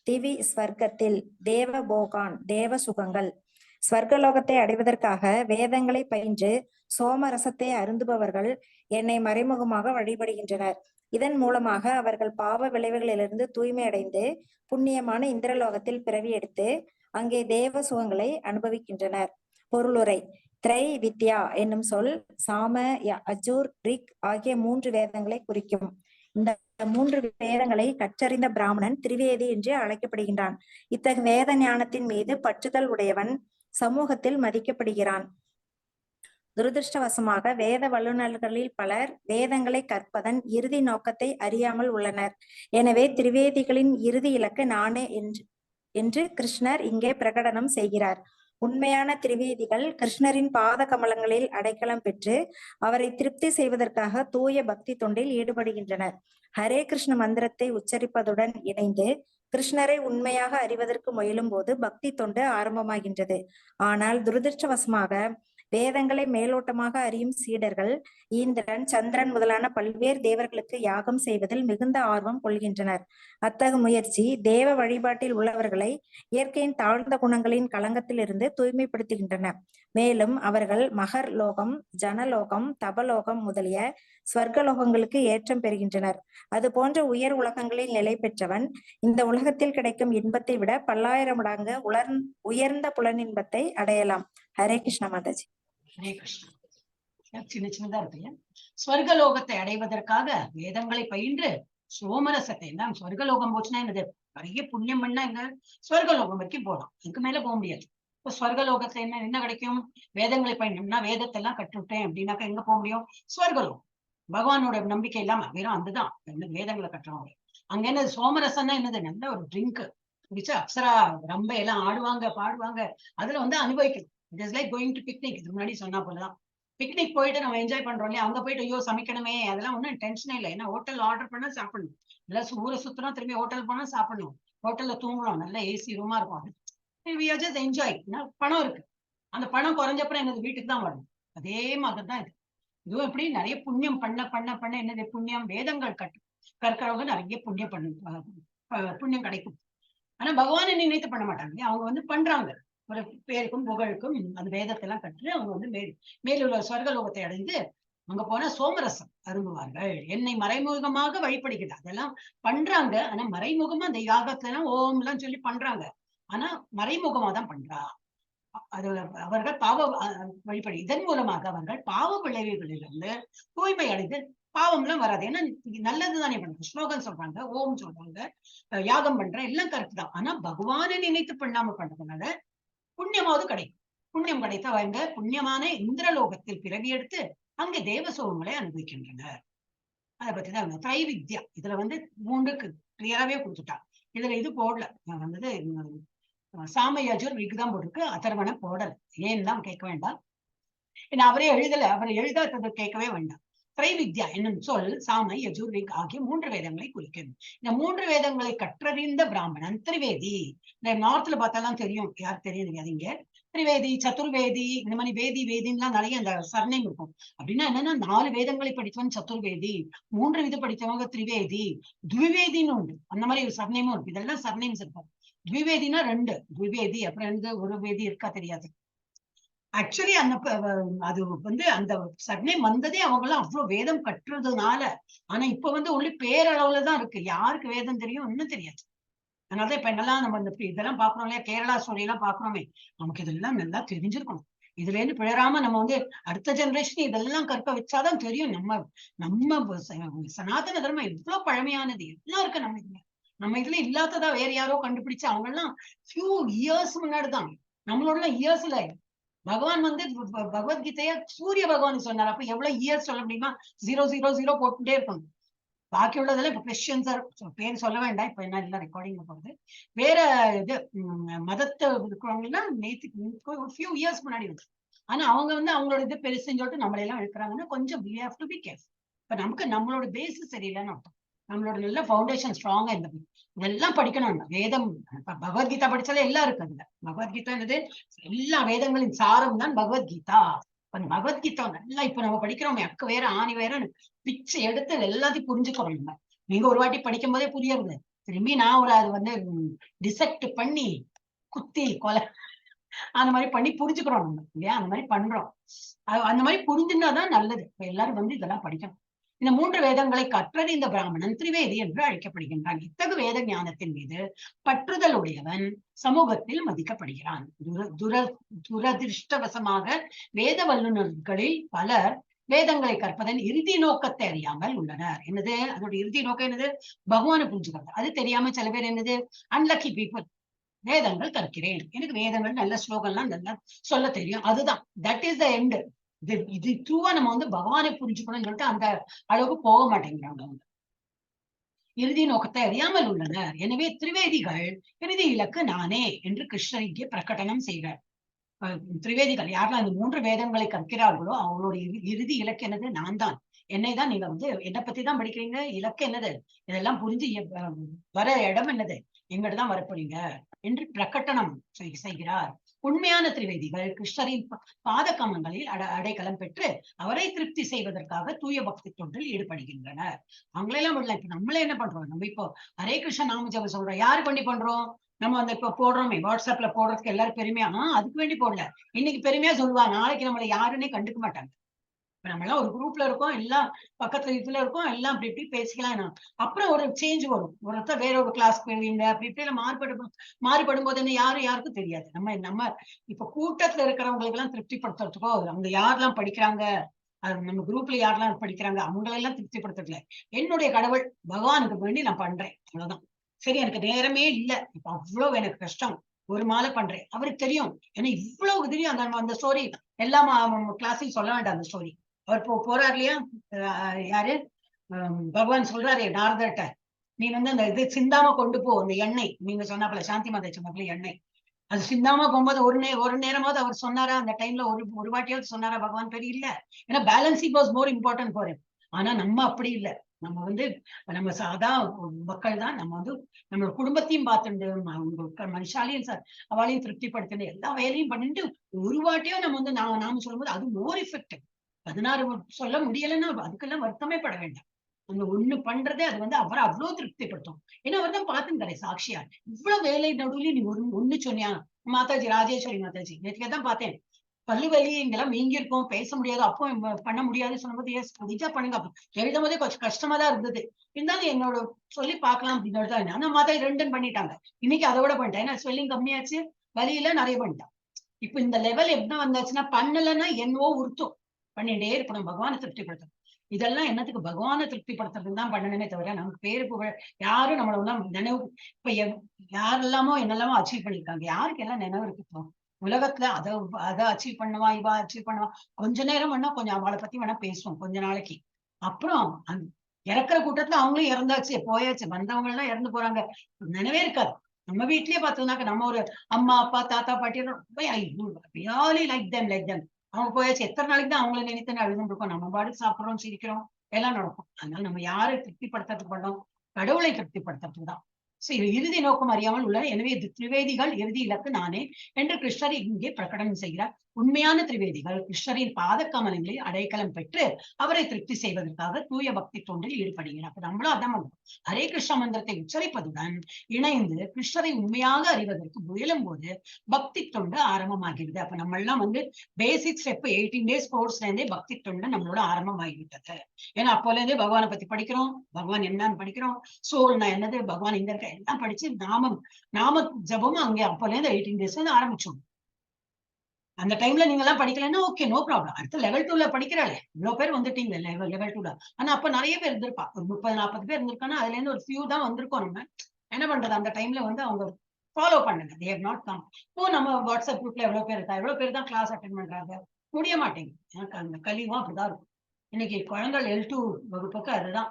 திவி ஸ்வர்க்கத்தில், தேவபோகான் தேவ சுகங்கள். ஸ்வர்கலோகத்தை அடைவதற்காக வேதங்களை பயின்று சோமரசத்தை அருந்துபவர்கள் என்னை மறைமுகமாக வழிபடுகின்றனர். இதன் மூலமாக அவர்கள் பாவ விளைவுகளிலிருந்து தூய்மை அடைந்து புண்ணியமான இந்திரலோகத்தில் பிறவி எடுத்து அங்கே தேவ சுகங்களை அனுபவிக்கின்றனர். பொருளுரை. திரை வித்யா என்னும் சொல் சாம, அஜூர், ரிக் ஆகிய 3 வேதங்களை குறிக்கும். இந்த 3 வேதங்களை கற்றறிந்த பிராமணன் திரிவேதி என்று அழைக்கப்படுகின்றான். இத்தகைய வேத ஞானத்தின் மீது பற்றுதல் உடையவன் சமூகத்தில் மதிக்கப்படுகிறான். துரதிருஷ்டவசமாக வேத வல்லுநர்களில் பலர் வேதங்களை கற்பதன் இறுதி நோக்கத்தை அறியாமல் உள்ளனர். எனவே திரிவேதிகளின் இறுதி இலக்கு நானே என்று கிருஷ்ணர் இங்கே பிரகடனம் செய்கிறார். உண்மையான திரிவேதிகள் கிருஷ்ணரின் பாத கமலங்களில் அடைக்கலம் பெற்று அவரை திருப்தி செய்வதற்காக தூய பக்தி தொண்டில் ஈடுபடுகின்றனர். ஹரே கிருஷ்ண மந்திரத்தை உச்சரிப்பதுடன் இணைந்து கிருஷ்ணரை உண்மையாக அறிவதற்கு முயலும் போது பக்தி தொண்டு ஆரம்பமாகின்றது. ஆனால் துரதிருஷ்டவசமாக வேதங்களை மேலோட்டமாக அறியும் சீடர்கள் இந்திரன், சந்திரன் முதலான பல்வேறு தேவர்களுக்கு யாகம் செய்வதில் மிகுந்த ஆர்வம் கொள்கின்றனர். அத்தகு முயற்சி தேவ வழிபாட்டில் உள்ளவர்களை இயற்கையின் தாழ்ந்த குணங்களின் களங்கத்திலிருந்து தூய்மைப்படுத்துகின்றன. மேலும் அவர்கள் மகர் லோகம், ஜனலோகம், தபலோகம் முதலிய ஸ்வர்கலோகங்களுக்கு ஏற்றம் பெறுகின்றனர். அது போன்ற உயர் உலகங்களில் நிலை பெற்றவன் இந்த உலகத்தில் கிடைக்கும் இன்பத்தை விட 1000 மடங்கு உயர்ந்த புலனின்பத்தை அடையலாம். ஹரே கிருஷ்ண மாதாஜி. ஹரே கிருஷ்ணா. சின்ன சின்னதா இருக்கு. ஸ்வர்கலோகத்தை அடைவதற்காக வேதங்களை பயின்று சோமரசத்தை எல்லாம் ஸ்வர்கலோகம் போச்சுன்னா என்னது, நிறைய புண்ணியம் பண்ணா எங்க ஸ்வர்கலோகம் வரைக்கும் போகலாம், அதுக்கு மேல போக முடியாது. இப்ப ஸ்வர்கலோகத்துல என்ன கிடைக்கும்? வேதங்களை பயின்றோம்னா வேதத்தை எல்லாம் கற்றுட்டேன் அப்படின்னாக்கா எங்க போக முடியும்? ஸ்வர்கலோகம். பகவானோட நம்பிக்கை இல்லாம வெறும் அதுதான் வேதங்களை கட்டுறவங்க. அங்க என்னது சோமரசம்னா என்னது? நல்ல ஒரு ட்ரிங்க் குடிச்சு அப்சரா ரொம்ப எல்லாம் ஆடுவாங்க பாடுவாங்க, அதுல அனுபவிக்கணும். It is like going to picnic. இது முன்னாடி சொன்னா போலதான் பிக்னிக் போயிட்டு நம்ம என்ஜாய் பண்றோம் இல்லையா, அங்க போயிட்டு ஐயோ சமைக்கணுமே அதெல்லாம் ஒன்றும் டென்ஷனே இல்லை. ஏன்னா ஹோட்டல் ஆர்டர் பண்ணா சாப்பிடணும், இல்லை ஊரை சுத்தணும், திரும்பி ஹோட்டல் போனா சாப்பிடணும், ஹோட்டல்ல தூங்கணும், நல்ல ஏசி ரூமா இருக்கும். அது ஜஸ்ட் என்ஜாய். பணம் இருக்கு, அந்த பணம் குறைஞ்சப்பறம் என்னது வீட்டுக்கு தான் வரும். அதே மாதிரி தான் இது. இதுவும் எப்படி நிறைய புண்ணியம் பண்ண பண்ண பண்ண என்னது புண்ணியம், வேதங்கள் கற்கிறவங்க நிறைய புண்ணியம் கிடைக்கும். ஆனா பகவானை நினைத்து பண்ண மாட்டாங்க, அவங்க பண்றாங்க ஒரு பேருக்கும் புகழுக்கும். அந்த வேதத்தை எல்லாம் கற்று அவங்க மேலுள்ள ஸ்வர்கலோகத்தை அடைந்து அங்க போனா சோமரசம் அருந்துவார்கள். என்னை மறைமுகமாக வழிபடுகிறது அதெல்லாம் பண்றாங்க. ஆனா மறைமுகமா அந்த யாகத்துல எல்லாம் ஓம் எல்லாம் சொல்லி பண்றாங்க, ஆனா மறைமுகமா தான் பண்றா. அது அவர்கள் பாவ வழிபடி. இதன் மூலமாக அவர்கள் பாவ விளைவுகளிலிருந்து தூய்மை அடைந்து பாவம் எல்லாம் வராது. ஏன்னா நல்லதுதானே பண்றாங்க, ஸ்லோகம் சொல்றாங்க, ஓம் சொல்றாங்க, யாகம் பண்ற எல்லாம் கரெக்ட் தான். ஆனா பகவானை நினைத்து பண்ணாம பண்றதுனால புண்ணியமாவது கிடைக்கும். புண்ணியம் கிடைத்த அவங்க புண்ணியமான இந்திரலோகத்தில் பிறவி எடுத்து அங்க தேவசோகங்களை அனுபவிக்கின்றனர். அதை பத்திதான் திரைவித்யா. இதுல 3க்கு கிளியராவே கொடுத்துட்டா. இதுல இது போடல, சாம யஜுர் ரிக் தான் போட்டிருக்கு, அதர்வன போடல. ஏன்னு தான் கேட்க வேண்டாம், ஏன்னா அவரே எழுதல, அவரை எழுதாதது கேட்கவே வேண்டாம். திரைவித்யா என்னும் சொல் சாம யஜுர் ரிக் ஆகிய 3 வேதங்களை குறிக்கும். இந்த 3 வேதங்களை கற்றறிந்த பிராமணன் திரிவேதி. இந்த நார்த்ல பார்த்தாலாம் தெரியும், யார் தெரியும் இங்க திரிவேதி, சதுர்வேதி, இந்த மாதிரி வேதி வேதின்லாம் நிறைய அந்த சர்நேம் இருக்கும். அப்படின்னா என்னன்னா 4 வேதங்களை படித்தவன் சதுர்வேதி, 3 இது படித்தவங்க திரிவேதி, துவிவேதின்னு உண்டு. அந்த மாதிரி ஒரு சர்நேமும் இருக்கு. இதெல்லாம் சர்நேம்ஸ் இருக்கும். த்விவேதினா 2, த்விவேதி அப்புறம் ஒரு வேதி இருக்கா தெரியாது. ஆக்சுவலி அது அந்த சர்நேம் வந்ததே அவங்களாம் அவ்வளவு வேதம் கட்டுறதுனால. ஆனா இப்ப ஒன்லி பேரளவுலதான் இருக்கு, யாருக்கு வேதம் தெரியும் இன்னும் தெரியாது. அதனாலதான் இப்ப என்னெல்லாம் நம்ம இதெல்லாம் பாக்குறோம் இல்லையா, கேரளா ஸ்டோரி எல்லாம் பாக்குறோமே, நமக்கு இதெல்லாம் நல்லா தெரிஞ்சிருக்கணும். இதுல இருந்து பிழறாம நம்ம அடுத்த ஜெனரேஷன் இதெல்லாம் கற்க வச்சாதான் தெரியும். நம்ம சனாதன தர்மம் எவ்வளவு பழமையானது, எல்லாம் இருக்கு நம்ம இதுல இல்லாததா வேற யாரோ கண்டுபிடிச்சு அவங்க எல்லாம் ஃபியூ இயர்ஸ் முன்னாடிதான், நம்மளோட இயர்ஸ்ல. பகவான் பகவத்கீதைய சூரிய பகவான் சொன்னார். அப்ப எவ்வளவு இயர்ஸ் சொல்ல முடியுமா? 000 போட்டுட்டே இருக்கணும். பாக்கி உள்ளதெல்லாம் இப்ப கிறிஸ்டியன்ஸ் பேர் சொல்ல வேண்டாம், இப்ப என்ன இல்ல ரெக்கார்டிங் போகுது. வேற இது மதத்தை இருக்கிறவங்கன்னா நேற்று ஒரு ஃபியூ இயர்ஸ் முன்னாடி வந்து. ஆனா அவங்க அவங்களோட இது பெருசுன்னு சொல்லிட்டு நம்மள எல்லாம் எடுக்கிறாங்கன்னா கொஞ்சம் we have to be careful. இப்ப நமக்கு நம்மளோட பேசிஸ் சரியில்லைன்னு அர்த்தம். நம்மளோட நல்ல ஃபவுண்டேஷன் ஸ்ட்ராங்கா இருந்தது. இதெல்லாம் படிக்கணும். வேதம் பகவத்கீதா படிச்சாலே எல்லாம் இருக்கு அதுல. பகவத்கீதா என்னது, எல்லா வேதங்களின் சாரம் தான் பகவத்கீதா. பகவத்கீதா நல்லா இப்ப நம்ம படிக்கிறோமே, அக்கு வேற ஆணி வேற பிச்சு எடுத்து எல்லாத்தையும் புரிஞ்சுக்கிறோம். நம்ம நீங்க ஒரு வாட்டி படிக்கும் போதே புரியுறது, திரும்பி நான் அது டிசெக்ட் பண்ணி குத்தி கொலை அந்த மாதிரி பண்ணி புரிஞ்சுக்கிறோம் நம்ம இல்லையா, அந்த மாதிரி பண்றோம். அந்த மாதிரி புரிஞ்சுன்னாதான் நல்லது. இப்ப எல்லாரும் இதெல்லாம் படிக்கணும். இந்த 3 வேதங்களை கற்றறிந்த பிராமணன் திரிவேதி என்று அழைக்கப்படுகின்றான். இத்தகு வேத ஞானத்தின் மீது பற்றுதல் உடையவன் சமூகத்தில் மதிக்கப்படுகிறான். துரதிருஷ்டவசமாக வேத வல்லுநர்களில் பலர் வேதங்களை கற்பதன் இறுதி நோக்கத்தை அறியாமல் உள்ளனர். என்னது அதோட இறுதி நோக்கம்? என்னது? பகவானை புரிஞ்சுக்கிறது. அது தெரியாம சில பேர் என்னது, அன்லக்கி பீப்புள், வேதங்கள் கற்கிறேன், எனக்கு வேதங்கள் நல்ல ஸ்லோகம்லாம் நல்லா சொல்ல தெரியும், அதுதான் தட் இஸ் த எண்ட். இது த்ரூவா நம்ம வந்து பகவானை புரிஞ்சுக்கணும்னு சொல்லிட்டு அந்த அளவுக்கு போக மாட்டேங்கிறாங்க. அவங்க இறுதி நோக்கத்தை அறியாமல் உள்ளனர். எனவே திரிவேதிகள் இறுதி இலக்கு நானே என்று கிருஷ்ணர் இங்கே பிரகடனம் செய்கிறார். திரிவேதிகள் யாரெல்லாம் இந்த 3 வேதங்களை கற்கிறார்களோ அவங்களோட இறுதி இலக்கு என்னது? நான் தான். என்னை தான் நீங்க வந்து என்னை பத்தி தான் படிக்கிறீங்க, இலக்கு என்னது, இதெல்லாம் புரிஞ்சு வர இடம் என்னது, எங்கிட்ட தான் வரப்போறீங்க என்று பிரகடனம் செய்கிறார். உண்மையான திரிவேதிகள் கிருஷ்ணரின் பாத கமங்களில் அடைக்கலம் பெற்று அவரை திருப்தி செய்வதற்காக தூய பக்தி தொண்டில் ஈடுபடுகின்றனர். அவங்களெல்லாம் விடலாம். இப்ப நம்மளே என்ன பண்றோம்? நம்ம இப்போ ஹரே கிருஷ்ண நாம ஜபம் சொல்றோம். யாரு பண்ணி பண்றோம்? நம்ம அந்த இப்ப போடுறோமே வாட்ஸ்அப்ல போடுறதுக்கு எல்லாரும் பெருமையா, அதுக்கு வேண்டி போடல, இன்னைக்கு பெருமையா சொல்லுவாங்க, நாளைக்கு நம்மளை யாருன்னே கண்டுக்க மாட்டாங்க. இப்ப நம்ம எல்லாம் ஒரு குரூப்ல இருக்கோம், எல்லாம் பக்கத்துல இதுல இருக்கோம், எல்லாம் அப்படி இப்படி பேசிக்கலாம். அப்புறம் ஒரு சேஞ்ச் வரும், ஒருத்தர் வேற ஒரு கிளாஸ் போயிருவீங்க, அப்படி இப்படி எல்லாம் மாறுபடும் போது என்ன யாருக்கும் தெரியாது. நம்ம இப்ப கூட்டத்துல இருக்கிறவங்களுக்கு எல்லாம் திருப்திப்படுத்துறதுக்கோ, அவங்க யாரெல்லாம் படிக்கிறாங்க, நம்ம குரூப்ல யாரெல்லாம் படிக்கிறாங்க அவங்களெல்லாம் திருப்திப்படுத்துறதுல என்னுடைய கடவுள் பகவானுக்கு வேண்டி நான் பண்றேன், அவ்வளவுதான். சரி, எனக்கு நேரமே இல்லை, இப்ப அவ்வளவு எனக்கு கஷ்டம், ஒரு மாலை பண்றேன், அவருக்கு தெரியும். ஏன்னா இவ்வளவு தெரியும். அந்த ஸ்டோரி எல்லாம் கிளாஸையும் சொல்ல வேண்டாம். அந்த ஸ்டோரி அவர் போறாரு இல்லையா, யாரு பகவான் சொல்றாரு நாரதர்கிட்ட, நீ வந்து அந்த இது சிந்தாம கொண்டு போ, அந்த எண்ணெய், நீங்க சொன்னாப்புல சாந்தி மாதா சொன்னாப்புல எண்ணெய், அது சிந்தாம போகும்போது ஒரு நேரமாவது அவர் சொன்னாரா? அந்த டைம்ல ஒரு வாட்டியாவது சொன்னாரா பகவான்? தெரியல. ஏன்னா balancing was more important for him. ஆனா நம்ம அப்படி இல்லை. நம்ம வந்து நம்ம சாதா மக்கள் தான். நம்ம வந்து நம்மளோட குடும்பத்தையும் பார்த்துட்டு மனுஷாலையும் அவளையும் திருப்திப்படுத்திட்டு எல்லா வேலையும் பண்ணிட்டு ஒரு வாட்டியும் நம்ம வந்து நாம சொல்லும்போது அது மோர் எஃபெக்டிவ். 16 சொல்ல முடியலைன்னா அதுக்கெல்லாம் வருத்தமே பட வேண்டாம். அந்த ஒண்ணு பண்றதே அது வந்து அவரை அவ்வளவு திருப்திப்படுத்தும். ஏன்னா அவர் தான் பார்த்துட்டாரே சாட்சியா. இவ்வளவு வேலை நடுவில் நீ ஒண்ணு சொன்னியா? மாதாஜி ராஜேஸ்வரி மாதாஜி நேற்றுக்கே தான் பார்த்தேன், பல்லு வலி இங்கெல்லாம் வீங்கி இருக்கும், பேச முடியாது, அப்போ பண்ண முடியாதுன்னு சொன்னபோது எஸ் முடிஞ்சா பண்ணுங்க. எழுதும் போதே கொஞ்சம் கஷ்டமா தான் இருந்தது, இருந்தாலும் என்னோட சொல்லி பார்க்கலாம் அப்படின்னு தான். ஆனா மாதாஜி 2 பண்ணிட்டாங்க. இன்னைக்கு அதோட பண்ணிட்டேன். ஏன்னா ஸ்வெல்லிங் கம்மியாச்சு, வலியில நிறைய பண்ணிட்டான். இப்ப இந்த லெவல் எப்படி வந்தாச்சுன்னா, பண்ணலன்னா என்னவோ உறுத்தும், பண்ணிட்டே இருக்கணும், பகவானை திருப்திப்படுத்தணும். இதெல்லாம் என்னத்துக்கு? பகவானை திருப்திப்படுத்துறதுக்கு தான் பண்ணணுமே தவிர நமக்கு பேரு புகழ் யாரும் நம்மள நினைவு. இப்ப யாரெல்லாமோ என்னெல்லாமோ அச்சீவ் பண்ணிருக்காங்க, யாருக்கு எல்லாம் நினைவு இருக்கு? உலகத்துல அதை அச்சீவ் பண்ணுவா, இவா அச்சீவ் பண்ணுவா, கொஞ்ச நேரம் வேணா கொஞ்சம் அவளை பத்தி வேணா பேசுவோம் கொஞ்ச நாளைக்கு, அப்புறம் இறக்குற கூட்டத்துல அவங்களும் இறந்தாச்சு, போயாச்சு, வந்தவங்க எல்லாம் இறந்து போறாங்க, நினைவே இருக்காது. நம்ம வீட்லயே பார்த்தோம்னாக்க நம்ம ஒரு அம்மா அப்பா தாத்தா பாட்டி லைக் தெம் அவங்க போயாச்சு. எத்தனை நாளைக்கு தான் அவங்களை நினைத்து அழுதுன்னு இருக்கோம்? நம்ம பாடு சாப்பிடுறோம், சிரிக்கிறோம், எல்லாம் நடக்கும். அதனால நம்ம யாரை திருப்திப்படுத்துறதுக்கு பண்ணோம்? கடவுளை திருப்திப்படுத்துறதுக்கு தான். இறுதி நோக்கம் அறியாமல் உள்ள. எனவே திரிவேதிகள் இறுதி இலக்கு நானே என்று கிருஷ்ணர் இங்கே பிரகடனம் செய்கிறார். உண்மையான திரிவேதிகள் கிருஷ்ணரின் பாத கமலங்களில் அடைக்கலம் பெற்று அவரை திருப்தி செய்வதற்காக தூய பக்தி தொண்டில் ஈடுபடுகிறார். அப்ப நம்மளும் அதான் பண்ணுவோம். ஹரே கிருஷ்ண மந்திரத்தை உச்சரிப்பதுடன் இணைந்து கிருஷ்ணரை உண்மையாக அறிவதற்கு முயலும் போது பக்தி தொண்டு ஆரம்பமாகிறது. அப்ப நம்ம எல்லாம் வந்து பேசிக் ஸ்டெப் 18 டேஸ் கோர்ஸ்ல இருந்தே பக்தி தொண்டு நம்மளோட ஆரம்பமாகிவிட்டது. ஏன்னா அப்போல இருந்தே பகவானை பத்தி படிக்கிறோம், பகவான் என்னன்னு படிக்கிறோம், சோல்னா என்னது, பகவான் இங்க இருக்க எல்லாம் படிச்சு நாம ஜபமும் அங்கே அப்போல இருந்து 18 டேஸ் வந்து ஆரம்பிச்சோம். அந்த டைம்ல நீங்க எல்லாம் படிக்கலன்னா ஓகே, நோ ப்ராப்ளம். அடுத்த லெவல் 2ல படிக்கிறாளே இவ்வளவு பேர் வந்துட்டீங்க லெவல் 2ல. ஆனா அப்ப நிறைய பேர் இருந்திருப்பா, ஒரு 30-40 பேர் இருந்திருக்கானா, அதுல இருந்து ஒரு ஃபியூ தான் வந்திருக்கோம். நம்ம என்ன பண்றது? அந்த டைம்ல வந்து அவங்க ஃபாலோ பண்ணுங்க, they have not come. இப்போ நம்ம வாட்ஸ்அப் குரூப்ல எவ்வளவு பேர் இருக்கா, எவ்வளவு பேர் தான் கிளாஸ் அட்டென்ட் பண்றாங்க? முடிய மாட்டேங்குது. எனக்கு அந்த கலிவும் அப்படிதான் இருக்கும். இன்னைக்கு குழந்தைகள் L2 வகுப்புக்கு அதுதான்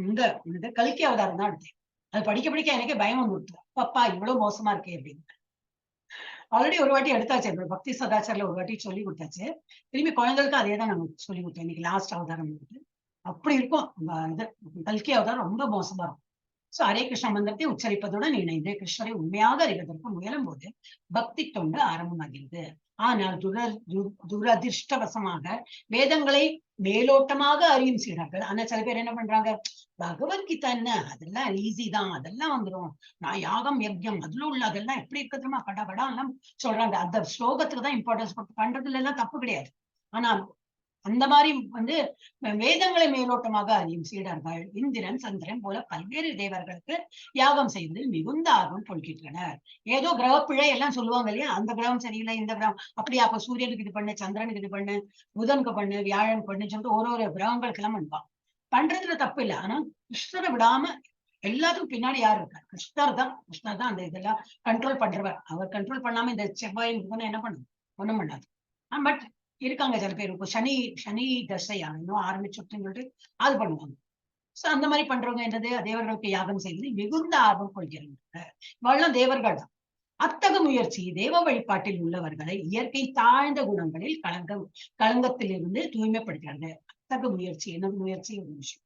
இந்த கல்கி அவதாரம் தான் எடுத்தேன். அது படிக்க எனக்கே பயம் வந்துட்டு, அப்பா இவ்வளவு மோசமா இருக்கே அப்படின்னு. ஆல்ரெடி ஒரு வாட்டி எடுத்தாச்சு, பக்தி சதாச்சாரில ஒரு வாட்டி சொல்லி கொடுத்தாச்சு. திரும்பி குழந்தைகளுக்கு அதே தான் நம்ம சொல்லி கொடுத்தோம். இன்னைக்கு லாஸ்ட் அவதாரம் அப்படி இருக்கும். இது கல்கி அவதாரம் ரொம்ப மோசமா இருக்கும். சோ ஹரே கிருஷ்ண மந்திரத்தை உச்சரிப்பதுடன் இணைந்து கிருஷ்ணரை உண்மையாக அறிவதற்கு முயலும் போது பக்தி தொண்டு ஆரம்பமாகிறது. ஆனால் துரதிருஷ்டவசமாக வேதங்களை மேலோட்டமாக அறியும் சீடர்கள். ஆனா சில பேர் என்ன பண்றாங்க, பகவத்கீதா என்ன அதெல்லாம் ஈஸி தான், அதெல்லாம் வந்துடும், நான் யாகம் யஜ்யம் அதுல உள்ள அதெல்லாம் எப்படி இருக்குதுமா கடா எல்லாம் சொல்றாங்க. அந்த ஸ்லோகத்துக்கு தான் இம்பார்ட்டன்ஸ் பண்றதுல எல்லாம் தப்பு கிடையாது. ஆனா அந்த மாதிரி வந்து வேதங்களை மேலோட்டமாக அறியும் சீடர்கள் இந்திரன் சந்திரன் போல பல்வேறு தேவர்களுக்கு யாகம் செய்வதில் மிகுந்த ஆர்வம் கொள்கின்றனர். ஏதோ கிரகப்பிழை எல்லாம் சொல்லுவாங்க இல்லையா, அந்த கிரகம் சரியில்லை, இந்த கிரகம் அப்படியே, அப்ப சூரியனுக்கு இது பண்ணு, சந்திரனுக்கு இது பண்ணு, புதனுக்கு பண்ணு, வியாழன் பண்ணு சொல்லிட்டு ஒரு கிரகங்களுக்கு எல்லாம் பண்ணுவான். பண்றதுல தப்பு இல்லை. ஆனா கிருஷ்ணரை விடாம எல்லாத்துக்கும் பின்னாடி யார் இருக்கார்? கிருஷ்ணர் தான் அந்த இதெல்லாம் கண்ட்ரோல் பண்றவர். அவர் கண்ட்ரோல் பண்ணாம இந்த செவ்வாய் என்ன பண்ணும்? ஒண்ணும் பண்ணாது. பட் இருக்காங்க சில பேர், இப்போ சனி தசையா இன்னும் ஆரம்பிச்சுட்டுன்னு சொல்லிட்டு அது பண்ணுவாங்க. சோ அந்த மாதிரி பண்றவங்க என்னது, தேவர்களுக்கு யாகம் செய்வது மிகுந்த ஆர்வம் கொள்கிறாங்க. இவெல்லாம் தேவர்கள் தான். அத்தகு முயற்சி தேவ வழிபாட்டில் உள்ளவர்களை இயற்கை தாழ்ந்த குணங்களில் களங்கத்திலிருந்து தூய்மைப்படுத்துகிறது. அத்தகு முயற்சி என்ன முயற்சி? ஒரு விஷயம்.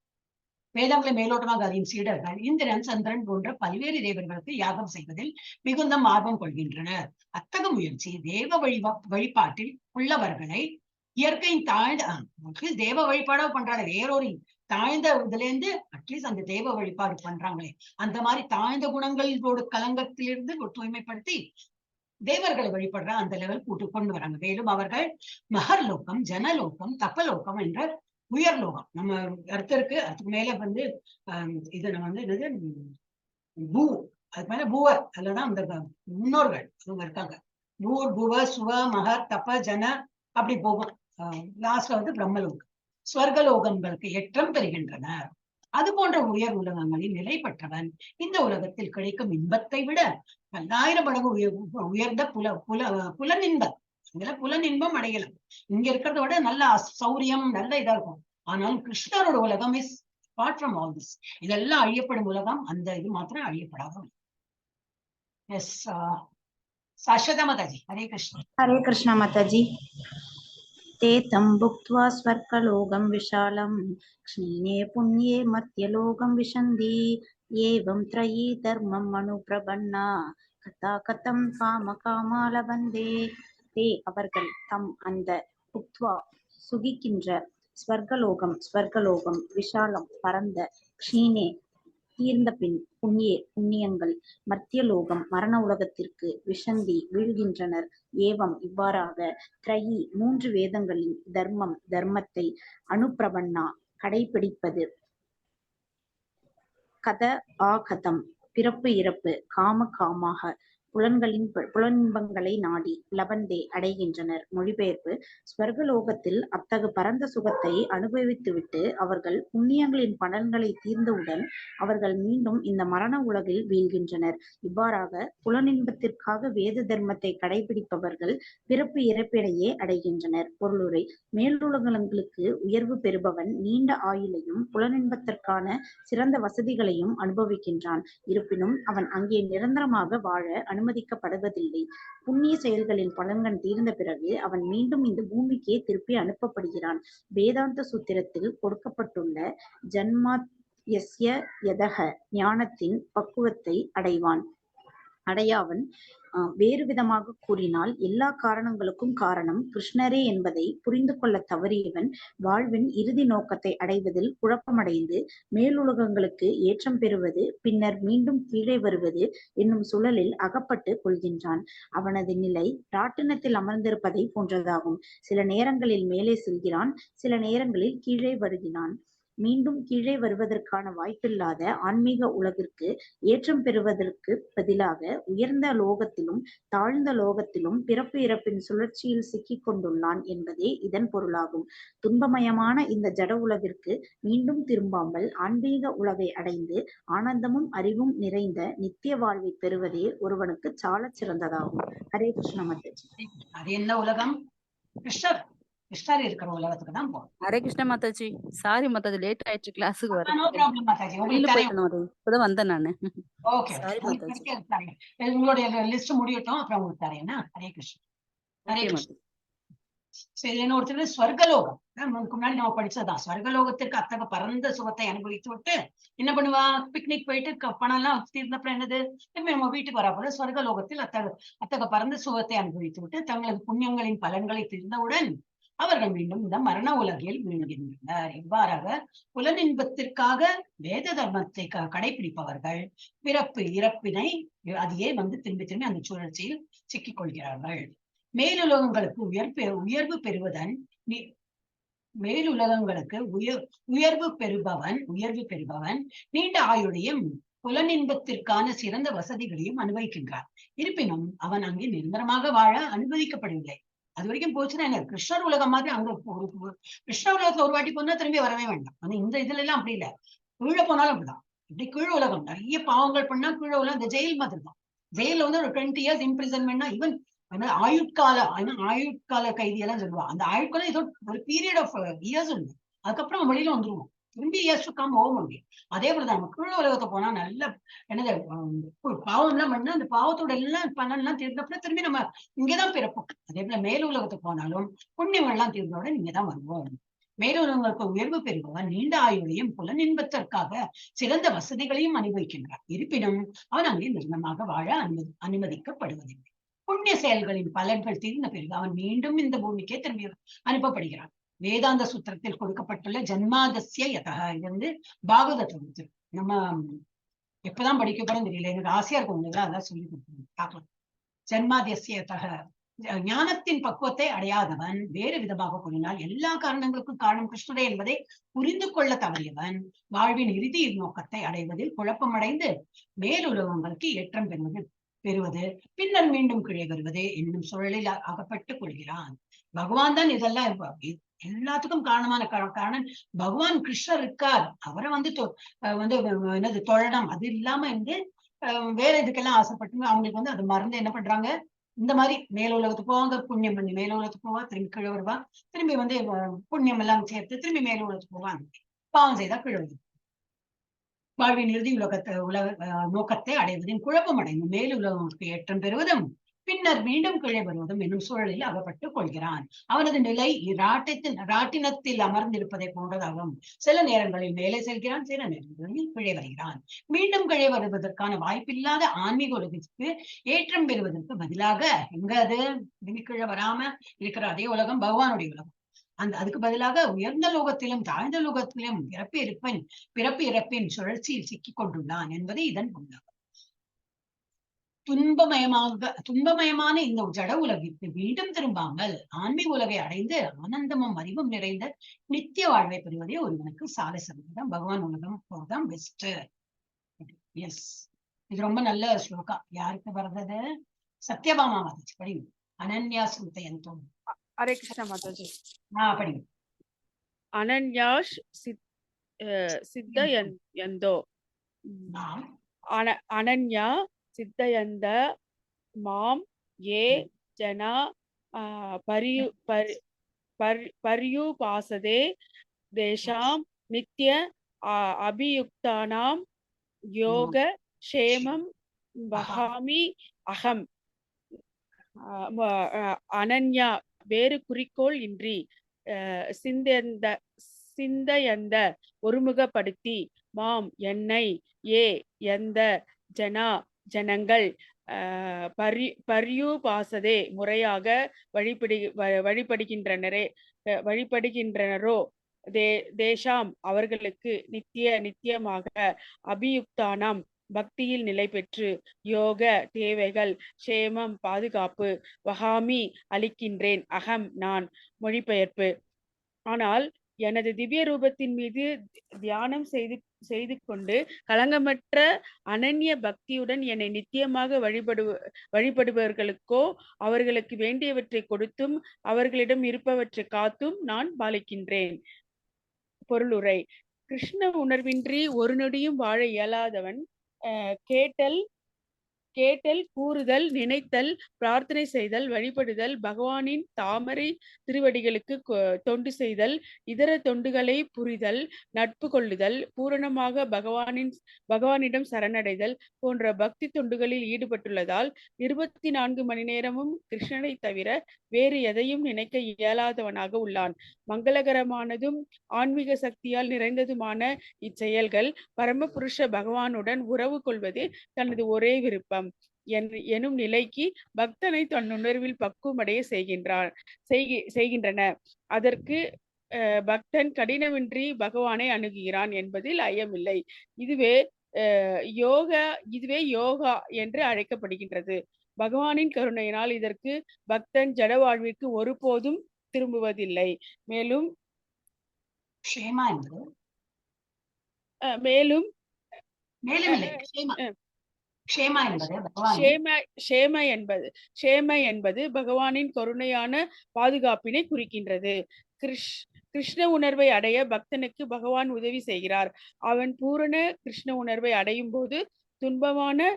வேதங்களை மேலோட்டமாக அறியும் சீடர்கள் இந்திரன் சந்திரன் போன்ற பல்வேறு தேவர்களுக்கு யாகம் செய்வதில் மிகுந்த ஆர்வம் கொள்கின்றனர். அத்தகு முயற்சி தேவ வழிபாட்டில் உள்ளவர்களை இயற்கையின் தாழ்ந்த தேவ வழிபாடோ பண்றாங்க, வேறொரு தாழ்ந்த இதுல இருந்து அட்லீஸ்ட் அந்த தேவ வழிபாடு பண்றாங்களே, அந்த மாதிரி தாழ்ந்த குணங்களோட களங்கத்திலிருந்து தூய்மைப்படுத்தி தேவர்களை வழிபடுற அந்த லெவல் கொண்டு வராங்க. மேலும் அவர்கள் மகர்லோகம், ஜனலோகம், தப்பலோகம் என்ற உயர்லோகம், நம்ம அடுத்திருக்கு, அதுக்கு மேல வந்து இது நம்ம வந்து என்னது அதுக்கு மேல பூவர், அதுலதான் அந்த முன்னோர்கள் அவங்க இருக்காங்க. பூர் புவ சுவ மகர் தப்ப ஜன அப்படி போகும். லாஸ்ட்ல வந்து பிரம்மலோகம், ஸ்வர்கலோகங்களுக்கு ஏற்றம் பெறுகின்றனர். அது போன்ற உயர் உலகங்களில் நிலை பெற்றவன் இந்த உலகத்தில் கிடைக்கும் இன்பத்தை விட 1000 மடங்கு உயர்ந்த புலனின்பம், இதுல புலனின்பம் அடையலாம். இங்க இருக்கிறத விட நல்ல சௌரியம், நல்ல இதா இருக்கும். ஆனாலும் கிருஷ்ணரோட உலகம் is apart from all this. இதெல்லாம் அழியப்படும் உலகம், அந்த இது மாத்திரம் அழியப்படாத. எஸ் சாஸ்வதா மாதாஜி, ஹரே கிருஷ்ணா. हरे कृष्णा माताजी। ते तं भुक्त्वा स्वर्गलोकं विशालं क्षीणे पुण्ये मर्त्यलोकं विशन्ति एवं त्रयी धर्मम् अनुप्रपन्ना कथा कथं कामकामा लभन्ते। ते அவர்கள் தம் அந்த புக்த்வா சுகிக்கின்ற ஸ்வர்கலோகம் விஷாலம் பரந்த, க்ஷீணே தீர்ந்த பின், புண்ணியங்கள் மர்த்தியலோகம் மரண உலகத்திற்கு, விஷந்தி வீழ்கின்றனர். ஏவம் இவ்வாறாக, த்ரயி 3 வேதங்களின் தர்மத்தை அனுப்பிரபன்னா கடைபிடிப்பது, கத ஆகதம் பிறப்பு இறப்பு, காமாக புலனின்பங்களை நாடி, லபந்தே அடைகின்றனர். மொழிபெயர்ப்பு: ஸ்வர்கலோகத்தில் அத்தகு பரந்த சுகத்தை அனுபவித்துவிட்டு அவர்கள் புண்ணியங்களின் பலன்களை தீர்ந்தவுடன் அவர்கள் மீண்டும் இந்த மரண உலகில் வீழ்கின்றனர். இவ்வாறாக புலனின்பத்திற்காக வேத தர்மத்தை கடைபிடிப்பவர்கள் பிறப்பு இறப்பிடையே அடைகின்றனர். பொருளுரை: மேலுலகங்களுக்கு உயர்வு பெறுபவன் நீண்ட ஆயுளையும் புலனின்பத்திற்கான சிறந்த வசதிகளையும் அனுபவிக்கின்றான். இருப்பினும் அவன் அங்கே நிரந்தரமாக வாழ அனுமதிக்கப்படுவதில்லை. புண்ணிய செயல்களின் பலன்கள் தீர்ந்த பிறகு அவன் மீண்டும் இந்த பூமிக்கே திருப்பி அனுப்பப்படுகிறான். வேதாந்த சூத்திரத்தில் கொடுக்கப்பட்டுள்ள ஜன்மாத்யஸ்ய யதஹ ஞானத்தின் பக்குவத்தை அடையாவன். வேறு விதமாக கூறினால், எல்லா காரணங்களுக்கும் காரணம் கிருஷ்ணரே என்பதை புரிந்து கொள்ள தவறியவன் வாழ்வின் இறுதி நோக்கத்தை அடைவதில் குழப்பமடைந்து மேலுலகங்களுக்கு ஏற்றம் பெறுவது, பின்னர் மீண்டும் கீழே வருவது என்னும் சுழலில் அகப்பட்டு கொள்கின்றான். அவனது நிலை ராட்டினத்தில் அமர்ந்திருப்பதை போன்றதாகும். சில நேரங்களில் மேலே செல்கிறான், சில நேரங்களில் கீழே வருகிறான். மீண்டும் கீழே வருவதற்கான வாய்ப்பில்லாத ஆன்மீக உலகிற்கு ஏற்றம் பெறுவதற்கு பதிலாக உயர்ந்த லோகத்திலும் தாழ்ந்த லோகத்திலும் பிறப்பு இறப்பின் சுழற்சியில் சிக்கிக் கொண்டுள்ளான் என்பதே இதன் பொருளாகும். துன்பமயமான இந்த ஜட உலகிற்கு மீண்டும் திரும்பாமல் ஆன்மீக உலகை அடைந்து ஆனந்தமும் அறிவும் நிறைந்த நித்திய வாழ்வை பெறுவதே ஒருவனுக்கு சாலச் சிறந்ததாகும். ஹரே கிருஷ்ண மாதாஜி. அது என்ன உலகம்? கிருஷ்ணர் இருக்கிற உலகத்துக்கு தான் போகும். ஹரே கிருஷ்ண மாதாஜி. சாரி மாதாஜி, லேட் ஆயிடுச்சு கிளாஸுக்கு வர. நோ ப்ராப்ளம் மாதாஜி, இப்பதான் வந்தேன் நானு. ஓகே, உங்களுடைய லிஸ்ட் முடியட்டும், அப்புறம் உங்களுக்கு தரேன். ஹரே கிருஷ்ணா. ஹரே கிருஷ்ணா. சரி, என்ன ஒருத்தர் ஸ்வர்கலோகம் முன்னாடி நம்ம படிச்சதுதான். ஸ்வர்கலோகத்திற்கு அத்தக பரந்த சுகத்தை அனுபவித்து விட்டு என்ன பண்ணுவா, பிக்னிக் போயிட்டு பணம் எல்லாம் தீர்ந்தப்பறம் என்னது, நம்ம வீட்டுக்கு வரப்போது ஸ்வர்கலோகத்தில் அத்தக பரந்த சுகத்தை அனுபவித்து விட்டு தங்களது புண்ணியங்களின் பலன்களை தீர்ந்தவுடன் அவர்கள் மீண்டும் இந்த மரண உலகில் வீழ்கின்றனர். இவ்வாறாக புலனின்பத்திற்காக வேத தர்மத்தை கடைபிடிப்பவர்கள் பிறப்பு இறப்பினை அதையே வந்து திரும்பி அந்த சுழற்சியில் சிக்கிக் கொள்கிறார்கள். மேலுலகங்களுக்கு உயர்வு பெறுவதன் மேலுலகங்களுக்கு உயர்வு பெறுபவன் நீண்ட ஆயுளையும் புலனின்பத்திற்கான சிறந்த வசதிகளையும் அனுபவிக்கின்றார். இருப்பினும் அவன் அங்கே நிரந்தரமாக வாழ அனுமதிக்கப்படவில்லை. அது வரைக்கும் போச்சுன்னா என்ன, கிருஷ்ணர் உலகம் மாதிரி அங்க கிருஷ்ண உலகத்துல ஒரு வாட்டி போனா திரும்பி வரவே வேண்டாம். ஆனா இந்த இதுல எல்லாம் அப்படி இல்லை, கீழே போனாலும் அப்படிதான். இப்படி கீழ் உலகம் நிறைய பாவங்கள் பண்ணா கீழே உலகம் இந்த ஜெயில் மாதிரி தான். ஜெயில வந்து ஒரு 20 years இம்ப்ரிசன்மெண்ட்னா ஈவன் ஆயுட்கால கைதி எல்லாம் சொல்லுவா. அந்த ஆயுட்காலம் ஏதோ ஒரு பீரியட் ஆஃப் இயர்ஸ் உண்டு, அதுக்கப்புறம் வெளியில வந்துருவோம், திரும்பி இயர்ஸ் டு கம் போக முடியும். அதே போலதான் நம்ம கீழ் உலகத்தை போனா நல்ல என்னது பாவம் எல்லாம் பண்ணா அந்த பாவத்தோட எல்லாம் பலன்லாம் தீர்ந்தப்ப திரும்பி நம்ம இங்கதான் பிறப்போம். அதே போல மேல் உலகத்துக்கு போனாலும் புண்ணியங்கள் எல்லாம் தீர்ந்தோட நீங்கதான் வருவோம். மேலுலகங்களுக்கு உயர்வு பெறுபவன் நீண்ட ஆயுளையும் புலனின்பத்திற்காக சிறந்த வசதிகளையும் அனுபவிக்கின்றார். இருப்பினும் அவன் அங்கே நிர்ணயமாக வாழ அனுமதிக்கப்படுவதில்லை. புண்ணிய செயல்களின் பலன்கள் தீர்ந்த பிறகு அவன் மீண்டும் இந்த பூமிக்கே திரும்பி அனுப்பப்படுகிறான். வேதாந்த சூத்திரத்தில் கொடுக்கப்பட்டுள்ள ஜன்மாதஸ்ய யதா, இது வந்து பாகவதத்துல நம்ம எப்பதான் படிக்க போறோம் தெரியல, எனக்கு ஆசையா இருக்கும், அதான் சொல்லி கொடுக்கணும். ஜன்மாதஸ்ய யதா, ஞானத்தின் பக்குவத்தை அடையாதவன், வேறு விதமாக கூறினால் எல்லா காரணங்களுக்கும் காரணம் கிருஷ்ணரே என்பதை புரிந்து கொள்ள தவறியவன் வாழ்வின் இறுதி நோக்கத்தை அடைவதில் குழப்பமடைந்து மேலுலகங்களுக்கு ஏற்றம் பெறுவது பின்னர் மீண்டும் கீழே வருவது என்னும் சூழலில் அகப்பட்டுக் கொள்கிறான். பகவான் தான் இதெல்லாம் எல்லாத்துக்கும் காரணமான காரணம் பகவான் கிருஷ்ணர் இருக்கார். அவரை வந்து என்னது தொழணும், அது இல்லாம வந்து வேற இதுக்கெல்லாம் ஆசைப்பட்டு அவங்களுக்கு வந்து அது மறந்து என்ன பண்றாங்க, இந்த மாதிரி மேலுலகத்துக்கு போவாங்க, புண்ணியம் பண்ணி மேலுலகத்துக்கு போவா, திரும்பி கீழே வருவா, திரும்பி வந்து புண்ணியம் எல்லாம் சேர்த்து திரும்பி மேலுலகத்துக்கு போவாங்க, பாவம் செய்தா கீழே. வாழ்வின் இறுதி நோக்கத்தை அடைவதின் குழப்பம் அடைந்து மேலுலகங்களுக்கு ஏற்றம் பெறுவதும் பின்னர் மீண்டும் கீழே வருவதும் என்னும் சூழலில் அகப்பட்டுக் கொள்கிறான். அவனது நிலை ராட்டினத்தில் அமர்ந்திருப்பதை போன்றதாகும். சில நேரங்களில் மேலே செல்கிறான், சில நேரங்களில் கீழே வருகிறான். மீண்டும் கீழே வருவதற்கான வாய்ப்பில்லாத ஆன்மீக உலகத்துக்கு ஏற்றம் பெறுவதற்கு பதிலாக எங்க அது திரும்பி கீழே வராம இருக்கிற அதே உலகம் பகவானுடைய உலகம். அதுக்கு பதிலாக உயர்ந்த லோகத்திலும் தாழ்ந்த லோகத்திலும் பிறப்பு இறப்பின் சுழற்சியில் சிக்கிக் கொண்டுள்ளான் என்பது இதன் பொருளாகும். துன்பமயமான இந்த ஜட உலகிற்கு மீண்டும் திரும்பாமல் ஆன்மீக உலகை அடைந்து ஆனந்தமும் அறிவும் நிறைந்த நித்திய வாழ்வை பெறுவதே ஒருவனுக்கு சால சங்கீதம். பகவான் உலகம் போதான் பெஸ்ட். எஸ், இது ரொம்ப நல்ல ஸ்லோகா. யாருக்கு வர்றது? சத்யபாமா மாதாஜி படிங்க. அனன்யா ஸ்ருதயந்தோம். ஹரே கிருஷ்ணா மாதாஜி. படிங்க. அனன்யாஷ் சித்தயந்தோ அனன்யா சித்தயந்த மாம் ஏ ஜனா பர்யுபாசதே தேஷாம் நித்ய அபியுக்தானாம் யோக க்ஷேமம் வஹாமி அகம். அனன்யா வேறு குறிக்கோள் இன்றி சிந்தையந்த ஒருமுகப்படுத்தி மாம் என்னை ஏ எந்த ஜனங்கள் பர்யுபாசதே முறையாக வழிபடுகின்றனரோ தேஷாம் அவர்களுக்கு நித்தியமாக அபியுக்தானாம் பக்தியில் நிலை பெற்று யோக தேவைகள் க்ஷேமம் பாதுகாப்பு வஹாமி அளிக்கின்றேன் அகம் நான் மொழிபெயர்ப்பு. ஆனால் எனது திவ்ய ரூபத்தின் மீது தியானம் செய்து கொண்டு களங்கமற்ற அனன்ய பக்தியுடன் என்னை நித்தியமாக வழிபடுபவர்களுக்கோ அவர்களுக்கு வேண்டியவற்றை கொடுத்தும் அவர்களிடம் இருப்பவற்றை காத்தும் நான் பாலிக்கின்றேன். பொருளுரை. கிருஷ்ண உணர்வின்றி ஒரு நொடியும் வாழ இயலாதவன் கேட்டல் கூறுதல் நினைத்தல் பிரார்த்தனை செய்தல் வழிபடுதல் பகவானின் தாமரை திருவடிகளுக்கு தொண்டு செய்தல் இதர தொண்டுகளை புரிதல் நட்பு கொள்ளுதல் பூரணமாக பகவானிடம் சரணடைதல் போன்ற பக்தி தொண்டுகளில் ஈடுபட்டுள்ளதால் 24 மணி நேரமும் கிருஷ்ணனை தவிர வேறு எதையும் நினைக்க இயலாதவனாக உள்ளான். மங்களகரமானதும் ஆன்மீக சக்தியால் நிறைந்ததுமான இச்செயல்கள் பரமபுருஷ பகவானுடன் உறவு கொள்வது தனது ஒரே விருப்பம் எனும் நிலைக்கு பக்தனை தன்னுணர்வில் பக்குவமடைய செய்கின்றன. அதற்கு பக்தன் கடினமின்றி பகவானை அணுகுகிறான் என்பதில் ஐயமில்லை. இதுவே யோகா என்று அழைக்கப்படுகின்றது. பகவானின் கருணையினால் இதற்கு பக்தன் ஜட வாழ்விற்கு ஒருபோதும் திரும்புவதில்லை. மேலும் க்ஷேமா என்பது மேலும் மேலும் இல்லை, க்ஷேமா. க்ஷேமா என்பது பகவான் க்ஷேம என்பது பகவானின் கருணையான பாதுகாப்பினை குறிக்கின்றது. கிருஷ்ண உணர்வை அடைய பக்தனுக்கு பகவான் உதவி செய்கிறார். அவன் பூரண கிருஷ்ண உணர்வை அடையும் போது துன்பமான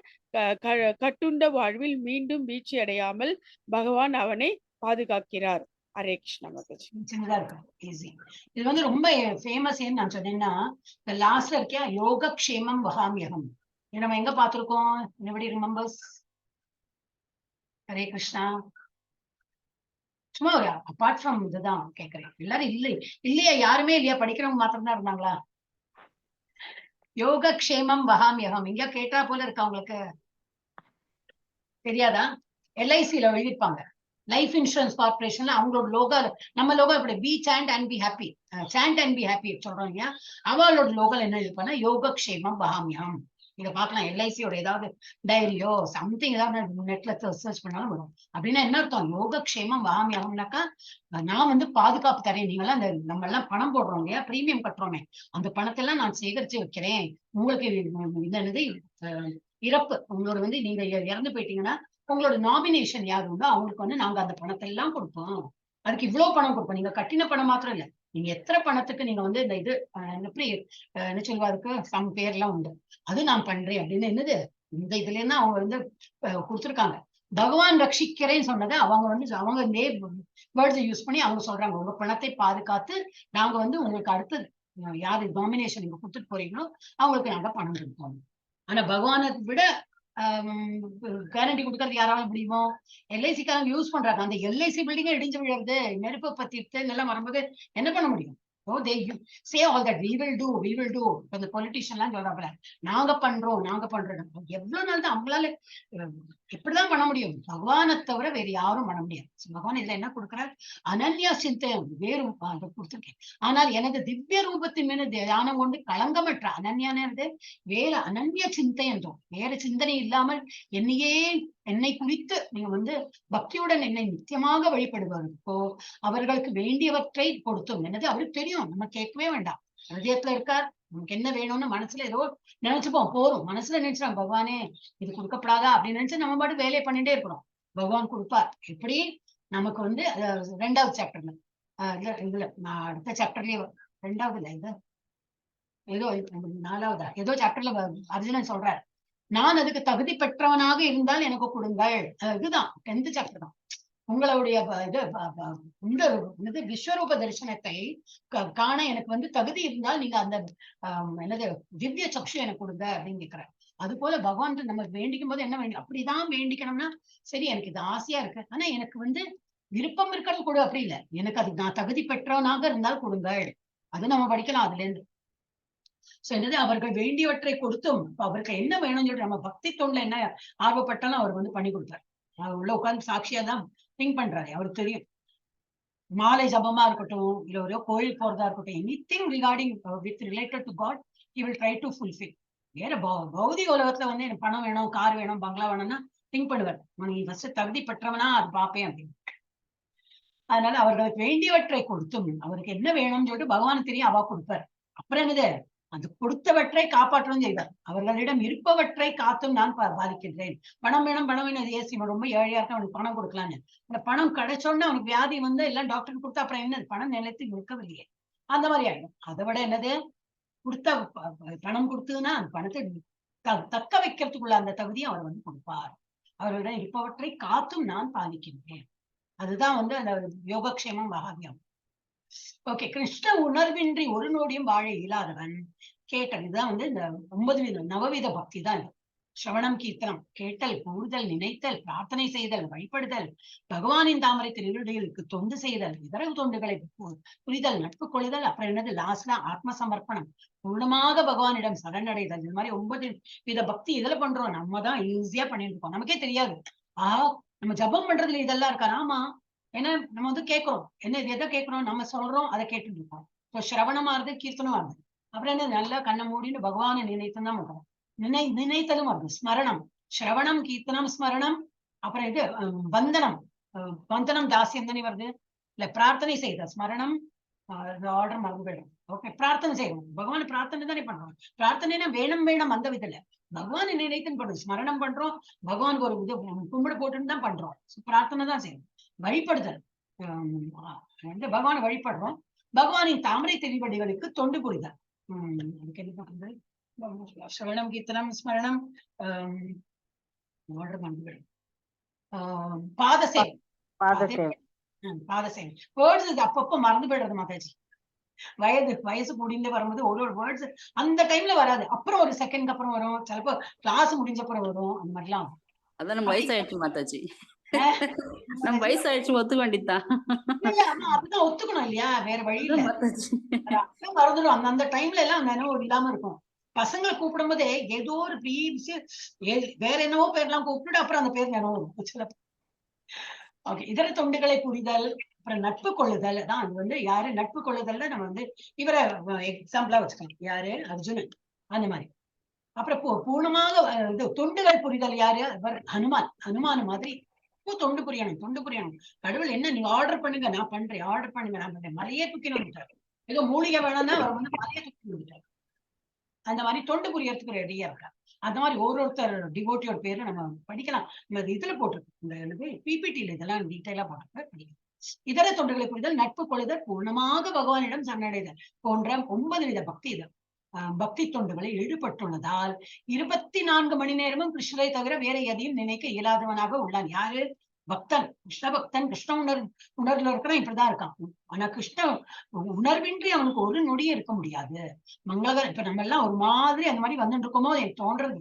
கட்டுண்ட வாழ்வில் மீண்டும் வீழ்ச்சி அடையாமல் பகவான் அவனை பாதுகாக்கிறார். ஹரே கிருஷ்ணா மாதாஜி. சின்னதா இருக்கு, ஈஸி. இது வந்து ரொம்ப ஃபேமஸ். ஏன்னு நான் சொன்னேன்னா, இந்த லாஸ்ட்ல இருக்கியா யோக க்ஷேமம் வகாமியகம், நம்ம எங்க பார்த்திருக்கோம்? anybody remembers? ஹரே கிருஷ்ணா. சும்மா ஒரு அப்பார்ட் ஃப்ரம் இதுதான் கேக்குறேன். எல்லாரும் இல்லையா? யாருமே இல்லையா? படிக்கிறவங்க மாத்திரம் தான் இருந்தாங்களா? யோக க்ஷேமம் வகாமியகம் எங்கேயா கேட்டா போல இருக்கா உங்களுக்கு? தெரியாதா? எல்ஐசில எழுதிருப்பாங்க, லைஃப் இன்சூரன்ஸ் கார்பரேஷன்ல அவங்களோட லோகோ, நம்ம லோகோ இப்படி be chant and be happy, chant and be happy சொல்றோம் இல்லையா? அவளோட லோகோ என்ன எழுதிருப்பாங்கன்னா யோக க்ஷேமம் வகாமியம். இங்க பாக்கலாம், எல்ஐசியோட ஏதாவது டைரியோ சம்திங் ஏதாவது நெட்ல சர்ச் பண்ணாலும் வரும். அப்படின்னா என்ன அர்த்தம்? யோக க்ஷேமம் வகாமியம்னாக்கா நான் வந்து பாதுகாப்பு தரேன். நீங்கெல்லாம் அந்த நம்ம எல்லாம் பணம் போடுறோம் இல்லையா, பிரீமியம் கட்டுறோமே, அந்த பணத்தை எல்லாம் நான் சேகரிச்சு வைக்கிறேன். உங்களுக்கு என்னது இறப்பு, உங்களோட வந்து நீங்க இறந்து போயிட்டீங்கன்னா உங்களோட நாமினேஷன் யாரு உண்டோ அவங்களுக்கு வந்து நாங்க அந்த பணத்தை எல்லாம் கொடுப்போம். அதுக்கு இவ்வளவு பணம் கொடுப்போம். நீங்க கட்டின பணம் மாத்திரம் இல்ல, நீங்க எத்தனை பணத்துக்கு நீங்க வந்து இந்த இது எப்படி என்ன சொல்லுவா, அதுக்கு சம் பேர்லாம் உண்டு, அது நான் பண்றேன் அப்படின்னு என்னது இந்த இதுல இருந்து அவங்க வந்து கொடுத்துருக்காங்க. பகவான் ரட்சிக்கிறேன்னு சொன்னதை அவங்க வந்து அவங்க வேர்ட்ஸ் யூஸ் பண்ணி அவங்க சொல்றாங்க, உங்க பணத்தை பாதுகாத்து நாங்க வந்து உங்களுக்கு அடுத்து யாரு நாமினேஷன் நீங்க கொடுத்துட்டு போறீங்களோ அவங்களுக்கு நாங்க பணம் கொடுப்போம். ஆனா பகவானை விட கேரண்டி கொடுக்கறது யாராவது முடியுமோ? எல்ஐசிக்காரங்க யூஸ் பண்றாங்க. அந்த எல்ஐசி பில்டிங்க இடிஞ்சு விழுறது, நெருப்பு பத்திட்டு இதெல்லாம் வரும்போது என்ன பண்ண முடியும்? Oh, they say all that we will do. அந்த பொலிட்டிஷியன் எல்லாம் சொல்றாங்க, நாங்க பண்றோம். எவ்வளவு நாள் தான் அவங்களால எப்படிதான் பண்ண முடியும்? பகவானை தவிர வேற யாரும் பண்ண முடியாது. பகவான் இதுல என்ன கொடுக்கிறார்? அனன்யா சிந்தையம், வேறு கொடுத்திருக்கேன். ஆனால் எனது திவ்ய ரூபத்தின் மீது தியானம் கொண்டு களங்கமற்ற அனன்யானது வேற அனன்ய சிந்தை என்றோம். வேற சிந்தனை இல்லாமல் என்னை குறித்து நீங்க வந்து பக்தியுடன் என்னை நித்தியமாக வழிபடுவாருக்கோ அவர்களுக்கு வேண்டியவற்றை கொடுத்தோம். என்னது அவருக்கு தெரியும், நம்ம கேட்கவே வேண்டாம். ஹிருதயத்துல இருக்கார், நமக்கு என்ன வேணும்னு மனசுல ஏதோ நினைச்சுப்போம், போறோம். மனசுல நினைச்சிடும் பகவானே இது கொடுக்கப்படாதா அப்படின்னு நினைச்சு நம்ம பாட்டு வேலையை பண்ணிட்டே இருக்கிறோம். பகவான் கொடுப்பார். எப்படி? நமக்கு வந்து 2வது சாப்டர்ல இதுல அடுத்த சாப்டர்லயே 2வதுல இது ஏதோ 4வதா ஏதோ சாப்டர்ல அர்ஜுனன் சொல்றார், நான் அதுக்கு தகுதி பெற்றவனாக இருந்தால் எனக்கு கொடுங்கள். இதுதான் 10th சாப்டர் தான். உங்களுடைய இது விஸ்வரூப தரிசனத்தை காண எனக்கு வந்து தகுதி இருந்தால் நீங்க அந்த என்னது திவ்ய சக்ஷு எனக்கு கொடுங்க அப்படின்னு கேட்கிறார். அது போல பகவான் நம்ம வேண்டிக்கும் போது என்ன வேண்டி அப்படிதான் வேண்டிக்கணும்னா, சரி எனக்கு இது ஆசையா இருக்கு, ஆனா எனக்கு வந்து விருப்பம் இருக்கிறது கூட அப்படி இல்லை, எனக்கு அது நான் தகுதி பெற்றவனாக இருந்தால் கொடுங்கள். அது நம்ம படிக்கலாம் அதுல இருந்து. சோ என்னது அவர்கள் வேண்டியவற்றை கொடுத்தும் அவருக்கு என்ன வேணும்னு சொல்லிட்டு நம்ம பக்தி தொண்டுல என்ன ஆர்வப்பட்டாலும் அவர் வந்து பண்ணி கொடுத்தாரு. அவர் உள்ள உட்கார்ந்து சாட்சியா தான் திங்க் பண்றாரு. அவருக்கு தெரியும், மாலை ஜபமா இருக்கட்டும், இல்ல ஒரு கோயில் போறதா இருக்கட்டும், anything regarding with related to God he will try to fulfil. வேற பௌதிக உலகத்துல வந்து எனக்கு பணம் வேணும், கார் வேணும், பங்களா வேணும்னா திங்க் பண்ணுவார். நீ ஃபர்ஸ்ட் தகுதி பெற்றவனா அது பார்ப்பேன் அப்படின்னு. அதனால அவர்களுக்கு வேண்டியவற்றை கொடுத்தும் அவருக்கு என்ன வேணும்னு சொல்லிட்டு பகவானுக்கு தெரியும், அவா கொடுப்பார். அப்புறம் என்னது அது கொடுத்தவற்றை காப்பாற்றவும் செய்வார். அவர்களிடம் இருப்பவற்றை காத்தும் நான் பாதிக்கின்றேன். பணம் வேணும் ஏசி ரொம்ப ஏழையா இருக்க அவனுக்கு பணம் கொடுக்கலான்னு, அந்த பணம் கிடைச்சோன்னு அவனுக்கு வியாதி வந்து எல்லாம் டாக்டருக்கு கொடுத்தா அப்புறம் என்னது பணம் நிலைத்து இருக்கவில்லையே, அந்த மாதிரி ஆயிடும். அதை விட என்னது கொடுத்த பணம் கொடுத்ததுன்னா அந்த பணத்தை தக்க வைக்கிறதுக்குள்ள அந்த தகுதியை அவர் வந்து கொடுப்பார். அவர்களிடம் இருப்பவற்றை காத்தும் நான் பாதிக்கின்றேன். அதுதான் வந்து அந்த யோகக்ஷேமம் வகாமியம். ஓகே, கிருஷ்ண உணர்வின்றி ஒரு நொடியும் வாழ இயலாதவன் கேட்டல். இதுதான் வந்து இந்த 9 நவவித பக்தி தான் இது. சிரவணம், கீர்த்தனம், கேட்டல், கூறுதல், நினைத்தல், பிரார்த்தனை செய்தல், வழிபடுதல், பகவானின் தாமரை திருவடிகளுக்கு தொண்டு செய்தல், இதர தொண்டுகளை புரிதல், நட்பு கொள்ளுதல், அப்புறம் என்னது லாஸ்ட்ல ஆத்ம சமர்ப்பணம், பூர்ணமாக பகவானிடம் சரணடைதல். இது மாதிரி 9 வித பக்தி இதுல பண்றோம். நம்ம தான் ஈஸியா பண்ணிட்டு இருக்கோம், நமக்கே தெரியாது. நம்ம ஜபம் பண்றதுல இதெல்லாம் இருக்கா? ஆமா, ஏன்னா நம்ம வந்து கேட்கிறோம், என்ன எதை கேட்கிறோம், நம்ம சொல்றோம், அதை கேட்டுட்டு இருக்கோம். இப்போ சிரவணமா இருந்து கீர்த்தனமா இருந்து, அப்புறம் என்ன நல்லா கண்ணை மூடின்னு பகவானை நினைத்து தான் பண்றோம். நினைத்தலும் வருது ஸ்மரணம், சிரவணம், கீர்த்தனம், ஸ்மரணம், அப்புறம் இது வந்தனம் தாசியம் தானே வருது இல்ல, பிரார்த்தனை செய்த ஸ்மரணம், ஆர்டர் மறந்து போயிடும். ஓகே, பிரார்த்தனை செய்யணும். பகவான் பிரார்த்தனை தானே பண்றோம். பிரார்த்தனைனா வேணும் அந்த விதத்துல பகவான் நினைத்துன்னு பண்றோம், ஸ்மரணம் பண்றோம், பகவானுக்கு ஒரு இது கும்பிடு போட்டுன்னு தான் பண்றோம். பிரார்த்தனை தான் செய்யணும். வழிபடுதல், பகவானை வழிபடுறோம். பகவானின் தாமரை திருவடிகளுக்கு தொண்டு புரிதல். அதுக்கு என்ன பண்றது? ஸ்ரவணம், கீர்த்தனம், ஸ்மரணம், ஆர்டர் மறந்து போயிடும். பாதசேவை. வேர்ட்ஸ் இது அப்பப்போ மறந்து போயிடுறது மாதாஜி. வயசு முடிந்து வரும்போது ஒரு வேர்ட்ஸ் அந்த டைம்ல வராது, அப்புறம் ஒரு செகண்ட் அப்புறம் வரும், சிலப்போ கிளாஸ் முடிஞ்ச அப்புறம் வரும், அந்த மாதிரிலாம். அதான் நம்ம வயசாயிடுச்சு மாதாஜி, நம்ம வயசாயிடுச்சு, ஒத்துக்க வேண்டியதுதான். அதுதான் ஒத்துக்கணும் இல்லையா, வேற வழி இல்ல. மறந்துடும் அந்த டைம்ல எல்லாம் நினைவு இல்லாம இருக்கும். பசங்களை கூப்பிடும் போதே ஏதோ ஒரு வேற என்னவோ பேர்லாம் கூப்பிட்டு அப்புறம் அந்த பேர் நினைவு இருக்கும் சிலப்போ. ஓகே, இதர தொண்டுகளை புரிதல், அப்புறம் நட்பு கொள்ளுதல் தான். அது வந்து யாரு நட்பு கொள்ளுதல்ல நம்ம வந்து இவரை எக்ஸாம்பிளா வச்சுக்கலாம், யாரு அர்ஜுனன் அந்த மாதிரி. அப்புறம் பூர்ணமாக இது தொண்டுகள் புரிதல் யாரு, இவர் ஹனுமான் மாதிரி தொண்டு புரியணும். கடவுள் என்ன நீங்க ஆர்டர் பண்ணுங்க, நான் பண்றேன், ஆர்டர் பண்ணுங்க நான் பண்றேன். மலையே தூக்கின்னு வந்துட்டாரு. ஏதோ மூலிகை வேணும்னா அவர் வந்து மலையே தூக்கி வந்துட்டாரு. அந்த மாதிரி தொண்டு புரியறதுக்கு ரெடியா இருக்காரு. அந்த மாதிரி ஒருத்தர் டிவோட்டியோட பேரு நம்ம படிக்கலாம். நம்ம இதுல போட்டிருக்கு, இந்த பிபிடில இதெல்லாம் டீட்டெயிலா போட்டிருக்கு, படிக்கலாம். இதர தொண்டுகளை புரிதல், நட்பு கொள்ளுதல், பூர்ணமாக பகவானிடம் சரணடைதல் போன்ற 9 வித பக்தி தொண்டுகளை ஈடுபட்டுள்ளதால் 24 மணி நேரமும் கிருஷ்ணரை தவிர வேற எதையும் நினைக்க இயலாதவனாக உள்ளான். யாரு? பக்தன், கிருஷ்ண பக்தன். கிருஷ்ண உணர்வுல இருக்கிறவன் இப்படிதான் இருக்கான். ஆனா கிருஷ்ண உணர்வின்றி அவனுக்கு ஒரு நொடியும் இருக்க முடியாது. மங்களகரம், இப்ப நம்ம எல்லாம் ஒரு மாதிரி அந்த மாதிரி வந்துட்டு இருக்கோமோ எனக்கு தோன்றது.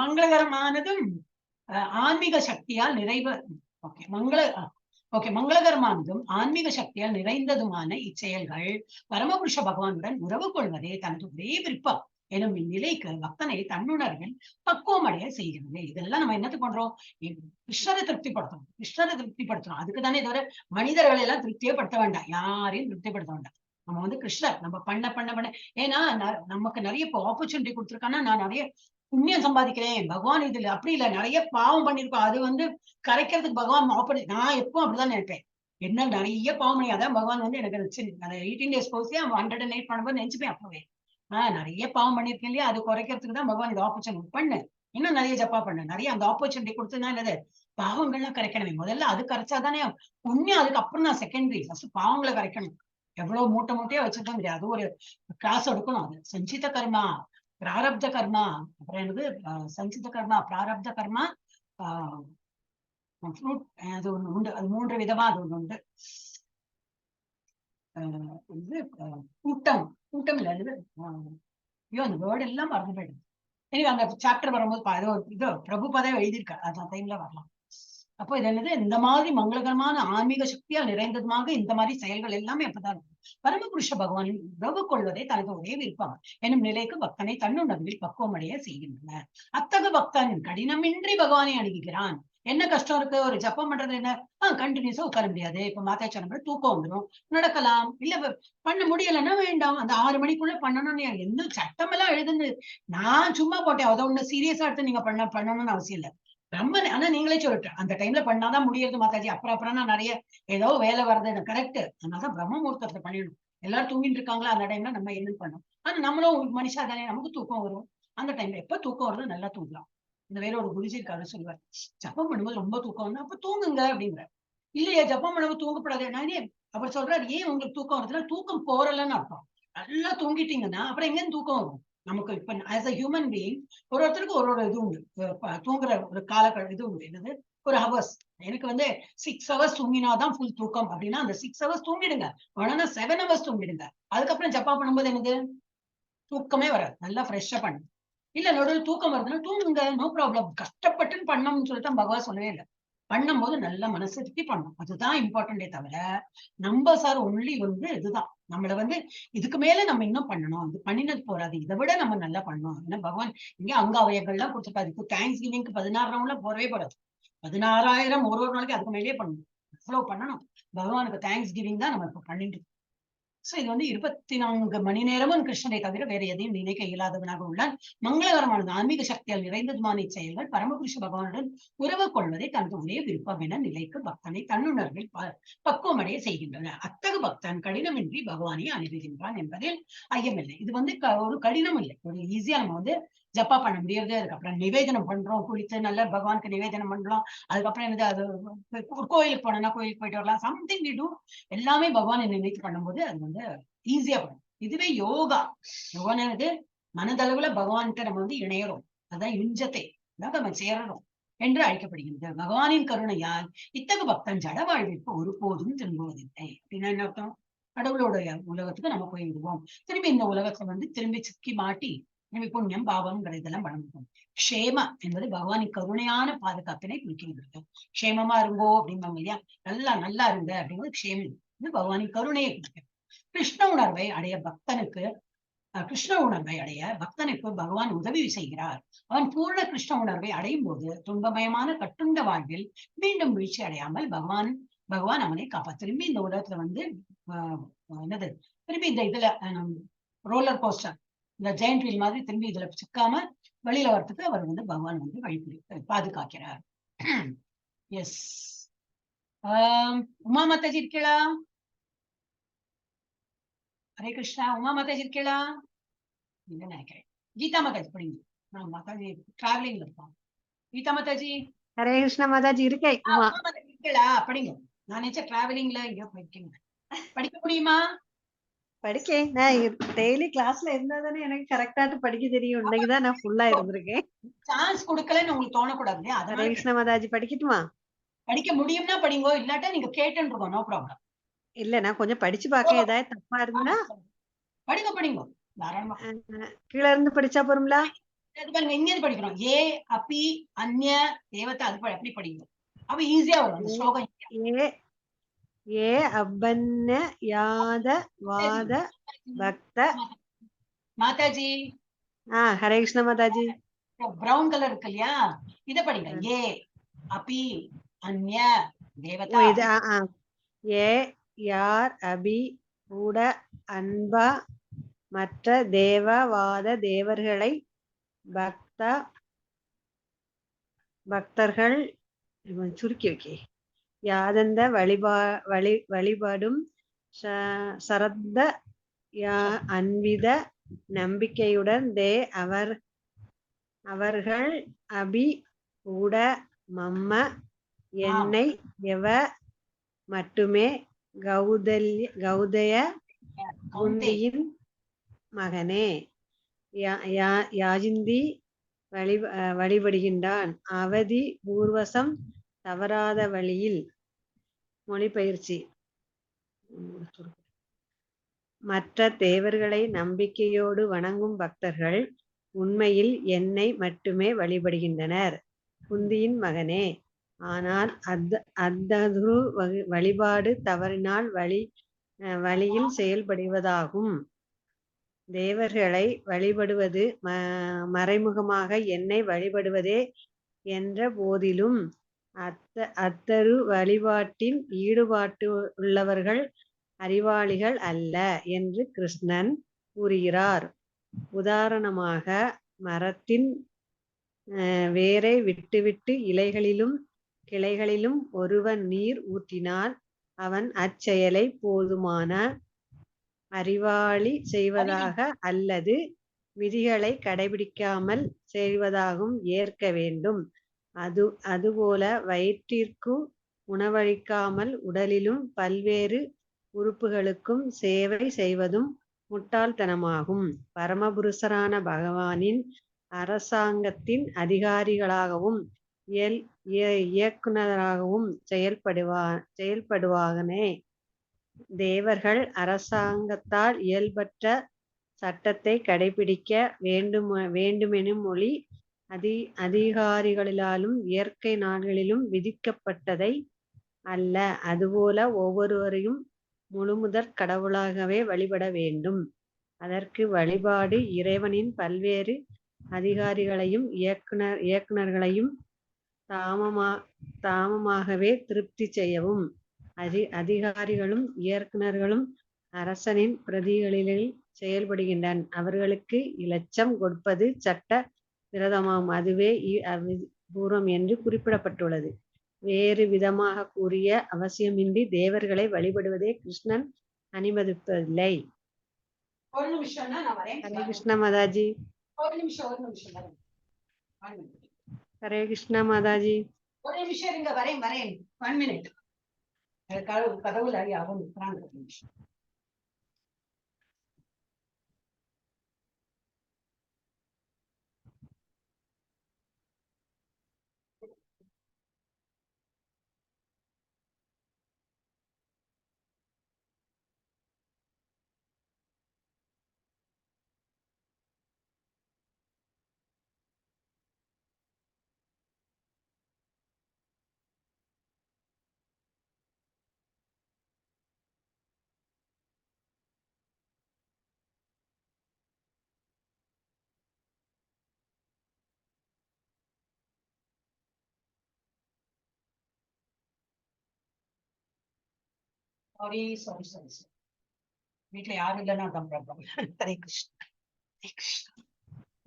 மங்களகரமானதும் ஆன்மீக சக்தியால் மங்களகரமானதும் ஆன்மீக சக்தியால் நிறைந்ததுமான இச்செயல்கள் பரமபுருஷ பகவானுடன் உறவு கொள்வதே தனது ஒரே விருப்பம் எனும் இந்நிலைக்கு பக்தனை தன்னுணர்வில் பக்குவம் அடைய செய்கிறது. இதெல்லாம் நம்ம என்னத்து பண்றோம்? கிருஷ்ணரை திருப்திப்படுத்துறோம். அதுக்கு தானே தவிர மனிதர்களை எல்லாம் திருப்தியப்படுத்த வேண்டாம், யாரையும் திருப்திப்படுத்த வேண்டாம். நம்ம வந்து கிருஷ்ணர் நம்ம பண்ண ஏன்னா நமக்கு நிறைய ஆப்பர்ச்சுனிட்டி கொடுத்துருக்கான்னா, நான் நிறைய புண்ணியம் சம்பாதிக்கிறேன், பகவான் இதுல அப்படி இல்ல, நிறைய பாவம் பண்ணிருக்கோம், அது வந்து கரைக்கிறதுக்கு பகவான் நான் எப்பவும் அப்படிதான் நினைப்பேன். என்ன நிறைய பாவம் பண்ணி அதான் பகவான் வந்து எனக்கு 18 days கோர்ஸ் 108 பண்ணும்போது நினைச்சுப்பேன் அப்பவே. நிறைய பாவம் பண்ணிருக்கேன் இல்லையா, அது குறைக்கிறதுக்கு தான் பகவான் இது ஆப்பர்ச்சுனிட்டி பண்ணு, இன்னும் நிறைய ஜப்பா பண்ணு, நிறைய அந்த ஆப்பர்ச்சுனிட்டி கொடுத்ததுன்னா என்னது, பாவங்கள்லாம் கரைக்கணுமே. முதல்ல அது கரைச்சாதானே புண்ணியம், அதுக்கு அப்புறம் தான் செகண்டரி. ஃபர்ஸ்ட் பாவங்களை கரைக்கணும். எவ்வளவு மூட்டையா வச்சிருக்கோம் தெரியாது, அது ஒரு கிளாஸ் எடுக்கணும். அது சஞ்சித கர்மா, பிராரப்த கர்மா, அப்புறம் என்னது சஞ்சித கர்மா, பிராரப்த கர்மா, ஃப்ரூட், அது ஒண்ணு உண்டு, அது 3 விதமா அது ஒண்ணு உண்டு. இது கூட்டம் இல்ல, ஐயோ அந்த வேர்டு எல்லாம் மறந்து போயிடுது. எனக்கு அந்த சாப்டர் வரும்போது இது பிரபுபாதா எழுதியிருக்காரு, அந்த டைம்ல வரலாம். அப்போ இது என்னது, இந்த மாதிரி மங்களகரமான ஆன்மீக சக்தியால் நிறைந்ததுமாக இந்த மாதிரி செயல்கள் எல்லாமே அப்பதான் இருக்கும். பரமபுருஷ பகவானின் உறவு கொள்வதை தனது ஒரே விருப்பம் எனும் நிலைக்கு பக்தனை தன்னுணர்வில் பக்குவம் அடைய செய்கின்றன. அத்தகு பக்தன் கடினமின்றி பகவானை அணுகுகிறான். என்ன கஷ்டம் இருக்கு, ஒரு ஜப்பம் பண்றது என்ன, கண்டினியூஸா உட்கார முடியாது. இப்ப மாதாச்சாரம் தூக்கம் வந்துடும், நடக்கலாம், இல்ல பண்ண முடியலைன்னா வேண்டாம், அந்த 6 மணிக்குள்ள பண்ணணும்னு எந்த சட்டம் எல்லாம் எழுதுன்னு நான் சும்மா போட்டேன். அதை ஒண்ணு சீரியஸா எடுத்து நீங்க பண்ணணும்னு அவசியம் இல்லை. பிரம்மன் ஆனா நீங்களே சொல்லிட்டு அந்த டைம்ல பண்ணாதான் முடியாது மாதாஜி, அப்புறம் நிறைய ஏதோ வேலை வர்றது கரெக்ட். அதனாலதான் பிரம்ம முகூர்த்தத்தை பண்ணிடணும். எல்லாரும் தூங்கிட்டு இருக்காங்களா அந்த டைம்ல நம்ம என்ன பண்ணணும். ஆனா நம்மளும் மனுஷா தானே, நமக்கு தூக்கம் வரும். அந்த டைம்ல எப்ப தூக்கம் வருது நல்லா தூங்கலாம். இந்த வேற ஒரு குருஜி இருக்காரு சொல்லுவார், ஜப்பம் பண்ணும்போது ரொம்ப தூக்கம் வந்து அப்ப தூங்குங்க அப்படிங்கிற. இல்லையா ஜப்பம் பண்ணும்போது தூங்கப்படாது. நானே அவர் சொல்றாரு, ஏன் உங்களுக்கு தூக்கம் வருதுன்னா தூக்கம் போறலன்னு அர்த்தம். நல்லா தூங்கிட்டீங்கன்னா அப்புறம் எங்கன்னு தூக்கம் வரும் நமக்கு. இப்ப ஆஸ் அ ஹியூமன் பீயிங் ஒருத்தருக்கு ஒரு இது உண்டு, தூங்குற ஒரு இது உண்டு. என்னது, ஒரு ஹவர்ஸ். எனக்கு வந்து 6 hours தூங்கினாதான் ஃபுல் தூக்கம் அப்படின்னா அந்த 6 hours தூங்கிடுங்க, வேணா 7 hours தூங்கிடுங்க. அதுக்கப்புறம் ஜப்பா பண்ணும்போது என்னது, தூக்கமே வராது, நல்லா ஃப்ரெஷ்ஷா பண்ணுங்க. இல்ல நடுவில் தூக்கம் வருதுன்னா தூங்குங்க, நோ ப்ராப்ளம். கஷ்டப்பட்டுன்னு பண்ணணும்னு சொல்லிட்டு பகவான் சொல்லவே இல்லை. பண்ணும்போது நல்ல மனசு திருப்தி பண்ணணும், அதுதான் இம்பார்ட்டன்டே தவிர நம்ம சார் ஒன்லி வந்து இதுதான் நம்மள வந்து இதுக்கு மேல நம்ம இன்னும் பண்ணணும், இது பண்ணினது போறாது, இதை விட நம்ம நல்லா பண்ணணும். ஏன்னா பகவான் இங்க அங்க அவயங்கள்லாம் கொடுத்துருக்காரு. இப்போ தேங்க்ஸ் கிவிங்க்கு 16 ரவுண்ட்ல போறவே போறாது, 16,000 ஒரு நாளைக்கு அதுக்கு மேலேயே பண்ணணும். இவ்வளவு பண்ணணும். பகவானுக்கு தேங்க்ஸ் கிவிங் தான் நம்ம இப்ப பண்ணிட்டு சோ இது வந்து 24 மணி நேரமும் கிருஷ்ணனை தவிர வேற எதையும் நினைக்க இயலாதவனாக உள்ளான். மங்களகரமானது ஆன்மீக சக்தியால் நிறைந்ததுமான இச்செயல்கள் பரமபுருஷ பகவானுடன் உறவு கொள்வதை தனது ஒரே விருப்பம் என நிலைக்கு பக்தனை தன்னுணர்வில் பக்குவமடைய செய்கின்றன. அத்தகு பக்தன் கடினமின்றி பகவானை அணுகுகின்றான் என்பதில் ஐயமில்லை. இது வந்து ஒரு கடினம் இல்லை, ஒரு ஈஸியா நம்ம வந்து ஜப்பா பண்ண முடியாது. அதுக்கப்புறம் நிவேதனம் பண்றோம், குளித்து நல்லா பகவானுக்கு நிவேதனம் பண்றோம். அதுக்கப்புறம் என்னது, அது ஒரு கோயிலுக்கு போனோம்னா கோயிலுக்கு போயிட்டு வரலாம், சம்திங் வி டு. எல்லாமே பகவானை நினைத்து பண்ணும்போது அது வந்து ஈஸியா பண்ணும். இதுவே யோகா. யோகானது மனதளவுல பகவான்கிட்ட நம்ம வந்து இணையறோம், அதான் யுஞ்சத்தை, அதாவது நம்ம சேரணும் என்று அழைக்கப்படுகின்றது. பகவானின் கருணையால் இத்தகு பக்தன் ஜட வாழ்விற்கு ஒருபோதும் திரும்புவதில்லை. அப்படின்னா என்ன அர்த்தம்? கடவுளோட உலகத்துக்கு நம்ம போய் விடுவோம், திரும்பி இந்த உலகத்துல வந்து திரும்பி சிக்கி மாட்டி திரும்பி புண்ணியம் பாவம்ங்கிற இதெல்லாம் பண்ணணும். க்ஷேம என்பது பகவானின் கருணையான பாதுகாப்பினை குறிக்கின்றது. க்ஷேமமா இருங்கோ அப்படிம்பாங்க இல்லையா, நல்லா இருங்க அப்படிங்கிறது க்ஷேமம். இது பகவானின் கருணையை குறிக்கும். கிருஷ்ண உணர்வை அடைய பக்தனுக்கு பகவான் உதவி செய்கிறார். அவன் பூர்ண கிருஷ்ண உணர்வை அடையும் போது துன்பமயமான கட்டுண்ட வாழ்வில் மீண்டும் வீழ்ச்சி அடையாமல் பகவான் அவனை காப்பா. திரும்பி இந்த உலகத்துல வந்து என்னது, திரும்பி இந்த இதுல ரோலர் கோஸ்டர், இந்த ஜெயண்ட் வீல் மாதிரி திரும்பி இதுல சிக்காம வெளியில வரத்துக்கு அவர் வந்து பகவான் வந்து வழிபடி பாதுகாக்கிறார். எஸ். உமா மாதாஜி இருக்கீங்களா? ஹரே கிருஷ்ணா. உமா மாதாஜி இருக்கீங்களா? இல்ல நினைக்கிறேன். கீதா மாதாஜி படிங்க. மாதாஜி டிராவலிங்ல இருப்பான். கீதா மாதாஜி. ஹரே கிருஷ்ணா மாதாஜி இருக்கேன். உமா மாதாஜி இருக்கீங்களா? படிங்க. நான் நினைச்ச டிராவலிங்ல எங்கேயோ படிக்கீங்க. படிக்க முடியுமா? படிக்கேன். நான் டெய்லி கிளாஸ்ல இருந்தா தானே எனக்கு கரெக்டாட்டு படிக்க தெரியும். இன்னைக்குதான் நான் ஃபுல்லா இருந்திருக்கேன். சான்ஸ் கொடுக்கலன்னு உங்களுக்கு தோணக்கூடாது. ஹரே கிருஷ்ணா மாதாஜி படிக்கட்டுமா? படிக்க முடியும்னா படிங்கோ, இல்லாட்டா நீங்க கேட்டுன்னு இருக்கோம், நோ ப்ராப்ளம். இல்ல நான் கொஞ்சம் படிச்சு பார்க்க, ஏதாவது தப்பா இருந்தா படிங்க தாராளமா. கீழ இருந்து படிச்சா போரும்ல? அது பாருங்க, இங்க இருந்து படிக்கிறோம். ஏ அப்பி அந்நிய தேவத்தை, அது அப்படி படிங்க. அப்ப ஈஸியா வரும் அந்த ஸ்லோகம். ஏ அப்பன்ன யாத வாத பக்த மாதாஜி. ஹரே கிருஷ்ண மாதாஜி. பிரவுன் கலர் இருக்கு இல்லையா, இத படிங்க. ஏ அப்பி அந்நிய தேவதா. ஏ யார் அபி கூட அன்பா மற்ற தேவவாத தேவர்களை பக்தர்கள் சுருக்கி வைக்கே யாதந்த வழிபாடும் சரத்த அன்வித நம்பிக்கையுடன் அவர்கள் அபி கூட மம்ம என்னை எவ மட்டுமே கௌதய குந்தியின் மகனே யாஜிந்தி வழிபடுகின்றான். அவதி பூர்வசம் தவறாத வழியில். மொழிபெயர்ச்சி. மற்ற தேவர்களை நம்பிக்கையோடு வணங்கும் பக்தர்கள் உண்மையில் என்னை மட்டுமே வழிபடுகின்றனர், குந்தியின் மகனே. ஆனால் அத்தகு வழிபாடு தவறினால் வழியில் செயல்படுவதாகும். தேவர்களை வழிபடுவது மறைமுகமாக என்னை வழிபடுவதே என்ற போதிலும் அத்தரு வழிபாட்டில் ஈடுபாட்டு உள்ளவர்கள் அறிவாளிகள் அல்ல என்று கிருஷ்ணன் கூறுகிறார். உதாரணமாக, மரத்தின் வேரை விட்டுவிட்டு இலைகளிலும் கிளைகளிலும் ஒருவன் நீர் ஊற்றினால் அவன் அச்செயலை போதுமான அறிவாளி செய்வதாக அல்லது விதிகளை கடைபிடிக்காமல் செய்வதாகவும் ஏற்க வேண்டும். அதுபோல வயிற்றிற்கு உணவளிக்காமல் உடலிலும் பல்வேறு உறுப்புகளுக்கும் சேவை செய்வதும் முட்டாள்தனமாகும். பரமபுருஷரான பகவானின் அரசாங்கத்தின் அதிகாரிகளாகவும் இயக்குனராகவும் செயல்படுவானே தேவர்கள் அரசாங்கத்தால் இயல்பற்ற சட்டத்தை கடைபிடிக்க வேண்டுமெனும் மொழி அதிகாரிகளிலும் இயற்கை நாடுகளிலும் விதிக்கப்பட்டதை அல்ல. அதுபோல ஒவ்வொருவரையும் முழுமுதற் கடவுளாகவே வழிபட வேண்டும். அதற்கு வழிபாடு இறைவனின் பல்வேறு அதிகாரிகளையும் இயக்குனர்களையும் தாமமாகவே திருப்தி செய்யவும் அதிகாரிகளும் இயக்குனர்களும் அரசனின் பிரதிகளில் செயல்படுகின்றன. அவர்களுக்கு இலச்சம் கொடுப்பது சட்ட விரோதமாகும். அதுவே பூர்வம் என்று குறிப்பிடப்பட்டுள்ளது. வேறு விதமாக கூறிய அவசியமின்றி தேவர்களை வழிபடுவதே கிருஷ்ணன் அனுமதிப்பதில்லை. ஒரு நிமிஷம்னா நான் வரேன். ஹரே கிருஷ்ண மாதாஜி. ஒரு நிமிஷம் வரேன். ஹரே கிருஷ்ண மாதாஜி. ஒரு நிமிஷம் இருங்க, வரேன் 1 minute. கதவுல யாரும் உட்கார்ந்து நிமிஷம். சாரி. வீட்டுல யாரும் இல்லைன்னா தான் ப்ராப்ளம். ஹரே கிருஷ்ணா.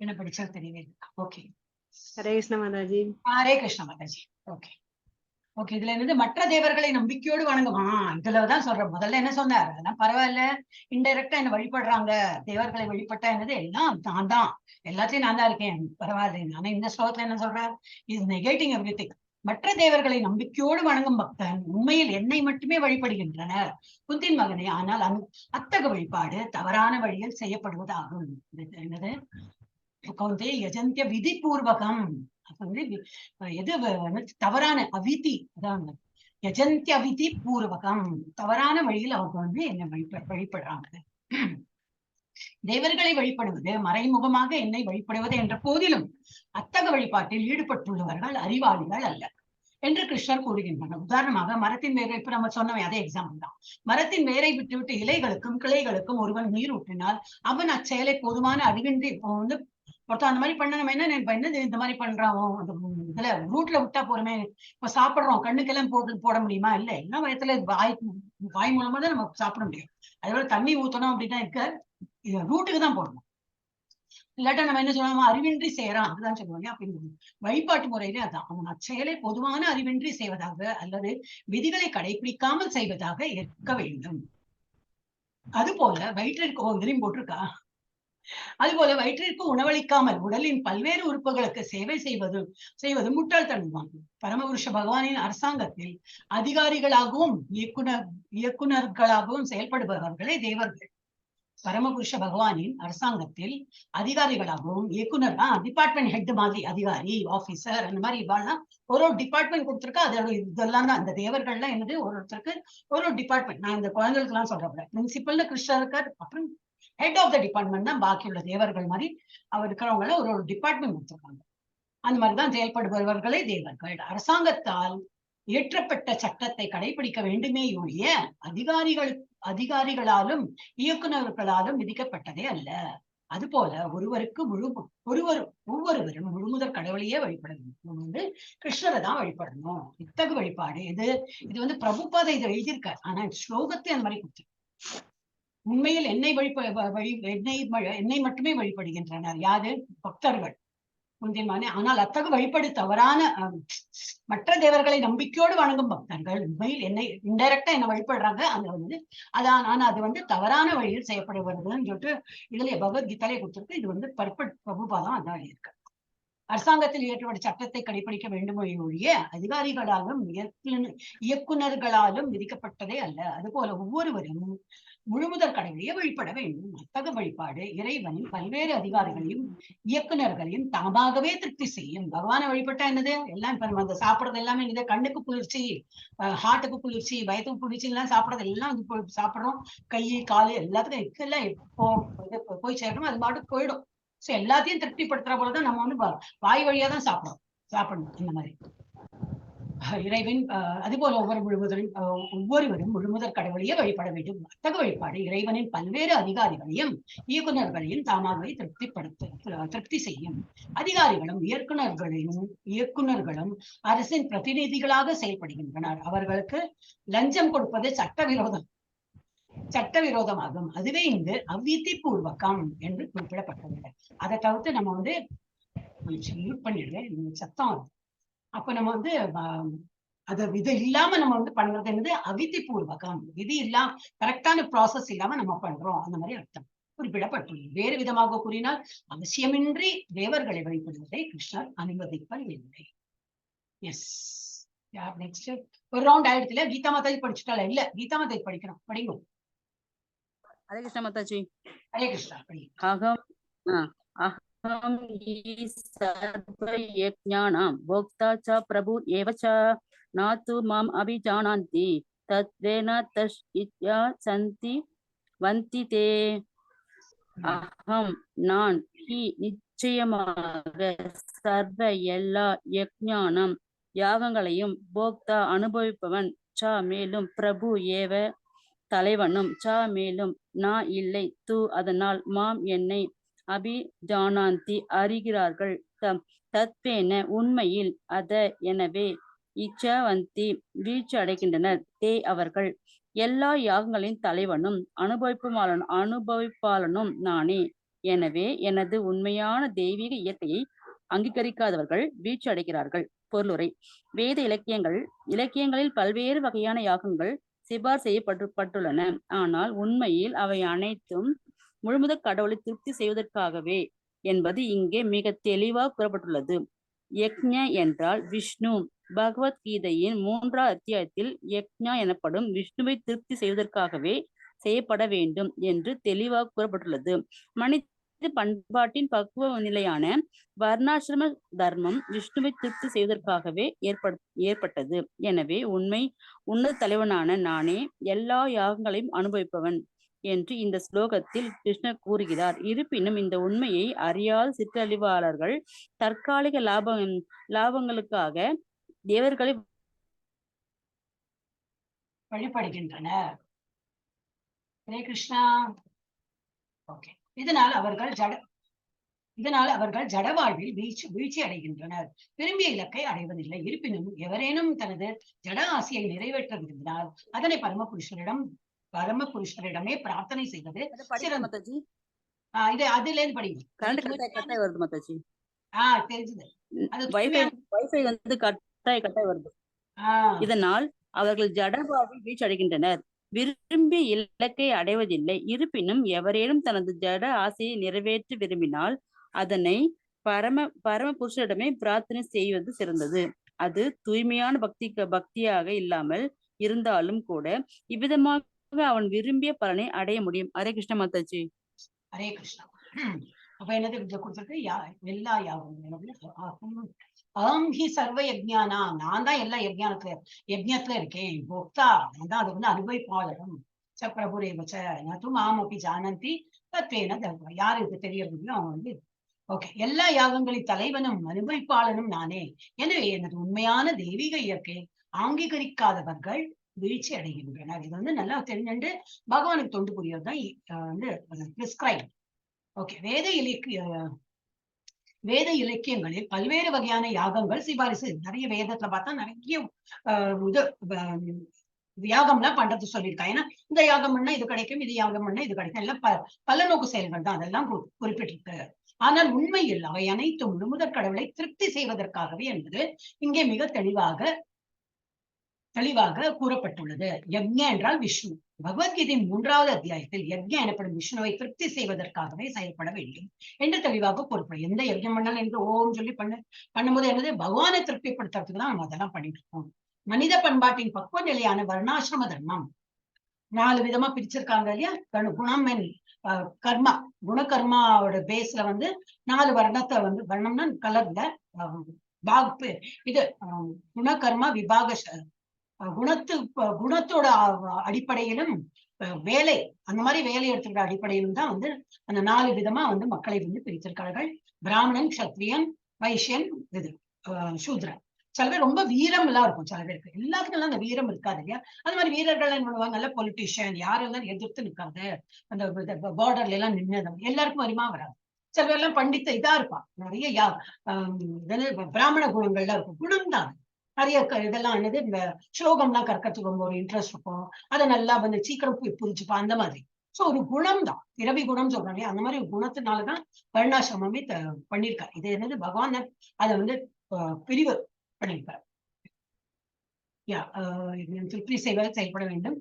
என்ன படிச்சா தெரியவே இல்லை. ஓகே. ஹரே கிருஷ்ண மாதாஜி. ஹரே கிருஷ்ண மாதாஜி. ஓகே. இதுல என்னது மற்ற தேவர்களை நம்பிக்கையோடு வணங்குமா, இதுலதான் சொல்றேன். முதல்ல என்ன சொன்னார், அதெல்லாம் பரவாயில்ல, இன்டைரக்டா என்ன வழிபடுறாங்க, தேவர்களை வழிபட்டா என்னது எல்லாம் நான் தான், எல்லாத்தையும் நான் தான் இருக்கேன், பரவாயில்ல. ஆனா இந்த ஸ்லோகத்துல என்ன சொல்ற, இது நெகேட்டிங் எவ்ரிதிங். மற்ற தேவர்களை நம்பிக்கையோடு வணங்கும் பக்தன் உண்மையில் என்னை மட்டுமே வழிபடுகின்றனர், குந்தின் மகனே. ஆனால் அத்தகைய வழிபாடு தவறான வழியில் செய்யப்படுவதாகும். என்னது கௌந்தே யஜந்திய விதி பூர்வகம். எது தவறான அவிதி, அதான் யஜந்திய விதி பூர்வகம், தவறான வழியில் அவங்க என்னை வழிபடுறாங்க. தேவர்களை வழிபடுவது மறைமுகமாக என்னை வழிபடுவது என்ற போதிலும் அத்தகைய வழிபாட்டில் ஈடுபட்டுள்ளவர்கள் அறிவாளிகள் அல்ல என்று கிருஷ்ணர் கூறுகின்றனர். உதாரணமாக மரத்தின் வேரை, இப்ப நம்ம சொன்னவை அதே எக்ஸாம்பிள் தான். மரத்தின் வேரை விட்டுவிட்டு இலைகளுக்கும் கிளைகளுக்கும் ஒருவன் நீர் ஊற்றினால் அவன் அச்செயலை போதுமான அறிவின்றி, இப்போ ஒருத்தர் அந்த மாதிரி பண்ண நம்ம என்ன இந்த மாதிரி பண்றான், அந்த இதுல ரூட்ல விட்டா போறமே, இப்ப சாப்பிடுறோம், கண்ணுக்கெல்லாம் போட முடியுமா? இல்ல, எல்லாம் வயத்துல வாய் மூலமா தான் நம்ம சாப்பிட முடியும். அதோட தண்ணி ஊத்தணும் அப்படின்னா இருக்க ரூட்டுக்கு தான் போடணும். இல்லாட்டா நம்ம என்ன சொல்லுவோம், அறிவின்றி செய்யறான், அதுதான் சொல்லுவாங்க. அப்படின்னு வழிபாட்டு முறையிலே அதான், அவன் அச்செயலை பொதுவான அறிவின்றி செய்வதாக அல்லது விதிகளை கடைபிடிக்காமல் செய்வதாக இருக்க வேண்டும். அது போல வயிற்றிற்கு இதுலையும் போட்டிருக்கா, அதுபோல வயிற்றிற்கு உணவளிக்காமல் உடலின் பல்வேறு உறுப்புகளுக்கு சேவை செய்வது முட்டாள்தனமாகும். பரமபுருஷ பகவானின் அரசாங்கத்தில் அதிகாரிகளாகவும் இயக்குனர்களாகவும் செயல்படுபவர்களே தேவர்கள். பரமபுருஷ பகவானின் அரசாங்கத்தில் அதிகாரிகளாகவும் இயக்குனர், டிபார்ட்மெண்ட் ஹெட் மாதிரி, அதிகாரி, ஆபீசர், அந்த மாதிரி இவாள்லாம் ஒரு டிபார்ட்மெண்ட் கொடுத்துருக்கா. அதோட இதெல்லாம் தான் அந்த தேவர்கள்லாம் என்னது, ஒருத்தருக்கு ஒரு டிபார்ட்மெண்ட். நான் இந்த குழந்தைகளுக்கு எல்லாம் சொல்றேன், பிரின்சிபல்ல கிருஷ்ணர் இருக்கார், அப்புறம் ஹெட் ஆஃப் த டிபார்ட்மெண்ட் தான் பாக்கி உள்ள தேவர்கள் மாதிரி அவர் இருக்கிறவங்கள ஒரு டிபார்ட்மெண்ட் கொடுத்துருக்காங்க. அந்த மாதிரிதான் செயல்படுபவர்களே தேவர்கள். அரசாங்கத்தால் இயற்றப்பட்ட சட்டத்தை கடைபிடிக்க வேண்டுமே ஒழிய அதிகாரிகளாலும் இயக்குநர்களாலும் விதிக்கப்பட்டதே அல்ல. அதுபோல ஒவ்வொருவரும் முழுமுதற் கடவுளையே வழிபட வேண்டும். கிருஷ்ணரை தான் வழிபடணும். இத்தகு வழிபாடு இது பிரபுபாத இதை எழுதியிருக்காரு. ஆனா ஸ்லோகத்தை அந்த மாதிரி கொடுத்து உண்மையில் என்னை மட்டுமே வழிபடுகின்றனர். யாரு? பக்தர்கள். ஆனால் அத்தகு வழிபாடு தவறான மற்ற தேவர்களை நம்பிக்கையோடு வணங்கும் பக்தர்கள் உண்மையில் என்னை இன்டைரக்டா என்ன வழிபடுறாங்க. அதான் ஆனா அது தவறான வழியில் செய்யப்படுவதுன்னு சொல்லிட்டு இதுல பகவத்கீதையிலே கொடுத்திருக்கு. இது பிரபுபாதம் அதான் எழுதியிருக்கு. அரசாங்கத்தில் இயற்றப்பட்ட சட்டத்தை கடைபிடிக்க வேண்டுமோ ஒழிய அதிகாரிகளாலும் இயக்குனர்களாலும் விதிக்கப்பட்டதே அல்ல. அதுபோல ஒவ்வொருவரும் முழுமுதற் கடவுளையே வழிபட வேண்டும். அத்தகைய வழிபாடு இறைவனின் பல்வேறு அதிகாரிகளையும் இயக்குனர்களையும் தாமாகவே திருப்தி செய்யும். பகவானை வழிபட்டா என்னது, எல்லாம் இப்ப நம்ம சாப்பிடுறது எல்லாமே என்னது, கண்ணுக்கு குளிர்ச்சி, ஹார்ட்டுக்கு குளிர்ச்சி, வயதுக்கு குளிர்ச்சி எல்லாம் சாப்பிடுறது எல்லாம் சாப்பிடுறோம். கை காலு எல்லாத்துக்கும் எல்லாம் எப்போ போய் சேரணும், அது பாட்டுக்கு போயிடும். சோ எல்லாத்தையும் திருப்திப்படுத்துற போலதான் நம்ம வாய் வழியா தான் சாப்பிடணும். இந்த மாதிரி இறைவன் அதுபோல ஒவ்வொருவரும் முழுமுதற் கடவுளையே வழிபட வேண்டும். அத்தகைய வழிபாடு இறைவனின் பல்வேறு அதிகாரிகளையும் இயக்குநர்களையும் தாமாகவே திருப்தி செய்யும். அதிகாரிகளும் இயக்குநர்களும் அரசின் பிரதிநிதிகளாக செயல்படுகின்றனர். அவர்களுக்கு லஞ்சம் கொடுப்பது சட்டவிரோதம் சட்டவிரோதமாகும். அதுவே இங்கு அவ்விதி பூர்வகம் என்று குறிப்பிடப்பட்டுள்ளது. அதை தவிர்த்து நம்ம வந்து மியூட் பண்ணிடுறேன், சத்தம் வருது. அப்ப நம்ம வந்து அது விதி இல்லாம நம்ம வந்து பண்றது என்னது அவிதி பூர்வகம். விதி இல்லாம கரெக்டான ப்ராசஸ் இல்லாம நம்ம பண்றோம், அந்த மாதிரி அர்த்தம் குறிப்பிடப்பட்டுள்ளது. வேறு விதமாக கூறினால் அவசியமின்றி தேவர்களை வழிபடுவதை கிருஷ்ணர் அனுமதிப்பதில்லை. எஸ், நெக்ஸ்ட் ஒரு ரவுண்ட் ஆயிடுச்சுல. கீதா மாதாஜி படிச்சுட்டால? இல்ல, கீதா மாதாஜி படிக்கணும், படிங்க. ஹரே கிருஷ்ணா மாதாஜி. ஹரே கிருஷ்ணா, படிங்க. अहं हि सर्वयज्ञानां भोक्ता च प्रभु एव च न तु माम् अभिजानान्ति तत्त्वेन तस्या सन्ति वन्ति ते. अहं நான் ஹி நிச்சயமாக சர்வ எல்லா யஜ்ஞானம் யாகங்களையும் போக்தா அனுபவிப்பவன் ச மேலும் பிரபு ஏவ தலைவனும் ச மேலும் நான் இல்லை து அதனால் மாம் என்னை அபிஜானாந்தி அறிகிறார்கள் தத்வேன உண்மையில் அத எனவே இச்சவந்தி வீழ்ச்சி அடைகின்றனர் தே அவர்கள். எல்லா யாகங்களின் தலைவனும் அனுபவிப்பாளனும் நானே. எனவே எனது உண்மையான தெய்வீக இயற்கையை அங்கீகரிக்காதவர்கள் வீழ்ச்சி அடைகிறார்கள். பொருளுரை. வேத இலக்கியங்களில் பல்வேறு வகையான யாகங்கள் சிபார் செய்யப்பட்டுள்ளன. ஆனால் உண்மையில் அவை அனைத்தும் முழுமுதற் கடவுளை திருப்தி செய்வதற்காகவே என்பது இங்கே மிக தெளிவாக கூறப்பட்டுள்ளது. யக்ஞ என்றால் விஷ்ணு. பகவத்கீதையின் 3வது அத்தியாயத்தில் யக்ஞா எனப்படும் விஷ்ணுவை திருப்தி செய்வதற்காகவே செய்யப்பட வேண்டும் என்று தெளிவாக கூறப்பட்டுள்ளது. மனித பண்பாட்டின் பக்குவ நிலையான வர்ணாசிரம தர்மம் விஷ்ணுவை திருப்தி செய்வதற்காகவே ஏற்பட்டது. எனவே உன்னத தலைவனான நானே எல்லா யாகங்களையும் அனுபவிப்பவன் என்று இந்த ஸ்லோகத்தில் கிருஷ்ணர் கூறுகிறார். இருப்பினும் இந்த உண்மையை அறியாத சிற்றறிவாளர்கள் தற்காலிக லாபங்களுக்காக தேவர்களை வழிபடுகின்றனர். ஹரே கிருஷ்ணா. ஓகே. இதனால் அவர்கள் ஜட வாழ்வில் வீழ்ச்சி அடைகின்றனர், விரும்பிய இலக்கை அடைவதில்லை. இருப்பினும் எவரேனும் தனது ஜட ஆசையை நிறைவேற்ற விரும்பினால் அதனை பரமபுருஷரிடமே பிரார்த்தனை செய்வது சிறந்தது. இது அதுல இருந்து படிங்க. தெரிஞ்சது. இதனால் அவர்கள் ஜடபாவில் வீழ்ச்சி அடைகின்றனர், விரும்பிய இலக்கை அடைவதில்லை. இருப்பினும் எவரேனும் தனது ஜட ஆசையை நிறைவேற்ற விரும்பினால் அதனை பரமபுருஷரிடமே பிரார்த்தனை செய்வது சிறந்தது. அது தூய்மையான பக்தியாக இல்லாமல் இருந்தாலும் கூட இவ்விதமாக அவன் விரும்பிய பலனை அடைய முடியும். ஹரே கிருஷ்ண மாதாஜி. ஹரே கிருஷ்ணா. அப்ப என்னது கொடுத்துருக்கு? எல்லா யாகம் அகம் ஹி சர்வ யஜ்ஞானா, நான் தான் எல்லா யஜ்ஞத்துல இருக்கேன். போக்தா, நான் தான் அது வந்து அனுபவிப்பாளரும். ச பிரபுரேவச்ச நது மாம் அப்படி ஜானந்தி தத்வேன தர்ம. யாரு இது தெரியறதுன்னு அவங்க வந்து ஓகே. எல்லா யாகங்களின் தலைவனும் அனுபவிப்பாளனும் நானே. எனவே எனது உண்மையான தெய்வீக இயற்கை அங்கீகரிக்காதவர்கள் வீழ்ச்சி அடைகின்றனர். இது வந்து நல்லா தெரிஞ்சுட்டு பகவானுக்கு தொண்டு புரியறதுதான் வந்து பிரிஸ்கிரைப். ஓகே. வேத இலக்கியங்களில் பல்வேறு வகையான யாகங்கள் சிபாரிசு. நிறைய வேதத்துல பார்த்தா நிறைய யாகம்லாம் பண்றது சொல்லியிருக்காங்க. ஏன்னா இந்த யாகம் பண்ணா இது கிடைக்கும், இது யாகம் பண்ணா இது கிடைக்கும், எல்லாம் பல நோக்கு செயல்கள் தான், அதெல்லாம் குறிப்பிட்டிருக்கு. ஆனால் உண்மையில் அவை அனைத்தும் முழுமுதற் கடவுளை திருப்தி செய்வதற்காகவே என்பது இங்கே மிக தெளிவாக கூறப்பட்டுள்ளது. யக்ஞ என்றால் விஷ்ணு. பகவத்கீதையின் 3வது அத்தியாயத்தில் யக்ஞ எனப்படும் விஷ்ணுவை திருப்தி செய்வதற்காகவே செயல்பட வேண்டும் என்று தெளிவாக கூறப்படும். எந்த யக்ஞம் பண்ணாலும் என்று ஓம் சொல்லி பண்ணும்போது என்னது பகவானை திருப்திப்படுத்துறதுக்கு தான் நம்ம அதெல்லாம் பண்ணிட்டு இருக்கோம். மனித பண்பாட்டின் பக்குவ நிலையான வர்ணாசிரம தர்மம் 4 விதமா பிரிச்சிருக்காங்க இல்லையா? குணம் கர்மா. குணகர்மாவோட பேஸ்ல வந்து 4 வர்ணத்தை வந்து, வர்ணம்னா கலர்ல இது குணகர்மா விபாக குணத்தோட அடிப்படையிலும் வேலை, அந்த மாதிரி வேலை எடுத்துக்கிற அடிப்படையிலும் தான் வந்து அந்த 4 விதமா வந்து மக்களை வந்து பிரித்திருக்கார்கள். பிராமணன், கஷத்திரியன், வைஷ்யன், இது சூத்ரன். சில பேர் ரொம்ப வீரம் எல்லாம் இருக்கும், சில பேருக்கு. எல்லாத்துக்கும் எல்லாம் அந்த வீரம் இருக்காது இல்லையா? அது மாதிரி வீரர்கள் என்ன பண்ணுவாங்க, நல்ல பொலிட்டீஷியன், யாரெல்லாம் எதிர்த்து நிற்காது, அந்த பார்டர்ல எல்லாம் நின்னது எல்லாருக்கும் வருமா வராது. சில பேர் எல்லாம் பண்டித்த இதா இருப்பான், நிறைய பிராமண குணங்கள்லாம் இருக்கும். குணம் தான் நிறைய இதெல்லாம் என்னது இந்த ஸ்லோகம்லாம் கற்கிறதுக்கு ரொம்ப ஒரு இன்ட்ரெஸ்ட் இருக்கும். அதை நல்லா வந்து சீக்கிரம் புரிஞ்சுப்பா அந்த மாதிரி. சோ ஒரு குணம் தான், பிறவி குணம் சொல்றாங்க. அந்த மாதிரி ஒரு குணத்தினாலதான் வர்ணாசிரமமே பண்ணியிருக்காரு. இது என்னது பகவான் அதை வந்து பிரிவு பண்ணியிருக்காரு. திருப்தி செய்வதில் செயல்பட வேண்டும்.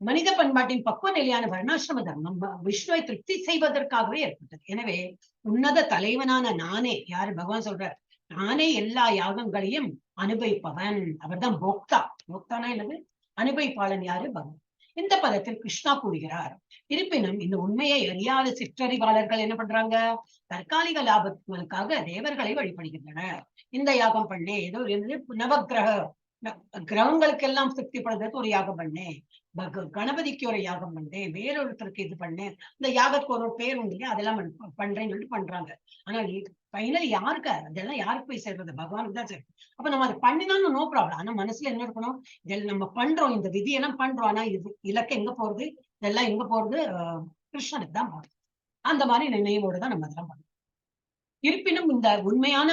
மனித பண்பாட்டின் பக்குவ நிலையான வர்ணாசிரம தர்மம் விஷ்ணுவை திருப்தி செய்வதற்காகவே ஏற்பட்டது. எனவே உன்னத தலைவனான நானே, யாரு பகவான் சொல்றார், நானே எல்லா யாகங்களையும் அனுபவிப்பவன். அவர்தான் போக்தா. போக்தானா என்னது? அனுபவிப்பாளன் யாரு? பகவான். இந்த பதத்தில் கிருஷ்ணா கூறுகிறார். இருப்பினும் இந்த உண்மையை அறியாத சிற்றறிவாளர்கள் என்ன பண்றாங்க? தற்காலிக லாபங்களுக்காக தேவர்களை வழிபடுகின்றனர். இந்த யாகம் பண்ணே, ஏதோ நவக்கிரக கிரகங்களுக்கெல்லாம் திருப்திப்படுறதுக்கு ஒரு யாகம் பண்ணேன், கணபதிக்கு ஒரு யாகம் பண்ணேன், வேறொருத்தருக்கு இது பண்ணேன், இந்த யாகத்துக்கு ஒரு பேர் உண்டு இல்லையா, அதெல்லாம் பண்றேன்னு சொல்லிட்டு பண்றாங்க. ஆனா ஃபைனலி யாருக்கு அதெல்லாம் யாருக்கு போய் சேர்றது? பகவானுக்கு தான் சேர்றது. அப்ப நம்ம அதை பண்ணினாலும் நோ ப்ராப்ளம். ஆனா மனசுல என்ன இருக்கணும்? இதெல்லாம் நம்ம பண்றோம், இந்த விதியெல்லாம் பண்றோம், ஆனா இது இலக்கு எங்க போறது? இதெல்லாம் எங்க போறது? கிருஷ்ணனுக்கு தான் போறது. அந்த மாதிரி நினைவோடு தான் நம்ம அதெல்லாம் பண்றோம். இருப்பினும் இந்த உண்மையான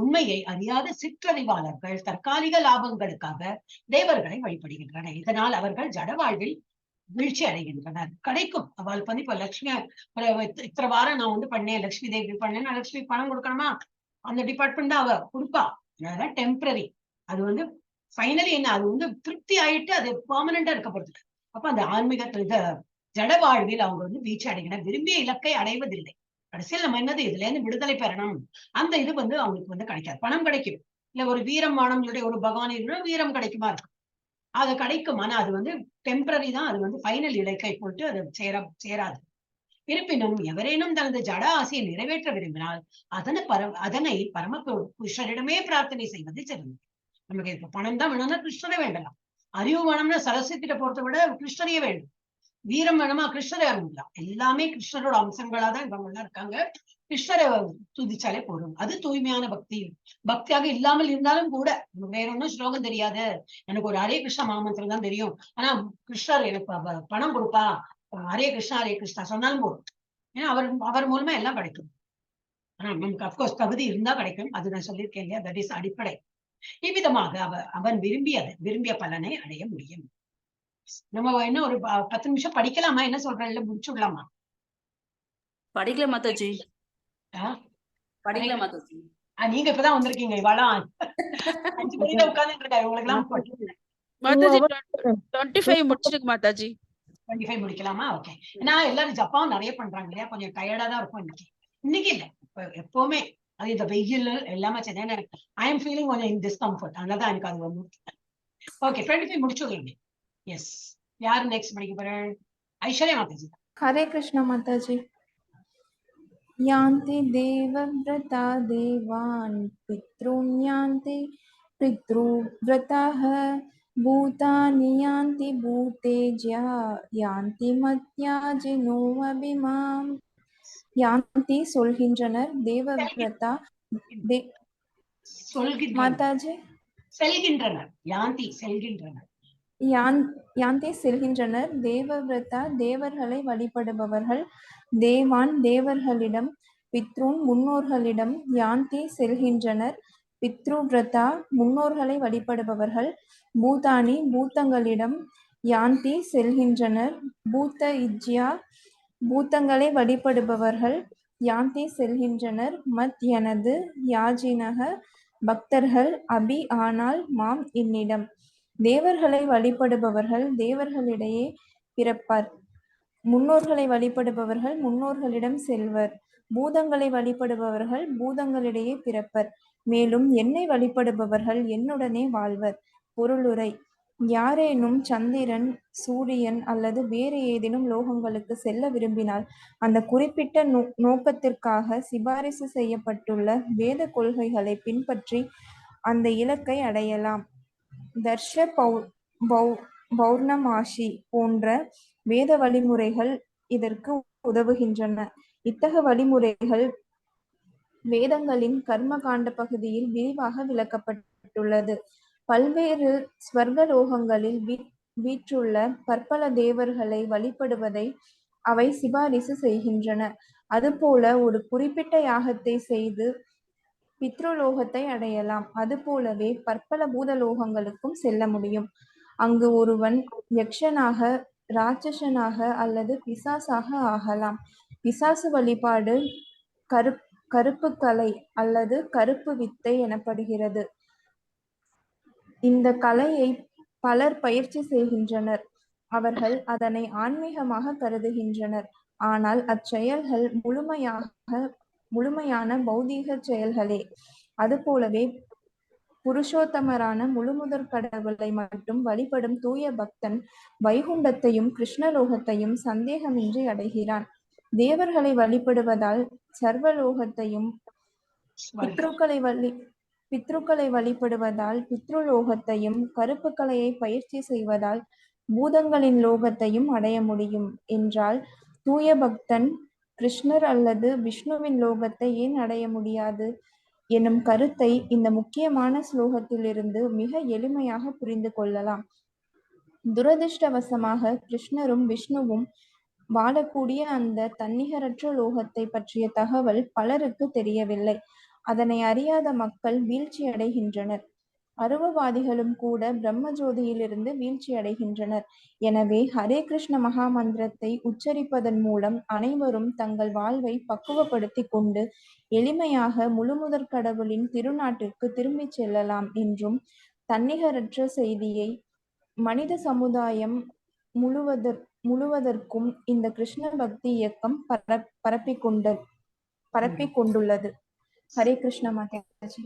உண்மையை அறியாத சிற்றறிவாளர்கள் தற்காலிக லாபங்களுக்காக தேவர்களை வழிபடுகின்றனர். இதனால் அவர்கள் ஜட வாழ்வில் வீழ்ச்சி அடைகின்றனர். கிடைக்கும் அவளுக்கு வந்து இப்ப லட்சுமி இத்தனை வாரம் நான் வந்து பண்ணேன், லட்சுமி தேவி பண்ணேன், நான் லட்சுமி பணம் கொடுக்கணுமா? அந்த டிபார்ட்மெண்ட் தான் அவ கொடுப்பா. அதெல்லாம் டெம்பரரி. அது வந்து ஃபைனலி என்ன, அது வந்து திருப்தி ஆயிட்டு அது பெர்மனண்டா இருக்க போறது. அப்ப அந்த ஆன்மீகத்துல ஜட வாழ்வில் அவங்க வந்து வீழ்ச்சி அடைகின்றனர், விரும்பிய இலக்கை அடைவதில்லை. கடைசியில் நம்ம என்னது, இதுல இருந்து விடுதலை பெறணும், அந்த இது வந்து அவங்களுக்கு வந்து கிடைக்காது. பணம் கிடைக்கும், இல்ல ஒரு வீரம் வானங்களுடைய ஒரு பகவான் வீரம் கிடைக்குமா இருக்கும், அது கிடைக்கும். ஆனா அது வந்து டெம்பரரி தான். அது வந்து ஃபைனல் இலக்கை போட்டு அது சேராது. இருப்பினும் எவரேனும் தனது ஜட ஆசையை நிறைவேற்ற விரும்பினால் அதனை பரம கிருஷ்ணரிடமே பிரார்த்தனை செய்வது சிறந்தது. நமக்கு இப்ப பணம் தான் வேணும்னா கிருஷ்ணரை வேண்டலாம். அறிவு வேணும்னா சரஸ்வதியிட்ட பொறுத்த விட கிருஷ்ணரையே வேண்டும். வீரம் வேணுமா கிருஷ்ணரை ஆரம்பிக்கலாம். எல்லாமே கிருஷ்ணரோட அம்சங்களா தான் இவங்க எல்லாம் இருக்காங்க. கிருஷ்ணரை துதிச்சாலே போதும். அது தூய்மையான பக்தி. பக்தியாக இல்லாமல் இருந்தாலும் கூட வேற ஒன்னும் ஸ்லோகம் தெரியாது, எனக்கு ஒரு ஹரே கிருஷ்ணா மாமந்திரம் தான் தெரியும், ஆனா கிருஷ்ணர் எனக்கு பணம் கொடுப்பா, ஹரே கிருஷ்ணா சொன்னாலும் போதும். ஏன்னா அவர் மூலமா எல்லாம் கிடைக்கும். ஆனா நமக்கு அப்கோர்ஸ் தகுதி இருந்தா கிடைக்கும். அது நான் சொல்லியிருக்கேன் இல்லையா, தட் இஸ் அடிப்படை. இவ்விதமாக அவன் விரும்பிய பலனை அடைய முடியும். நம்ம என்ன ஒரு 10 நிமிஷம் படிக்கலாமா? என்ன சொல்றேன், இல்ல முடிச்சுடலாமா? படிக்கல மாதாஜி, படிக்கல மாதாஜி. நீங்க இப்பதான் வந்திருக்கீங்க, இவாளா 5 மணி தான் உட்கார்ந்துட்டு இருக்காரு. உங்களுக்கு எல்லாம் மாதாஜி 25 முடிச்சிருக்கு மாதாஜி. 25 முடிக்கலாமா? ஓகே. ஏன்னா எல்லாரும் ஜப்பான் நிறைய பண்றாங்க இல்லையா, கொஞ்சம் டயர்டா தான் இருக்கும் இன்னைக்கு இல்ல, எப்பவுமே அது இந்த வெயில் எல்லாமே சரி. ஐ எம் ஃபீலிங் கொஞ்சம் இன் டிஸ்கம்ஃபர்ட், அதனாலதான் எனக்கு அது வந்து. ஓகே, 25 முடிச்சுடுங்க. எஸ், யாரு நெக்ஸ்ட் படிக்க போறேன்? ஐஸ்வர்யா மாதாஜி. ஹரே கிருஷ்ணா மாதாஜி. யாந்தி தேவவ்ரதா தேவான் பித்ருன் யாந்தி பித்ருவ்ரதாஹ பூதானி யாந்தி பூதேஜ்யா யாந்தி மத்யாஜினோ அபிமாம். யாந்தி சொல்கின்றனர், தேவவ்ரதா மாதாஜி செல்கின்றனர். யாந்தி செல்கின்றனர். யாந்தி செல்கின்றனர், தேவவ்ரதா தேவர்களை வழிபடுபவர்கள், தேவான் தேவர்களிடம், பித்ருன் முன்னோர்களிடம், யாந்தி செல்கின்றனர், பித்ருவ்ரதா முன்னோர்களை வழிபடுபவர்கள், பூதானி பூதங்களிடம், யாந்தி செல்கின்றனர், பூத இஜ்யா பூதங்களை வழிபடுபவர்கள், யாந்தி செல்கின்றனர், மத் எனது யாஜினக பக்தர்கள், அபி ஆனால் மாம் என்னிடம். தேவர்களை வழிபடுபவர்கள் தேவர்களிடையே பிறப்பர், முன்னோர்களை வழிபடுபவர்கள் முன்னோர்களிடம் செல்வர், பூதங்களை வழிபடுபவர்கள் பூதங்களிடையே பிறப்பர், மேலும் என்னை வழிபடுபவர்கள் என்னுடனே வாழ்வர். பொருளுரை: யாரேனும் சந்திரன், சூரியன் அல்லது வேறு ஏதேனும் லோகங்களுக்கு செல்ல விரும்பினால் அந்த குறிப்பிட்ட நோக்கத்திற்காக சிபாரிசு செய்யப்பட்டுள்ள வேத கொள்கைகளை பின்பற்றி அந்த இலக்கை அடையலாம். தர்ஷ பௌர்ணமாசி போன்ற வேத வழிமுறைகள் இதற்கு உதவுகின்றன. இத்தகைய வழிமுறைகள் வேதங்களின் கர்ம காண்ட பகுதியில் விரிவாக விளக்கப்பட்டுள்ளது. பல்வேறு ஸ்வர்கலோகங்களில் வீற்றுள்ள பற்பல தேவர்களை வழிபடுவதை அவை சிபாரிசு செய்கின்றன. அதுபோல ஒரு குறிப்பிட்ட யாகத்தை செய்து பித்ருலோகத்தை அடையலாம். அதுபோலவே பற்பல பூதலோகங்களுக்கும் செல்ல முடியும். அங்கு ஒருவன் யக்ஷனாக, ராட்சசனாக அல்லது பிசாசாக ஆகலாம். பிசாசு வழிபாடு கருப்பு கலை அல்லது கருப்பு வித்தை எனப்படுகிறது. இந்த கலையை பலர் பயிற்சி செய்கின்றனர். அவர்கள் அதனை ஆன்மீகமாக கருதுகின்றனர். ஆனால் அச்செயல்கள் முழுமையான பௌதீக செயல்களே. அதுபோலவே புருஷோத்தமரான முழுமுதற் கடவுளை மட்டும் வழிபடும் தூய பக்தன் வைகுண்டத்தையும் கிருஷ்ணலோகத்தையும் சந்தேகமின்றி அடைகிறான். தேவர்களை வழிபடுவதால் சர்வலோகத்தையும், பித்ருக்களை வழிபடுவதால் பித்ருலோகத்தையும், கருப்பு கலையை பயிற்சி செய்வதால் பூதங்களின் லோகத்தையும் அடைய முடியும் என்றால், தூய பக்தன் கிருஷ்ணர் அல்லது விஷ்ணுவின் லோகத்தை ஏன் அடைய முடியாது எனும் கருத்தை இந்த முக்கியமான ஸ்லோகத்திலிருந்து மிக எளிமையாக புரிந்து கொள்ளலாம். துரதிர்ஷ்டவசமாக கிருஷ்ணரும் விஷ்ணுவும் வாழக்கூடிய அந்த தன்னிகரற்ற லோகத்தை பற்றிய தகவல் பலருக்கு தெரியவில்லை. அதனை அறியாத மக்கள் வீழ்ச்சி அடைகின்றனர். அருவவாதிகளும் கூட பிரம்மஜோதியிலிருந்து வீழ்ச்சி அடைகின்றனர். எனவே ஹரே கிருஷ்ண மகா மந்திரத்தை உச்சரிப்பதன் மூலம் அனைவரும் தங்கள் வாழ்வை பக்குவப்படுத்திக் கொண்டு எளிமையாக முழுமுதற் கடவுளின் திருநாட்டிற்கு திரும்பிச் செல்லலாம் என்றும், தன்னிகரற்ற செய்தியை மனித சமுதாயம் முழுவதற்கும் இந்த கிருஷ்ண பக்தி இயக்கம் பரப்பிக் கொண்டுள்ளது. ஹரே கிருஷ்ண மாதாஜி.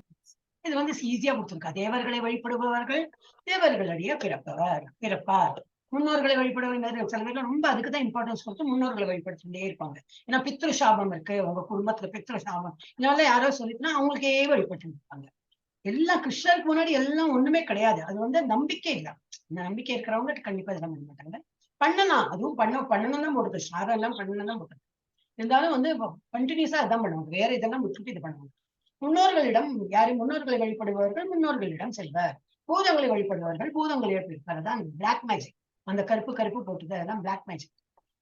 இது ஈஸியா கொடுத்திருக்கா. தேவர்களை வழிபடுபவர்கள் தேவர்களுடைய பிறப்பார். முன்னோர்களை வழிபடுவது சில பேர் ரொம்ப அதுக்குதான் இம்பார்ட்டன்ஸ் கொடுத்து முன்னோர்களை வழிபடுத்திட்டே இருப்பாங்க. ஏன்னா பித்ரு சாபம் இருக்கு, உங்க குடும்பத்துல பித்ரு சாபம், இதனால யாரோ சொல்லிட்டுனா அவங்களுக்கே வழிபட்டு இருப்பாங்க. எல்லாம் கிருஷ்ணருக்கு முன்னாடி எல்லாம் ஒண்ணுமே கிடையாது. அது நம்பிக்கை இல்லை. இந்த நம்பிக்கை இருக்கிறவங்க கண்டிப்பா இதெல்லாம் பண்ண மாட்டாங்க. பண்ணலாம், அதுவும் பண்ணணும் தான் போடுது, சாதம் எல்லாம் பண்ணணும் தான் போடுது. இருந்தாலும் கண்டினியூஸா அதான் பண்ணுவாங்க. வேற இதெல்லாம் விட்டுட்டு இது பண்ணுவாங்க. முன்னோர்களை வழிபடுபவர்கள் முன்னோர்களிடம் செல்வர். பூதங்களை வழிபடுபவர்கள் பூதங்களிடம் இருப்பார். அதான் பிளாக் மேஜிக். அந்த கருப்பு போட்டுது, அதெல்லாம் பிளாக் மேஜிக்.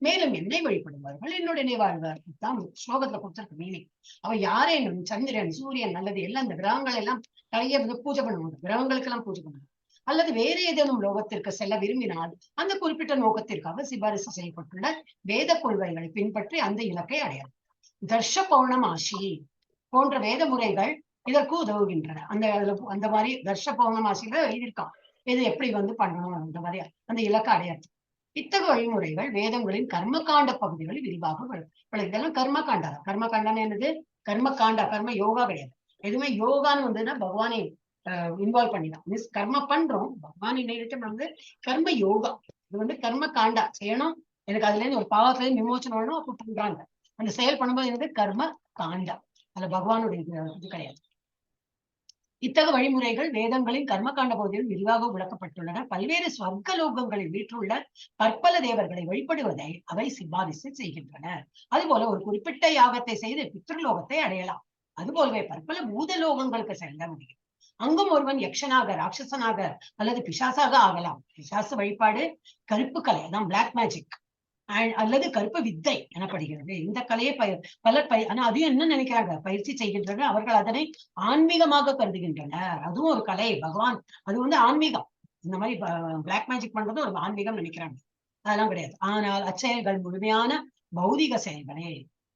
மேலும் என்னை வழிபடுபவர்கள் என்னுடனே வாழ்வார். தான் ஸ்லோகத்துல கொடுத்திருக்க மீனிங். அவ யாரேனும் சந்திரன், சூரியன் அல்லது எல்லாம் இந்த கிரகங்கள் எல்லாம் கைய பூஜை பண்ணுவாங்க. கிரகங்களுக்கு எல்லாம் பூஜை பண்ணுவாங்க. அல்லது வேற ஏதேனும் லோகத்திற்கு செல்ல விரும்பினால் அந்த குறிப்பிட்ட நோக்கத்திற்காக சிபாரிசு செய்யப்பட்டுள்ள வேத கொள்கைகளை பின்பற்றி அந்த இலக்கை அடையாது. தர்ஷ பௌர்ணமாசி போன்ற வேத முறைகள் இதற்கு உதவுகின்றன. அந்த மாதிரி தர்ஷ பௌர்ணமாசியில எழுதியிருக்கான் இது எப்படி பண்ணணும் அந்த மாதிரி அந்த இலக்கை அடையாது. இத்தகைய வழிமுறைகள் வேதங்களின் கர்மகாண்ட பகுதிகளில் விரிவாக இதெல்லாம் கர்மகாண்டா. கர்மகாண்டான்னு என்னது? கர்மகாண்டா, கர்ம யோகா கிடையாது. எதுவுமே யோகான்னு பகவானை இன்வால்வ் பண்ணிதான். மீன்ஸ் கர்ம பண்றோம், பகவான் இன்னைக்கு கர்ம யோகா. இது கர்ம காண்டா செய்யணும், எனக்கு அதுல இருந்து ஒரு பாவத்துல இருந்து விமோச்சனம் வரணும், அப்ப பண்றாங்க. அந்த செயல் பண்ணும்போது என்னது? கர்ம காண்டா. அதுல பகவானுடைய இது கிடையாது. இத்தகைய வழிமுறைகள் வேதங்களின் கர்மகாண்ட பகுதியில் விரிவாக விளக்கப்பட்டுள்ளன. பல்வேறு ஸ்வர்க்க லோகங்களில் வீற்றுள்ள பற்பல தேவர்களை வழிபடுவதை அவை சிபாரிசு செய்கின்றன. அதுபோல ஒரு குறிப்பிட்ட யாகத்தை செய்து பித்ருலோகத்தை அடையலாம். அதுபோலவே பற்பல பூதலோகங்களுக்கு செல்ல முடியும். அங்கும் ஒருவன் யக்ஷனாக, ராட்சசனாக அல்லது பிசாசாக ஆகலாம். பிசாசு வழிபாடு கருப்பு கலை, அதான் பிளாக் மேஜிக் அல்லது கருப்பு வித்தை எனப்படுகிறது. இந்த கலையை பலர் ஆனா அதையும் என்ன நினைக்கிறாங்க? பயிற்சி செய்கின்றனர். அவர்கள் அதனை ஆன்மீகமாக கருதுகின்றனர். அதுவும் ஒரு கலை, பகவான். அது ஆன்மீகம். இந்த மாதிரி பிளாக் மேஜிக் பண்றது ஒரு ஆன்மீகம் நினைக்கிறாங்க. அதெல்லாம் கிடையாது. ஆனால் அச்செயல்கள் முழுமையான பௌதிக செயல்களே.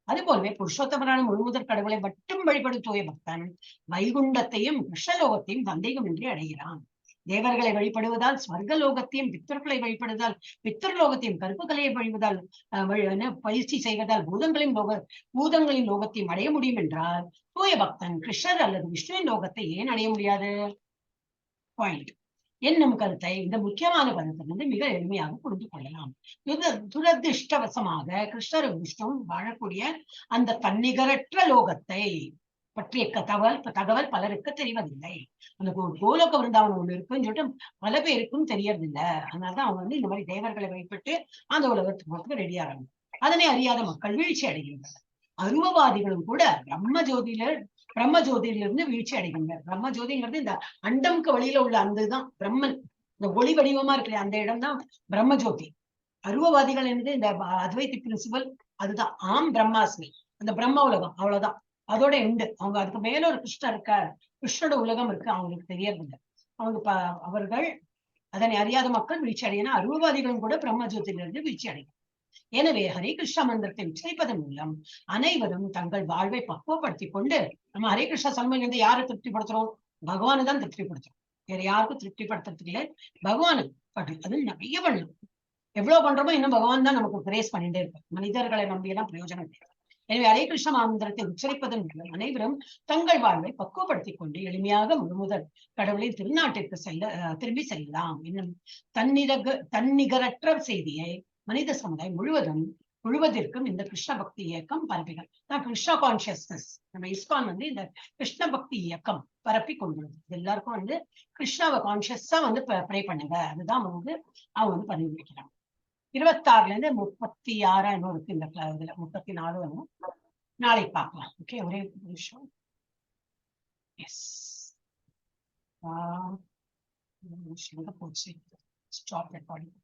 அது போலவே புருஷோத்தமரான முழுமுதற் கடவுளை மட்டும் வழிபடும் தூய பக்தன் வைகுண்டத்தையும் கிருஷ்ணலோகத்தையும் சந்தேகமின்றி அடைகிறான். தேவர்களை வழிபடுவதால் ஸ்வர்கலோகத்தையும், பித்தர்களை வழிபடுவதால் பித்தர்லோகத்தையும், கருப்பு கலையை வழிவதால் பயிற்சி செய்வதால் பூதங்களின் லோகத்தையும் அடைய முடியும் என்றால் தூய பக்தன் கிருஷ்ணர் அல்லது விஷ்ணுவின் லோகத்தை ஏன் அடைய முடியாது? பாயிண்ட் என்னும் கருத்தை இந்த முக்கியமான கருத்தை மிக எளிமையாக புரிந்து கொள்ளலாம். துரதிருஷ்டவசமாக கிருஷ்ணரும் விஷ்ணுவும் வாழக்கூடிய அந்த தன்னிகரற்ற லோகத்தை பற்றிய தகவல் பலருக்கு தெரிவதில்லை. அந்த கோலோக விருந்தாவனம் ஒண்ணு இருக்குன்னு சொல்லிட்டு பல பேருக்கும் தெரியறதில்லை. அதனாலதான் அவங்க இந்த மாதிரி தேவர்களை வழிபட்டு அந்த உலகத்துக்கு ரெடியாகிறாங்க. அதனை அறியாத மக்கள் வீழ்ச்சி அடைகின்றனர். அருவவாதிகளும் கூட பிரம்ம ஜோதியிலிருந்து வீழ்ச்சி அடைகின்றனர். பிரம்ம ஜோதிங்கிறது இந்த அண்டம்க்கு வழியில உள்ள அந்த இதுதான் பிரம்மன். இந்த ஒளி வடிவமா இருக்கிற அந்த இடம் தான் பிரம்ம ஜோதி. அருவவாதிகள் என்னது? இந்த அத்வைதி பிரின்சிபல், அதுதான் ஆம் பிரம்மாஸ்மி, அந்த பிரம்ம உலகம், அவ்வளவுதான். அதோட உண்டு. அவங்க அதுக்கு மேல ஒரு கிருஷ்ணர் இருக்கார், கிருஷ்ணோட உலகம் இருக்கு, அவங்களுக்கு தெரியறதில்லை. அவங்க அவர்கள் அதனை அறியாத மக்கள் வீழ்ச்சி அடையினா அருவவாதிகளும் கூட பிரம்மஜோதியிலிருந்து வீழ்ச்சி அடையும். எனவே ஹரே கிருஷ்ண மந்திரத்தை உச்சரிப்பதன் மூலம் அனைவரும் தங்கள் வாழ்வை பக்குவப்படுத்திக் கொண்டு, நம்ம ஹரே கிருஷ்ண சல்மையில இருந்து யாரை திருப்திப்படுத்துறோம்? பகவானை தான் திருப்திப்படுத்துறோம். வேற யாருக்கும் திருப்திப்படுத்துறதுக்கு இல்லை, பகவானு பற்றி அது நிறைய பண்ணலாம். எவ்வளவு பண்றோமோ இன்னும் பகவான் தான் நமக்கு பிரேஸ் பண்ணிட்டே இருப்பார். மனிதர்களை நம்பியெல்லாம் பிரயோஜனம் இல்லை. எனவே ஹரே கிருஷ்ண மந்திரத்தை உச்சரிப்பதன் மூலம் அனைவரும் தங்கள் வாழ்வை பக்குவப்படுத்திக் கொண்டு எளிமையாக முழுமுதல் கடவுளின் திருநாட்டிற்கு திரும்பி செல்லலாம் என்னும் தன்னிகரற்ற செய்தியை மனித சமுதாயம் முழுவதற்கும் இந்த கிருஷ்ண பக்தி இயக்கம் பரப்பிகள். கிருஷ்ண கான்சியஸ்னஸ் நம்ம இஸ்கான் இந்த கிருஷ்ண பக்தி இயக்கம் பரப்பி கொண்டுள்ளது. எல்லாருக்கும் கிருஷ்ணாவை கான்சியஸா ப்ரே பண்ணுங்க. அதுதான் அவங்க பண்ணி வைக்கிறாங்க. 26ல இருந்து 36 இன்னும் இருக்கு இந்த இதுல. 34 நாளைக்கு பார்க்கலாம். ஓகே, ஒரே நிமிஷம். எஸ், போச்சு. Stop recording.